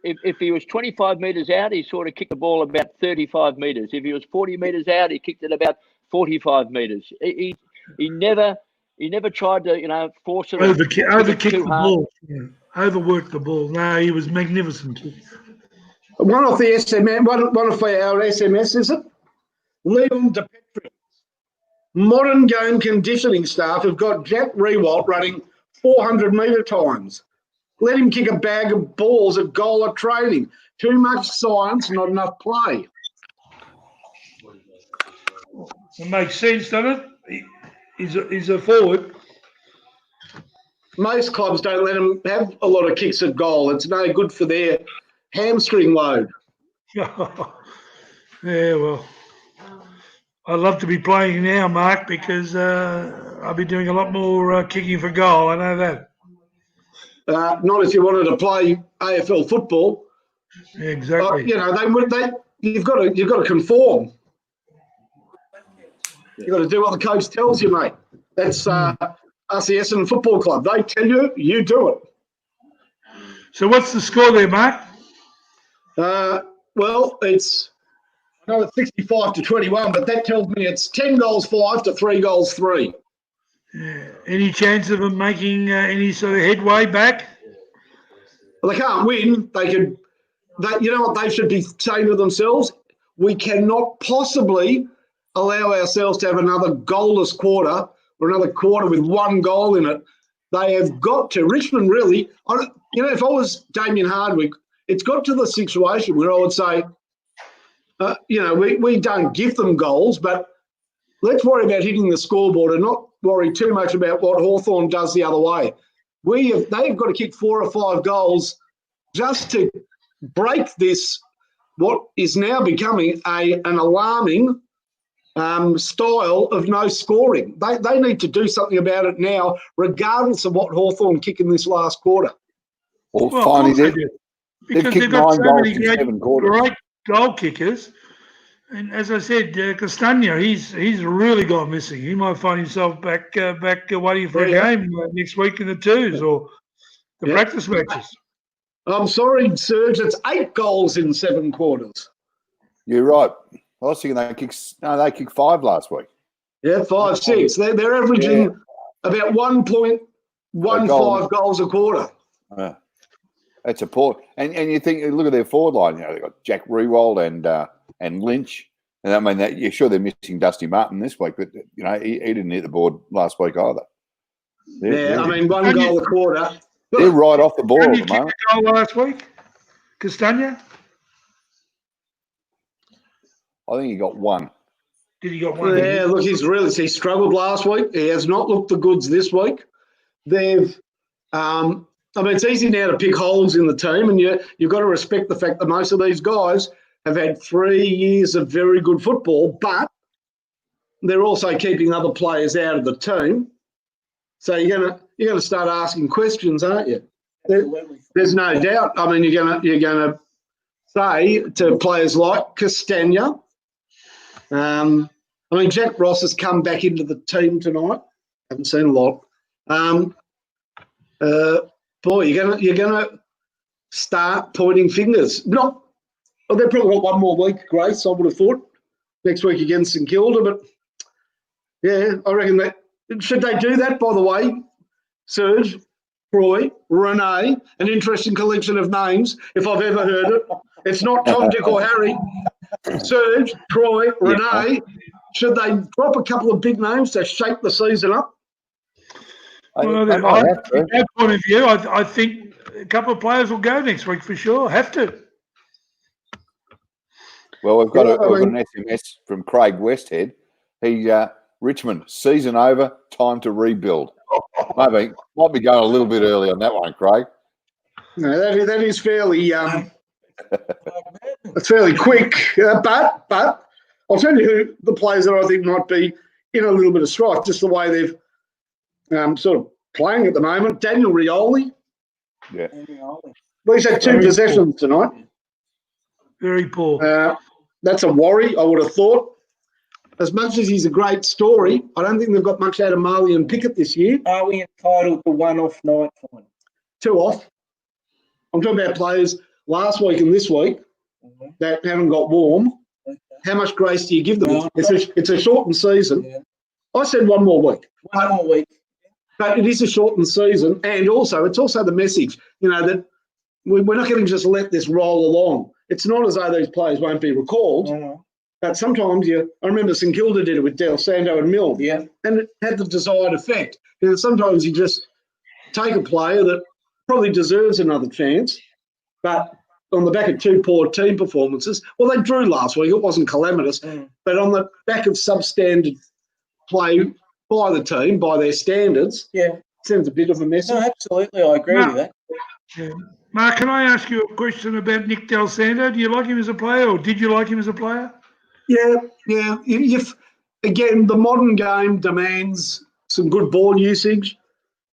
If he was 25 metres out, he sort of kicked the ball about 35 metres. If he was 40 metres out, he kicked it about 45 metres. He never tried to force it. Overkick the ball. Yeah. Overwork the ball. No, he was magnificent. One off the SMS, one of our SMS, is it? Leon DePetri. Modern game conditioning staff have got Jack Rewalt running 400-metre times. Let him kick a bag of balls at goal at training. Too much science, not enough play. It makes sense, doesn't it? He's a forward. Most clubs don't let them have a lot of kicks at goal. It's no good for their hamstring load. Yeah, well, I'd love to be playing now, Mark, because I'll be doing a lot more kicking for goal. I know that. Not if you wanted to play AFL football. Yeah, exactly. You've got to conform. You've got to do what the coach tells you, mate. That's us, the Essendon Football Club. They tell you, you do it. So what's the score there, Mark? Well, it's 65-21, but that tells me it's 10 goals 5 to 3 goals 3. Yeah. Any chance of them making any sort of headway back? Well, they can't win. You know what they should be saying to themselves? We cannot possibly allow ourselves to have another goalless quarter or another quarter with one goal in it. They have got to. Richmond really, if I was Damien Hardwick, it's got to the situation where I would say, we don't give them goals, but let's worry about hitting the scoreboard and not worry too much about what Hawthorn does the other way. They've got to kick 4 or 5 goals just to break this, what is now becoming an alarming style of no scoring. They need to do something about it now, regardless of what Hawthorn kick in this last quarter. Well, finally, because they've got so many great goal kickers. And as I said, Castagna, he's really gone missing. He might find himself back waiting for a game next week in the twos or the practice matches. I'm sorry, Serge, it's 8 goals in 7 quarters. You're right. I was thinking they kicked 5 last week. Yeah, 5, 6. They're averaging about 1.15 goals a quarter. Yeah. That's a poor. And you think, look at their forward line. They've got Jack Rewald and Lynch. And I mean, you're sure they're missing Dusty Martin this week, but he didn't hit the board last week either. I mean, 1 goal a quarter. They're right off the board at the moment. Did you kick a goal last week, Castagna? I think he got one. Did he got one? Yeah, look, he struggled last week. He has not looked the goods this week. They've, I mean, it's easy now to pick holes in the team, and you've got to respect the fact that most of these guys have had 3 years of very good football, but they're also keeping other players out of the team. So you're gonna start asking questions, aren't you? There's no doubt. I mean, you're gonna say to players like Castagna. I mean, Jack Ross has come back into the team tonight. Haven't seen a lot. Boy, you're gonna start pointing fingers. Well, they've probably got one more week, Grace, I would have thought, next week against St Kilda. But, yeah, I reckon that – should they do that, by the way, Serge, Troy, Renee, an interesting collection of names, if I've ever heard it. It's not Tom, Dick or Harry. Serge, Troy, Renee, should they drop a couple of big names to shake the season up? Well, They might have to. from that point of view, I think a couple of players will go next week for sure. Have to. Well, we've got an SMS from Craig Westhead. Richmond, season over, time to rebuild. Might be going a little bit early on that one, Craig. No, that is fairly it's fairly quick. But I'll tell you who the players that I think might be in a little bit of strife, just the way they've sort of playing at the moment. Daniel Rioli. Yeah. Well, he's had 2 possessions tonight. Very poor. That's a worry, I would have thought. As much as he's a great story, I don't think they've got much out of Marley and Pickett this year. Are we entitled to 1 off night fine? 2 off. I'm talking about players last week and this week that haven't got warm. Okay. How much grace do you give them? No, It's a shortened season. Yeah. I said 1 more week. 1 more week. But it is a shortened season, and it's also the message, that we're not going to just let this roll along. It's not as though these players won't be recalled, but sometimes I remember St Kilda did it with Del Santo and Mill, and it had the desired effect. Sometimes you just take a player that probably deserves another chance, but on the back of 2 poor team performances, well, they drew last week. It wasn't calamitous, but on the back of substandard play by the team, by their standards, sends a bit of a message. No, absolutely, I agree with that. Yeah. Mark, can I ask you a question about Nick Del Santo? Do you like him as a player, or did you like him as a player? Yeah. Again, the modern game demands some good ball usage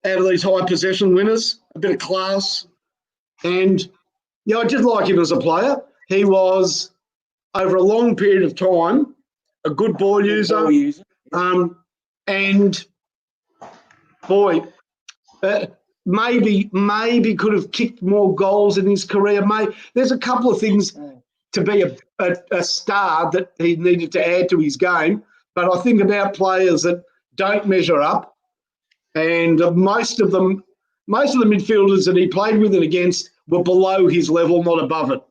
out of these high possession winners, a bit of class. And, I did like him as a player. He was, over a long period of time, a good ball user. And, boy, maybe could have kicked more goals in his career. There's a couple of things to be a star that he needed to add to his game. But I think about players that don't measure up, and most of the midfielders that he played with and against were below his level, not above it.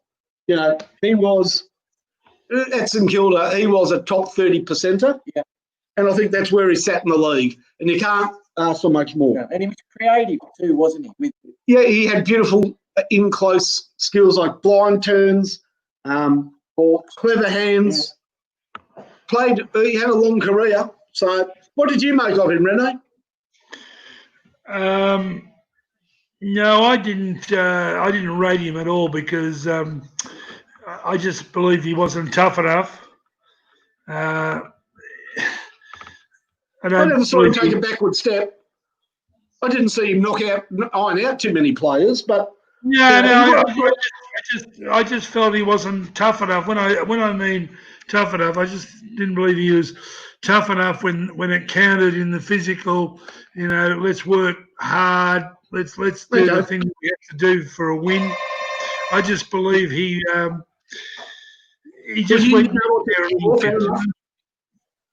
He was at St Kilda. He was a top 30 percenter, and I think that's where he sat in the league. And you can't ask for much more. Yeah. And he was creative too, wasn't he? He had beautiful in-close skills like blind turns, or clever hands. He had a long career. So what did you make of him, Rene? No, I didn't rate him at all because I just believed he wasn't tough enough. I never saw him take a backward step. I didn't see him iron out too many players, but I just felt he wasn't tough enough. When I mean tough enough, I just didn't believe he was tough enough when it counted in the physical. Let's work hard. Let's do the thing we have to do for a win. I just believe he just went there.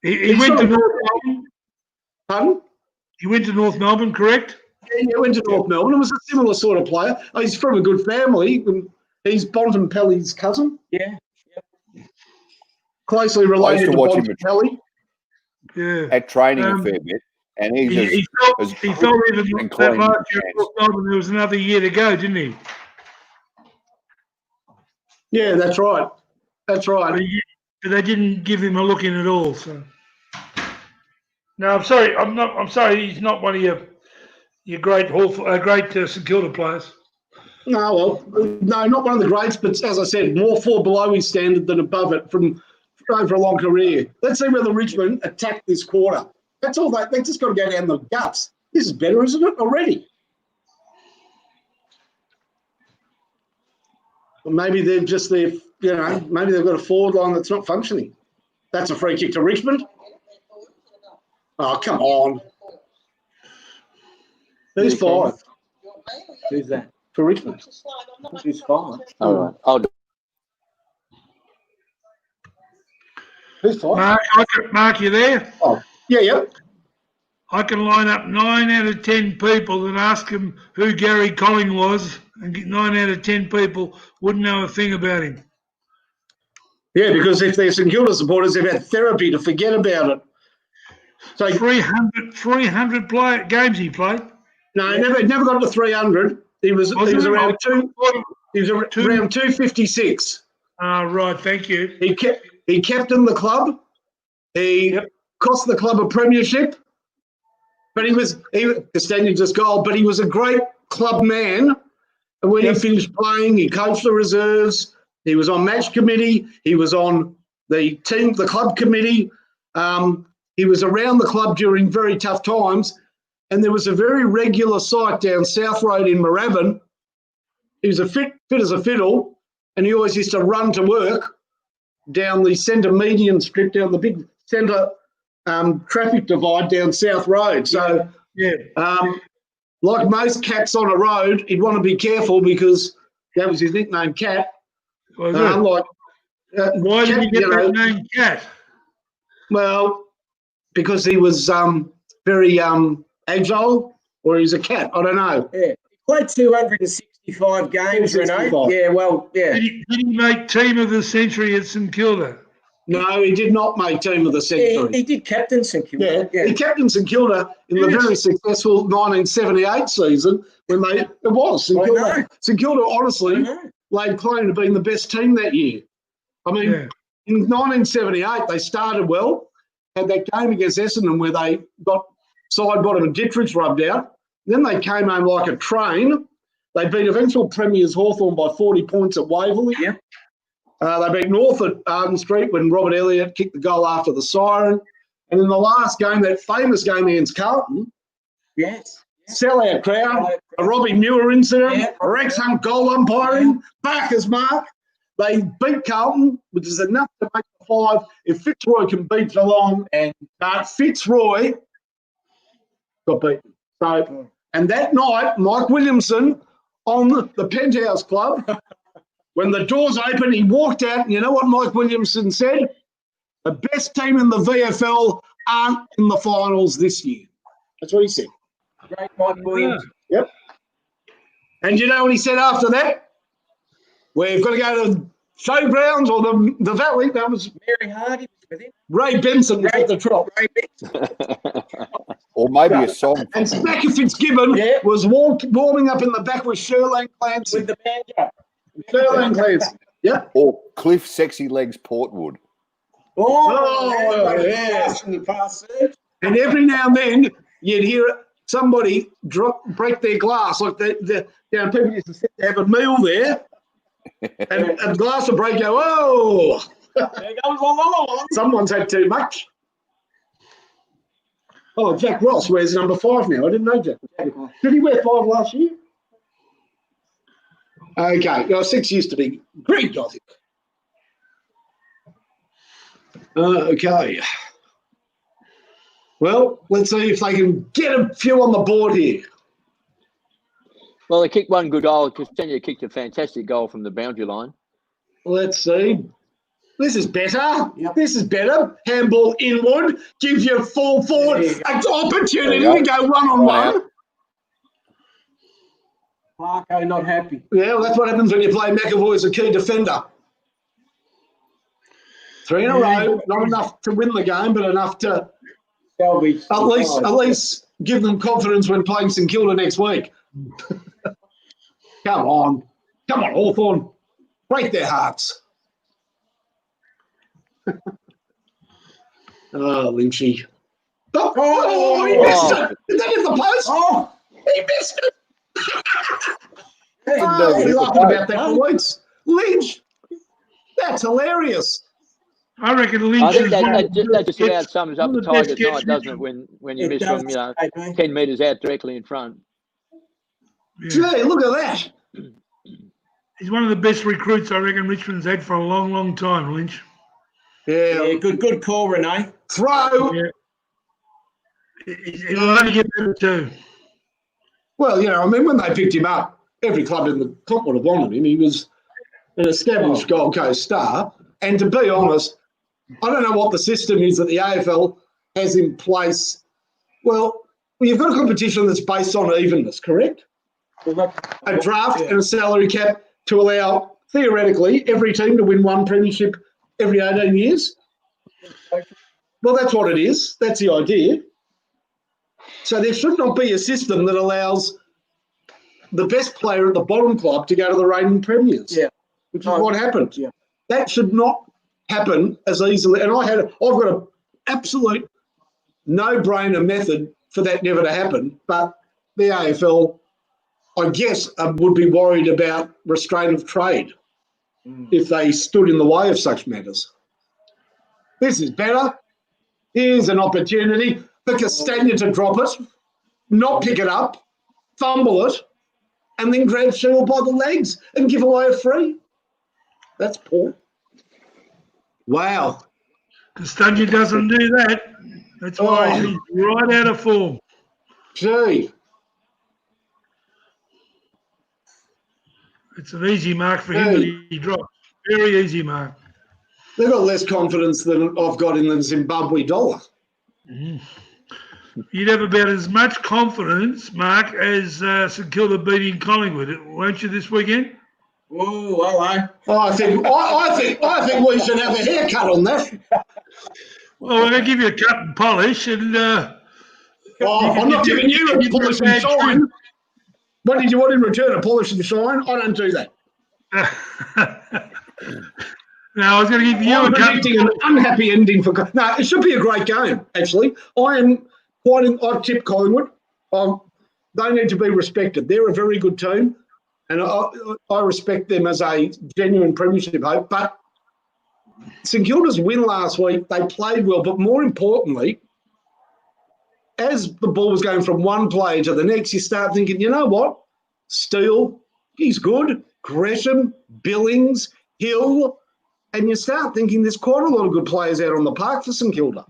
He went to North Melbourne. Pardon? He went to North Melbourne, correct? Yeah, he went to North Melbourne. It was a similar sort of player. He's from a good family. He's Bontempelli's cousin. Yeah. Closely related to Bontempelli. Yeah. At training a fair bit. And he felt even that last year at North Melbourne, there was another year to go, didn't he? Yeah, that's right. That's right. but they didn't give him a look in at all. So no, I'm sorry. I'm sorry. He's not one of your great St Kilda players. No, well, no, not one of the greats, but as I said, more fall below his standard than above it from over a long career. Let's see whether Richmond attack this quarter. That's all. They just got to go down the guts. This is better, isn't it, already? Or maybe they're just there, maybe they've got a forward line that's not functioning. That's a free kick to Richmond. Oh, come on. Who's five? Who's that? For Richmond. Who's five? All right. I'll do. Who's five? Mark, you there? Oh, yeah. I can line up 9 out of 10 people and ask them who Gary Colling was, and 9 out of 10 people wouldn't know a thing about him. Yeah, because if they're St Kilda supporters, they've had therapy to forget about it. So 300 games he played. no, he never got to 300. He was around 256. Right, thank you. He captained the club. He cost the club a premiership. But he was Costanza's goal, but he was a great club man. And when he finished playing, he coached the reserves. He was on match committee. He was on the club committee. He was around the club during very tough times. And there was a very regular sight down South Road in Moorabbin. He was fit as a fiddle, and he always used to run to work down the centre median strip, down the big centre traffic divide down South Road. So, like most cats on a road, he'd want to be careful because that was his nickname, Cat. Why did he get that name, Cat? Well, because he was very agile, or he's a cat. I don't know. Yeah. He played 265 games, Renault. Yeah, well, yeah. Did he make team of the century at St Kilda? No, he did not make team of the century. He did captain St Kilda. Yeah, he captained St Kilda in the very successful 1978 season when it was St Kilda. St Kilda honestly laid claim to being the best team that year. I mean, in 1978 they started well, had that game against Essendon where they got side bottom and Dittrich rubbed out. Then they came home like a train. They beat eventual premiers Hawthorn by 40 points at Waverley. Yeah. They beat North at Arden Street when Robert Elliott kicked the goal after the siren. And in the last game, that famous game against Carlton, sellout crowd, a Robbie Muir incident, a Rex Hunt goal umpiring, Barker's mark. They beat Carlton, which is enough to make the 5 if Fitzroy can beat Geelong. And Fitzroy got beaten. So, and that night, Mike Williamson on the Penthouse Club, when the doors opened, he walked out, and you know what Mike Williamson said? The best team in the VFL aren't in the finals this year. That's what he said. Great Mike Williams. Yep. And you know what he said after that? We've got to go to Showgrounds or the Valley. That was Mary Hardy was with him. Ray Benson was at the top. Ray Benson. Or maybe a song. And Smacker Fitzgibbon was warming up in the back with Sherlane Clancy. With the banjo. Sherlane Clancy. Yep. Or Cliff Sexy Legs Portwood. Oh, yeah. And every now and then you'd hear somebody break their glass. Like people used to sit to have a meal there, and a glass would break. Go, oh, there goes another one. Someone's had too much. Oh, Jack Ross wears number 5 now. I didn't know Jack. Did he wear 5 last year? Okay, 6 used to be Greg Gothic. Okay. Well, let's see if they can get a few on the board here. Well, they kicked one good goal. Costanza kicked a fantastic goal from the boundary line. Let's see. This is better. Yep. This is better. Handball inward. Gives you full forward. An opportunity to go one-on-one. Clarko not happy. Yeah, well, that's what happens when you play McAvoy as a key defender. 3 in a row. Not enough to win the game, but enough to at least give them confidence when playing St Kilda next week. Come on, Hawthorn. Break their hearts. Oh, Lynchy. Oh, he missed it. Did that hit the post? Oh, he missed it. Oh, he's laughing about that for weeks. Lynch, that's hilarious. I reckon I Lynch think is one of that just the about sums up the one of the best Tigers' gets night, doesn't it? When you miss from 10 metres out directly in front. Yeah. Gee, look at that. He's one of the best recruits I reckon Richmond's had for a long, long time, Lynch. Yeah, Good call, Renee. throw. Yeah. He'll only get better too. Well, you know, I mean, when they picked him up, every club in the top would have wanted him. He was an established Gold Coast star. And to be honest, I don't know what the system is that the AFL has in place. Well, you've got a competition that's based on evenness, correct? A draft and a salary cap to allow, theoretically, every team to win one premiership every 18 years. Well, that's what it is. That's the idea. So there should not be a system that allows the best player at the bottom club to go to the reigning premiers, which is what happened. Yeah. That should not happen as easily. And I've got an absolute no-brainer method for that never to happen. But the AFL, I guess, would be worried about restraint of trade if they stood in the way of such matters. This is better. Here's an opportunity for Castagna to drop it, not pick it up, fumble it, and then grab Shield by the legs and give away a free. That's poor. Wow. Castagna doesn't do that. That's why he's right out of form. Gee. It's an easy mark for him that he dropped. Very easy mark. They've got less confidence than I've got in the Zimbabwe dollar. You'd have about as much confidence, Mark, as St Kilda beating Collingwood, won't you, this weekend? Oh, hello. I think we should have a haircut on that. Well, we're going to give you a cut and polish, and I'm not giving you a polish and shine. What did you want in return? A polish and shine? I don't do that. No, I was going to give you I'm a cut. predicting an unhappy ending for. No, it should be a great game. Actually, I tip Collingwood. They need to be respected. They're a very good team, and I respect them as a genuine premiership hope. But St Kilda's win last week, they played well, but more importantly, as the ball was going from one player to the next, you start thinking, you know what? Steele, he's good. Gresham, Billings, Hill. And you start thinking there's quite a lot of good players out on the park for St Kilda.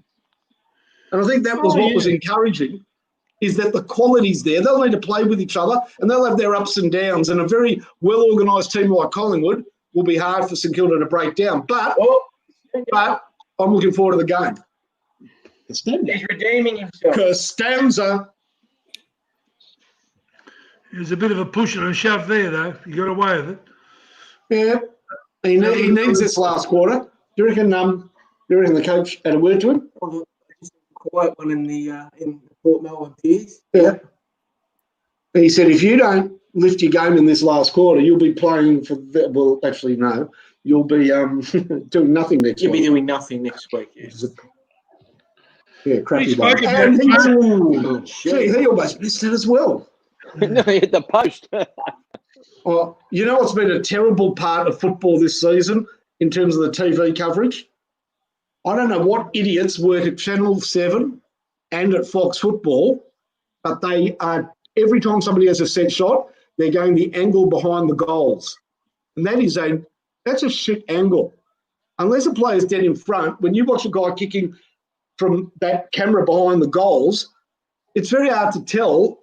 And I think that was what was encouraging, is that the quality's there. They'll need to play with each other, and they'll have their ups and downs. And a very well-organised team like Collingwood will be hard for St Kilda to break down. But I'm looking forward to the game. He's redeeming himself. Costanza. There's a bit of a push and a shove there, though. You got away with it. Yeah. He needs this last quarter. Do you reckon the coach had a word to him? Quiet one in the Port Melbourne Piers. Yeah. He said, if you don't lift your game in this last quarter, you'll be playing for. Well, actually, no. You'll be doing nothing next week. You'll be doing nothing next week. Yes. Yeah, crappy. He spoke one. about And he almost missed it as well. No, he hit the post. Oh, you know what's been a terrible part of football this season in terms of the TV coverage? I don't know what idiots work at Channel 7 and at Fox Football, but they are, every time somebody has a set shot, they're going the angle behind the goals. And that's a shit angle. Unless a player's dead in front, when you watch a guy kicking from that camera behind the goals, it's very hard to tell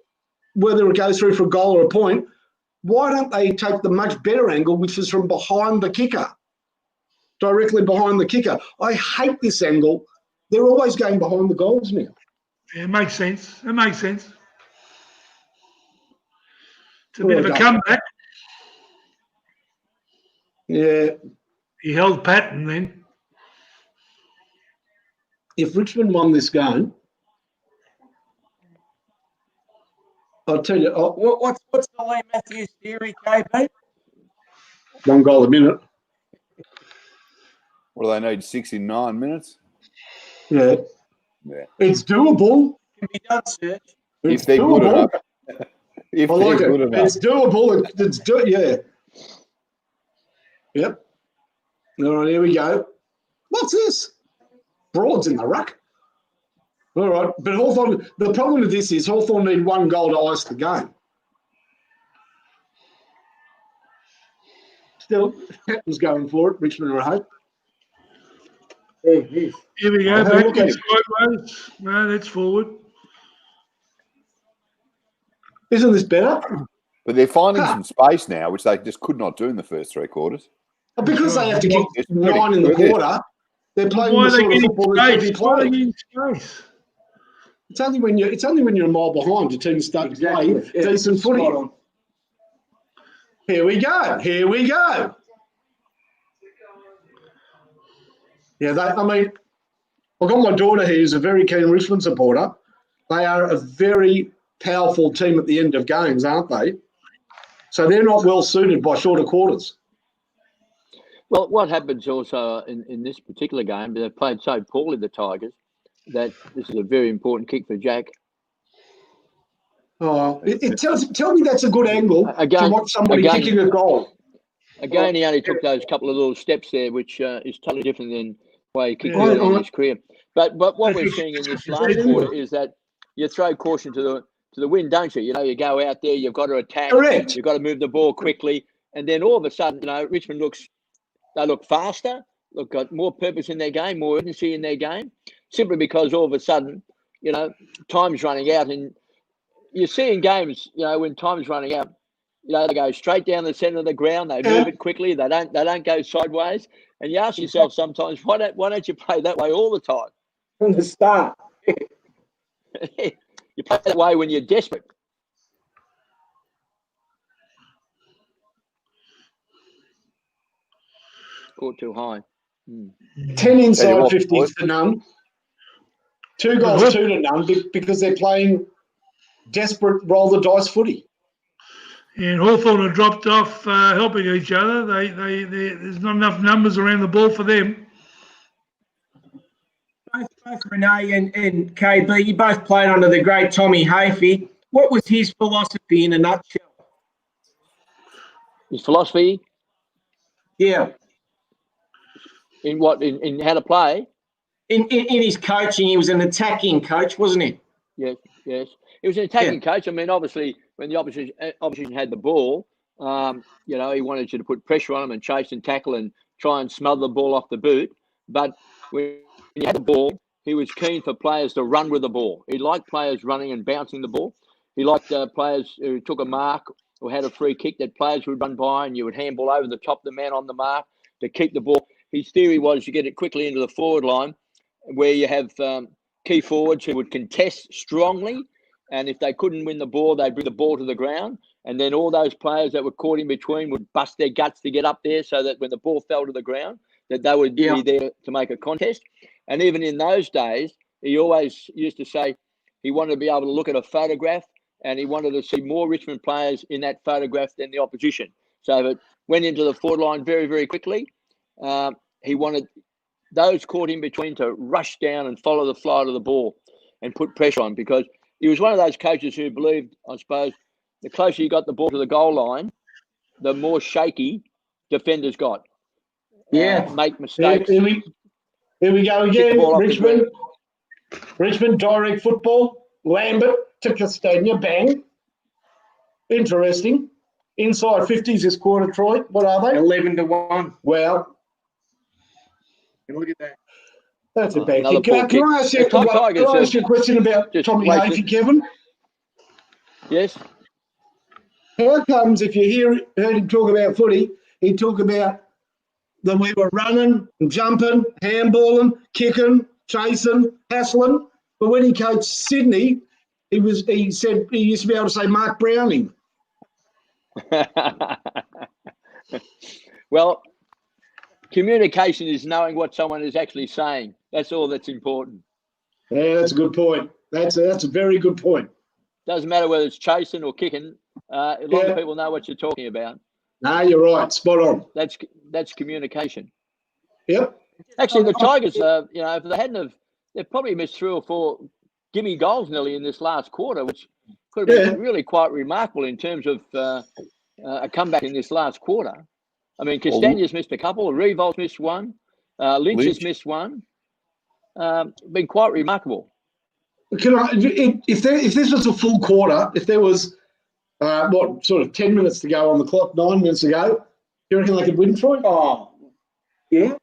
whether it goes through for a goal or a point. Why don't they take the much better angle, which is from behind the kicker, directly behind the kicker? I hate this angle. They're always going behind the goals now. Yeah, it makes sense. It makes sense. It's a bit of a comeback. Yeah. He held pat and then. If Richmond won this game, I'll tell you. What's the Lee Matthews theory, KB? 1 goal a minute. What do they need? 6 in 9 minutes? Yeah. Yeah. It's doable. Can be done, Serge. It's If they're good doable. enough. If I they're like good it. enough. It's doable. Yeah. Yep. All right, here we go. What's this? Broad's in the ruck. All right, but Hawthorn, the problem with this is Hawthorn need 1 goal to ice the game. Still, Patton's going for it. Richmond are hope. Here we go. Have a Back look at in it. sideways. No, that's forward. Isn't this better? But they're finding some space now, which they just could not do in the first 3 quarters. Because they have to It's kick pretty 9 in the good. quarter, they're playing Why the are they sort of getting football that could be space? Why are they played. getting space? It's only when you're a mile behind your team start to play decent footy. Here we go. Here we go. Yeah, I've got my daughter here who's a very keen Richmond supporter. They are a very powerful team at the end of games, aren't they? So they're not well suited by shorter quarters. Well, what happens also in this particular game, they've played so poorly, the Tigers, that this is a very important kick for Jack. Oh, tell me that's a good angle to watch somebody kicking a goal. Again, he only took those couple of little steps there, which is totally different than the way he kicked early in his career. But what we're seeing in this last quarter is that you throw caution to the wind, don't you? You know, you go out there, you've got to attack, Correct. you've got to move the ball quickly, and then all of a sudden, you know, Richmond look faster, got more purpose in their game, more urgency in their game, simply because all of a sudden, you know, time's running out. And you see in games, you know, when time's running out, you know, they go straight down the centre of the ground, they move it quickly, they don't go sideways. And you ask yourself sometimes, why don't you play that way all the time? From the start. You play that way when you're desperate. Scored too high. 10 inside Tell you what, 50s to none. 2 goals, 2 to none because they're playing desperate roll the dice footy. And Hawthorn have dropped off helping each other. There's not enough numbers around the ball for them. Both Renee and KB, you both played under the great Tommy Hafey. What was his philosophy in a nutshell? His philosophy Yeah. in what in how to play. In his coaching, he was an attacking coach, wasn't he? Yes. He was an attacking coach. I mean, obviously, when the opposition had the ball, you know, he wanted you to put pressure on them and chase and tackle and try and smother the ball off the boot. But when he had the ball, he was keen for players to run with the ball. He liked players running and bouncing the ball. He liked players who took a mark or had a free kick that players would run by and you would handball over the top of the man on the mark to keep the ball. His theory was you get it quickly into the forward line where you have key forwards who would contest strongly. And if they couldn't win the ball, they'd bring the ball to the ground. And then all those players that were caught in between would bust their guts to get up there so that when the ball fell to the ground, that they would be there to make a contest. And even in those days, he always used to say he wanted to be able to look at a photograph and he wanted to see more Richmond players in that photograph than the opposition. So if it went into the forward line very, very quickly, he wanted those caught in between to rush down and follow the flight of the ball and put pressure on, because he was one of those coaches who believed, I suppose, the closer you got the ball to the goal line, the more shaky defenders got. Make mistakes. Here we go again. Richmond direct football. Lambert to Castagna. Bang. Interesting. Inside 50s this quarter, Troy. What are they? 11-1. Well, Look at that. that's a bad Another kick. poor Can I ask you a question about just Tommy wasted. Hafey, Kevin? Yes. How comes if you heard him talk about footy, he'd talk about that we were running, jumping, handballing, kicking, chasing, hassling. But when he coached Sydney, he said he used to be able to say Mark Browning. Well, communication is knowing what someone is actually saying. That's all that's important. Yeah, that's a good point. That's a very good point. Doesn't matter whether it's chasing or kicking. As long as people know what you're talking about. No, you're right. Spot on. That's communication. Yep. Actually, the Tigers, if they hadn't have, they probably missed 3 or 4 gimme goals nearly in this last quarter, which could have been really quite remarkable in terms of a comeback in this last quarter. I mean, Castanier's missed a couple, Revolt's missed one, Lynch has missed one. Been quite remarkable. If this was a full quarter, if there was sort of 10 minutes to go on the clock, 9 minutes to go, do you reckon they could win, Troy? Oh, yeah.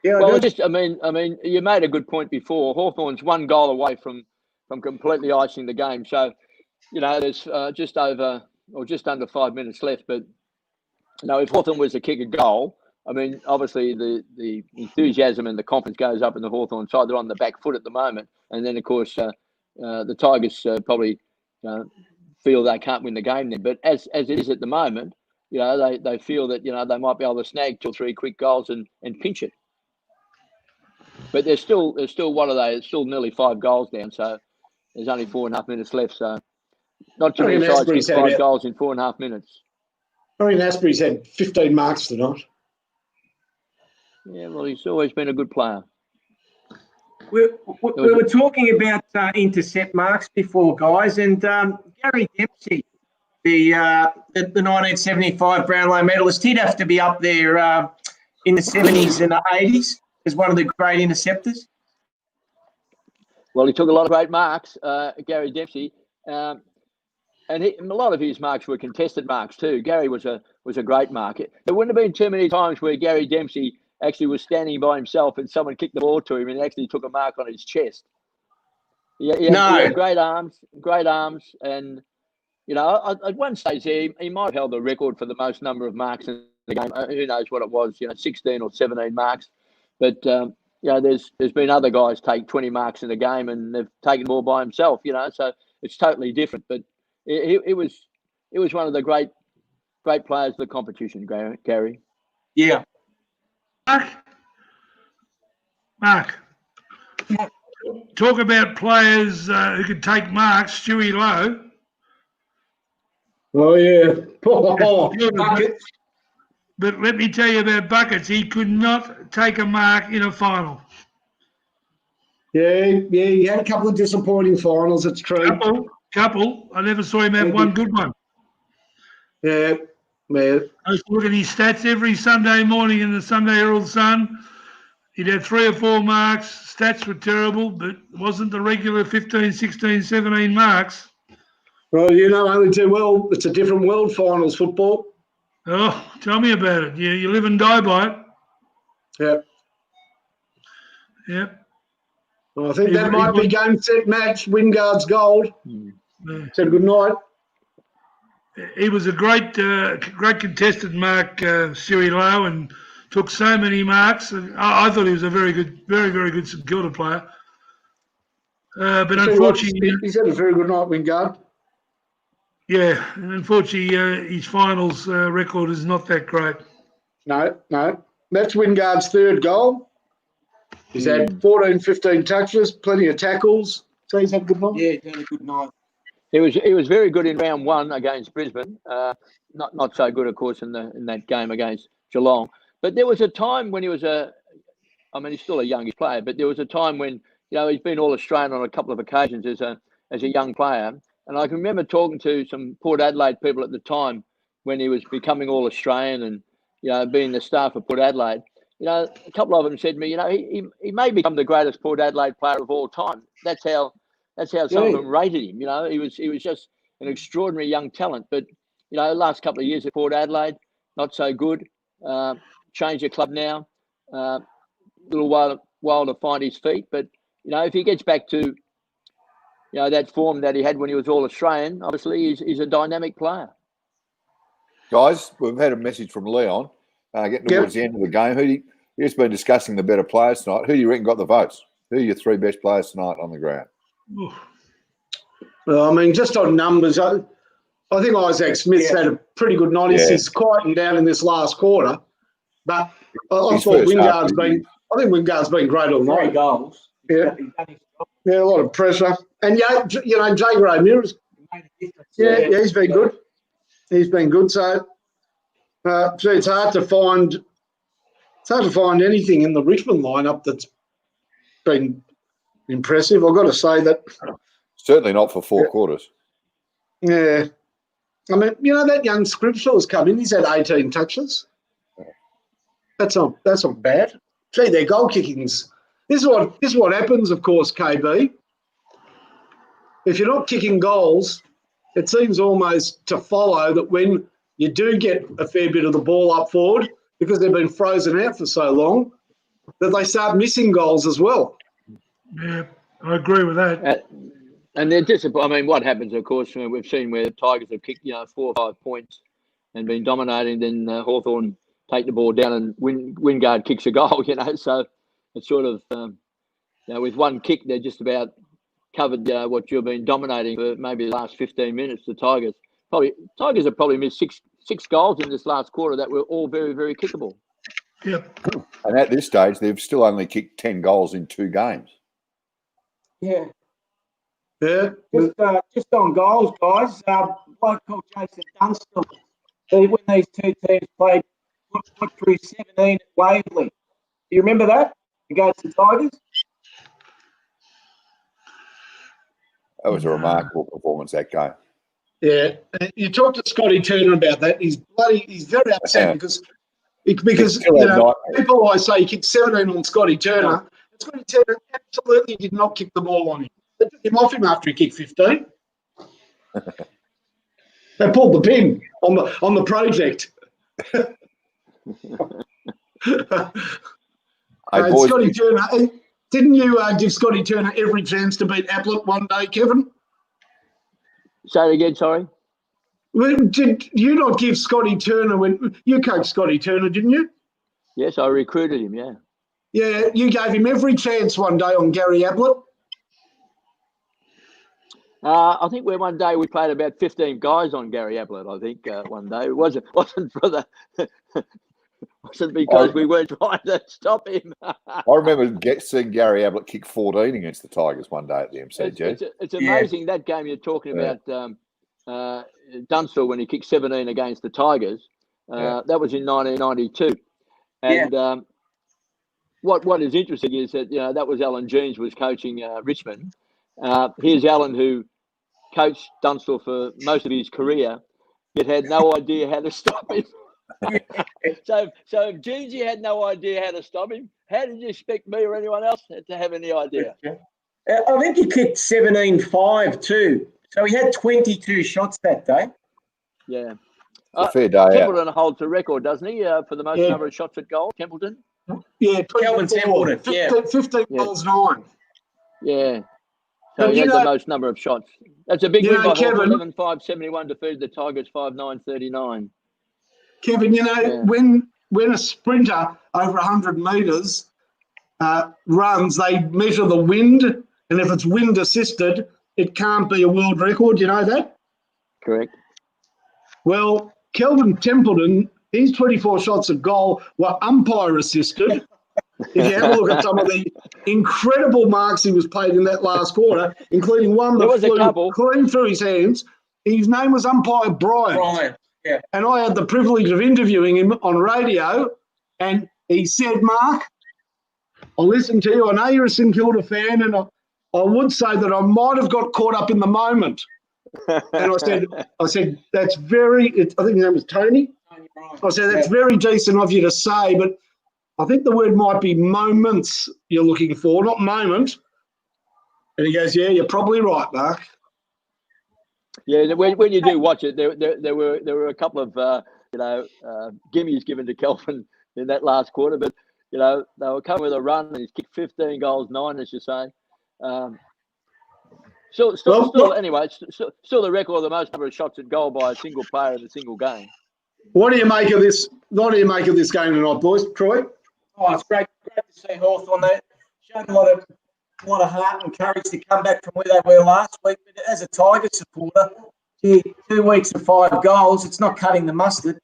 Yeah. Well, I mean, you made a good point before. Hawthorn's 1 goal away from completely icing the game. So, there's just over or just under 5 minutes left. But if Hawthorn was to kick a goal, I mean, obviously the enthusiasm and the confidence goes up in the Hawthorn side. They're on the back foot at the moment, and then of course the Tigers probably feel they can't win the game then. But as it is at the moment, they feel that they might be able to snag 2 or 3 quick goals and pinch it. But there's still what are they? It's still nearly 5 goals down, so there's only 4.5 minutes left. So not too many sides get 5 goals in 4.5 minutes. I mean, Asprey's had 15 marks tonight. Yeah, well, he's always been a good player. We were talking about intercept marks before, guys, and Gary Dempsey, the 1975 Brownlow medalist, he'd have to be up there in the 70s and the 80s as one of the great interceptors. Well, he took a lot of great marks, Gary Dempsey, and a lot of his marks were contested marks too. Gary was a great marker. There wouldn't have been too many times where Gary Dempsey actually was standing by himself and someone kicked the ball to him and actually took a mark on his chest. He had great arms, and at one stage he might have held the record for the most number of marks in the game. Who knows what it was? 16 or 17 marks. But there's been other guys take 20 marks in the game and they've taken the ball by himself. So it's totally different. But it was one of the great players of the competition, Gary. Yeah. Mark. Talk about players who could take marks. Stewie Lowe. Oh yeah. But let me tell you about Buckets. He could not take a mark in a final. Yeah. He had a couple of disappointing finals. It's true. Couple. I never saw him have one good one. Yeah. I used to look at his stats every Sunday morning in the Sunday Herald Sun. He'd have 3 or 4 marks. Stats were terrible, but it wasn't the regular 15, 16, 17 marks. Well, only too well. It's a different world, finals football. Oh, tell me about it. You live and die by it. Yep. Yep. Well, I think that might be game, set, match, Wingard's gold. Yeah. Said good night. He was a great contested mark, Stewie Lowe, and took so many marks. I thought he was a very good, very, very good St Kilda player. But unfortunately, he's had a very good night, Wingard. Yeah, and unfortunately, his finals record is not that great. No. That's Wingard's 3rd goal. He's had 14, 15 touches, plenty of tackles. So he's had a good night. Yeah, he's had a good night. He was very good in round 1 against Brisbane. Not so good, of course, in that game against Geelong. But there was a time when he was he's still a youngish player, but there was a time when he's been all Australian on a couple of occasions as a young player. And I can remember talking to some Port Adelaide people at the time when he was becoming all Australian and being the star for Port Adelaide. A couple of them said to me, he may become the greatest Port Adelaide player of all time. That's how some of them rated him. He was just an extraordinary young talent. But the last couple of years at Port Adelaide, not so good. Changed the club now. A little while to find his feet. But if he gets back to that form that he had when he was all Australian, obviously he's a dynamic player. Guys, we've had a message from Leon. Getting towards the end of the game. He's been discussing the better players tonight. Who do you reckon got the votes? Who are your 3 best players tonight on the ground? Well, I mean, just on numbers, I think Isaac Smith's had a pretty good night. He's quieting down in this last quarter. But I thought Wingard's been great all night. 3 goals. Yeah. Yeah, a lot of pressure. And, Jake Ramirez, he's been good. He's been good. So it's hard to find It's hard to find anything in the Richmond lineup that's been impressive. I've got to say that. Certainly not for 4 quarters. Yeah. I mean, that young Scripshaw's come in. He's had 18 touches. That's not bad. Gee, their goal kickings. This is what happens, of course, KB. If you're not kicking goals, it seems almost to follow that when you do get a fair bit of the ball up forward, because they've been frozen out for so long, that they start missing goals as well. Yeah, I agree with that. And they're disappointed. I mean, what happens, of course, we've seen where the Tigers have kicked, 4 or 5 points and been dominating. Then Hawthorn take the ball down and Wingard kicks a goal. So it's sort of, with one kick, they're just about covered what you've been dominating for maybe the last 15 minutes. The Tigers have probably missed six goals in this last quarter that were all very, very kickable. Yep. And at this stage, they've still only kicked 10 goals in 2 games. Yeah. Yeah. Just on goals, guys. Bloke called Jason Dunstall, when these two teams played, put through 17 at Waverley. Do you remember that against the Tigers? That was a remarkable performance, that game. Yeah. You talked to Scotty Turner about that. He's very upset because people always say he kicked 17 on Scotty Turner. Scotty Turner absolutely did not kick the ball on him. They took him off him after he kicked 15. They pulled the pin on the project. Scotty Turner, didn't you give Scotty Turner every chance to beat Ablett one day, Kevin? Say it again, sorry. Well, did you not give Scotty Turner when you coached Scotty Turner, didn't you? Yes, I recruited him, yeah. Yeah, you gave him every chance one day on Gary Ablett. I think one day we played about 15 guys on Gary Ablett. I think one day it wasn't for the wasn't because we weren't trying to stop him. I remember seeing Gary Ablett kick 14 against the Tigers one day at the MCG. It's amazing that game you're talking about. Dunstall when he kicked 17 against the Tigers. That was in 1992, and what is interesting is that that was Alan Jeans was coaching Richmond. Here's Alan who coached Dunstall for most of his career, yet had no idea how to stop him. So if Jeansy had no idea how to stop him, how did you expect me or anyone else to have any idea? I think he kicked 17-5 too. So he had 22 shots that day. Yeah. Fair day Templeton holds the record, doesn't he, for the most number of shots at goal? Templeton? Yeah, Kelvin Templeton. 15 goals, 9. Yeah. So he had the most number of shots. That's a big win by Hawthorn. 11-5-71 defeated the Tigers 5-9-39. Kevin, when a sprinter over 100 metres runs, they measure the wind, and if it's wind assisted, it can't be a world record. You know that? Correct. Well, Kelvin Templeton, his 24 shots at goal were umpire assisted. If you have a look at some of the incredible marks he was paid in that last quarter, including one that flew clean through his hands, his name was umpire Brian. Yeah. And I had the privilege of interviewing him on radio, and he said, Mark, I listened to you. I know you're a St Kilda fan, and I would say that I might have got caught up in the moment. And I said, that's I think his name was Tony. I said, that's very decent of you to say, but I think the word might be moments you're looking for, not moment. And he goes, yeah, you're probably right, Mark. Yeah, when you do watch it, there were a couple of gimmies given to Kelvin in that last quarter, but they were coming with a run and he's kicked 15 goals, 9, as you say. Still the record of the most number of shots at goal by a single player in a single game. What do you make of this? What do you make of this game tonight, boys? Troy? Oh, it's great to see Hawthorn. They showed a lot of heart and courage to come back from where they were last week. But as a Tiger supporter, 2 weeks of 5 goals, it's not cutting the mustard.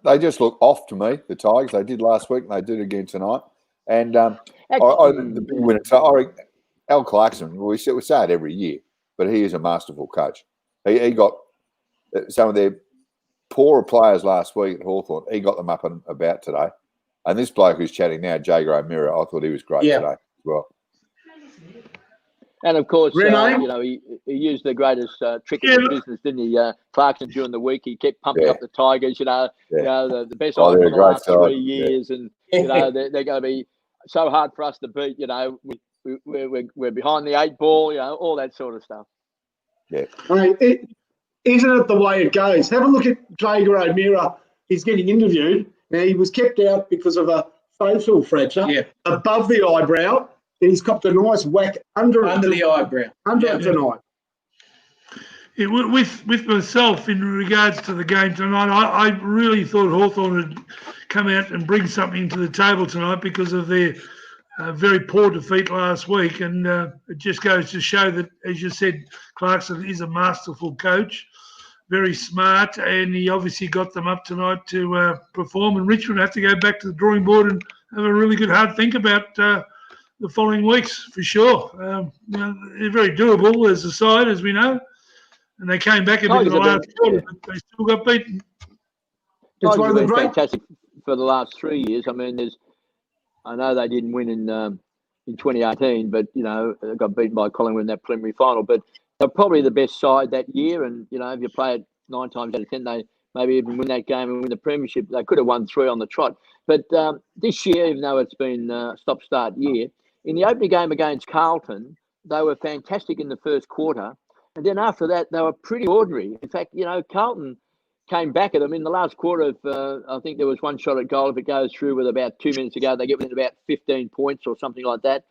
They just look off to me, the Tigers. They did last week and they did again tonight. And the big winner. So Al Clarkson, we say it every year, but he is a masterful coach. He got some of their poorer players last week at Hawthorn. He got them up and about today. And this bloke who's chatting now, Jager O'Meara, I thought he was great today as well. And of course, Renee? you know, he used the greatest trick in the business, didn't he? Clarkson during the week, he kept pumping up the Tigers. You know, the best side for the last 3 years, and you know they're going to be so hard for us to beat. You know, we're behind the 8 ball. You know, all that sort of stuff. Yeah. I mean, isn't it the way it goes? Have a look at Jager O'Meara. He's getting interviewed. Now, he was kept out because of a facial fracture above the eyebrow. And he's copped a nice whack under the eyebrow. Under it tonight. Yeah, with myself in regards to the game tonight, I really thought Hawthorn would come out and bring something to the table tonight because of their very poor defeat last week. And it just goes to show that, as you said, Clarkson is a masterful coach, very smart, and he obviously got them up tonight to perform. And Richmond have to go back to the drawing board and have a really good hard think about the following weeks for sure. You know, they're very doable as a side, as we know, and they came back a bit in the last quarter, but they still got beaten. It's one of the great. Fantastic for the last 3 years. I mean, I know they didn't win in 2018, but you know they got beaten by Collingwood in that preliminary final. But they're probably the best side that year, and you know if you play it 9 times out of 10, they maybe even win that game and win the premiership. They could have won 3 on the trot. But this year, even though it's been a stop-start year, in the opening game against Carlton, they were fantastic in the first quarter. And then after that, they were pretty ordinary. In fact, you know, Carlton came back at them in the last quarter of, I think there was one shot at goal. If it goes through with about 2 minutes to go, they get within about 15 points or something like that.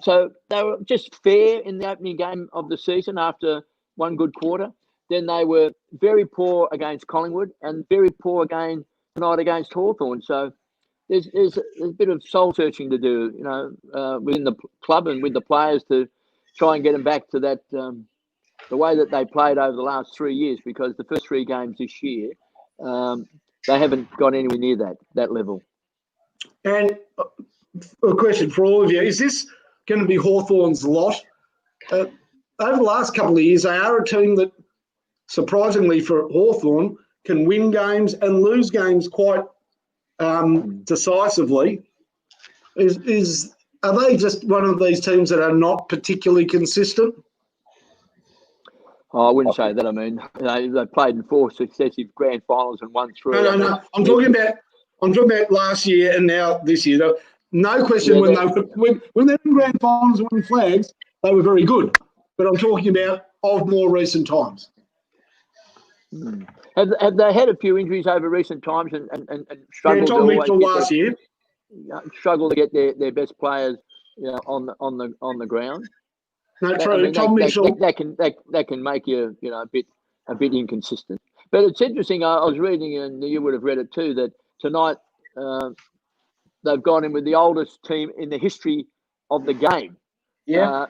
So they were just fair in the opening game of the season after one good quarter. Then they were very poor against Collingwood and very poor again tonight against Hawthorn. So there's a bit of soul searching to do, you know, within the club and with the players to try and get them back to that the way that they played over the last 3 years. Because the first 3 games this year, they haven't got anywhere near that level. And a question for all of you: is this going to be Hawthorn's lot? Over the last couple of years, they are a team that, surprisingly for Hawthorn, can win games and lose games quite decisively. Are they just one of these teams that are not particularly consistent? Oh, I wouldn't say that. I mean, they played in 4 successive grand finals and won 3. No. I'm talking about last year and now this year. No question, when they win grand finals and win flags, they were very good. But I'm talking about of more recent times. Have they had a few injuries over recent times and struggled? Tom Mitchell last year struggled to get their best players, you know, on the ground. No, true. I mean, Tom Mitchell that can make you know a bit inconsistent. But it's interesting. I was reading, and you would have read it too, that tonight they've gone in with the oldest team in the history of the game.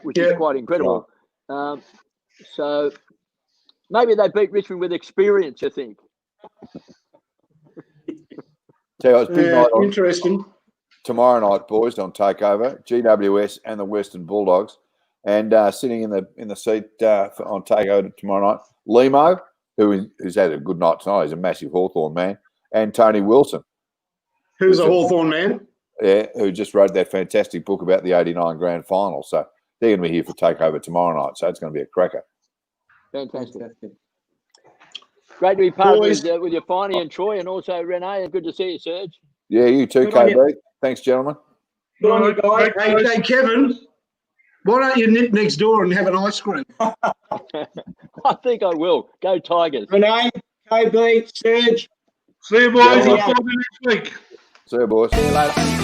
Which is quite incredible. So maybe they beat Richmond with experience, I think. So it's big night interesting. Tomorrow night, boys, on Takeover, GWS and the Western Bulldogs. And sitting in the seat on Takeover tomorrow night, Limo, who's had a good night tonight. He's a massive Hawthorn man. And Tony Wilson. Who's a Hawthorn man? Yeah, who just wrote that fantastic book about the 89 grand final. So they're going to be here for Takeover tomorrow night. So it's going to be a cracker. Fantastic. Great to be part with your Finey and Troy, and also Renee. Good to see you, Serge. Yeah, you too, KB. Thanks, gentlemen. Good on you, guys. Hey, Kevin, why don't you nip next door and have an ice cream? I think I will. Go Tigers. Renee, KB, Serge. See you, boys. Look forward to next week. See you, boys. See you later.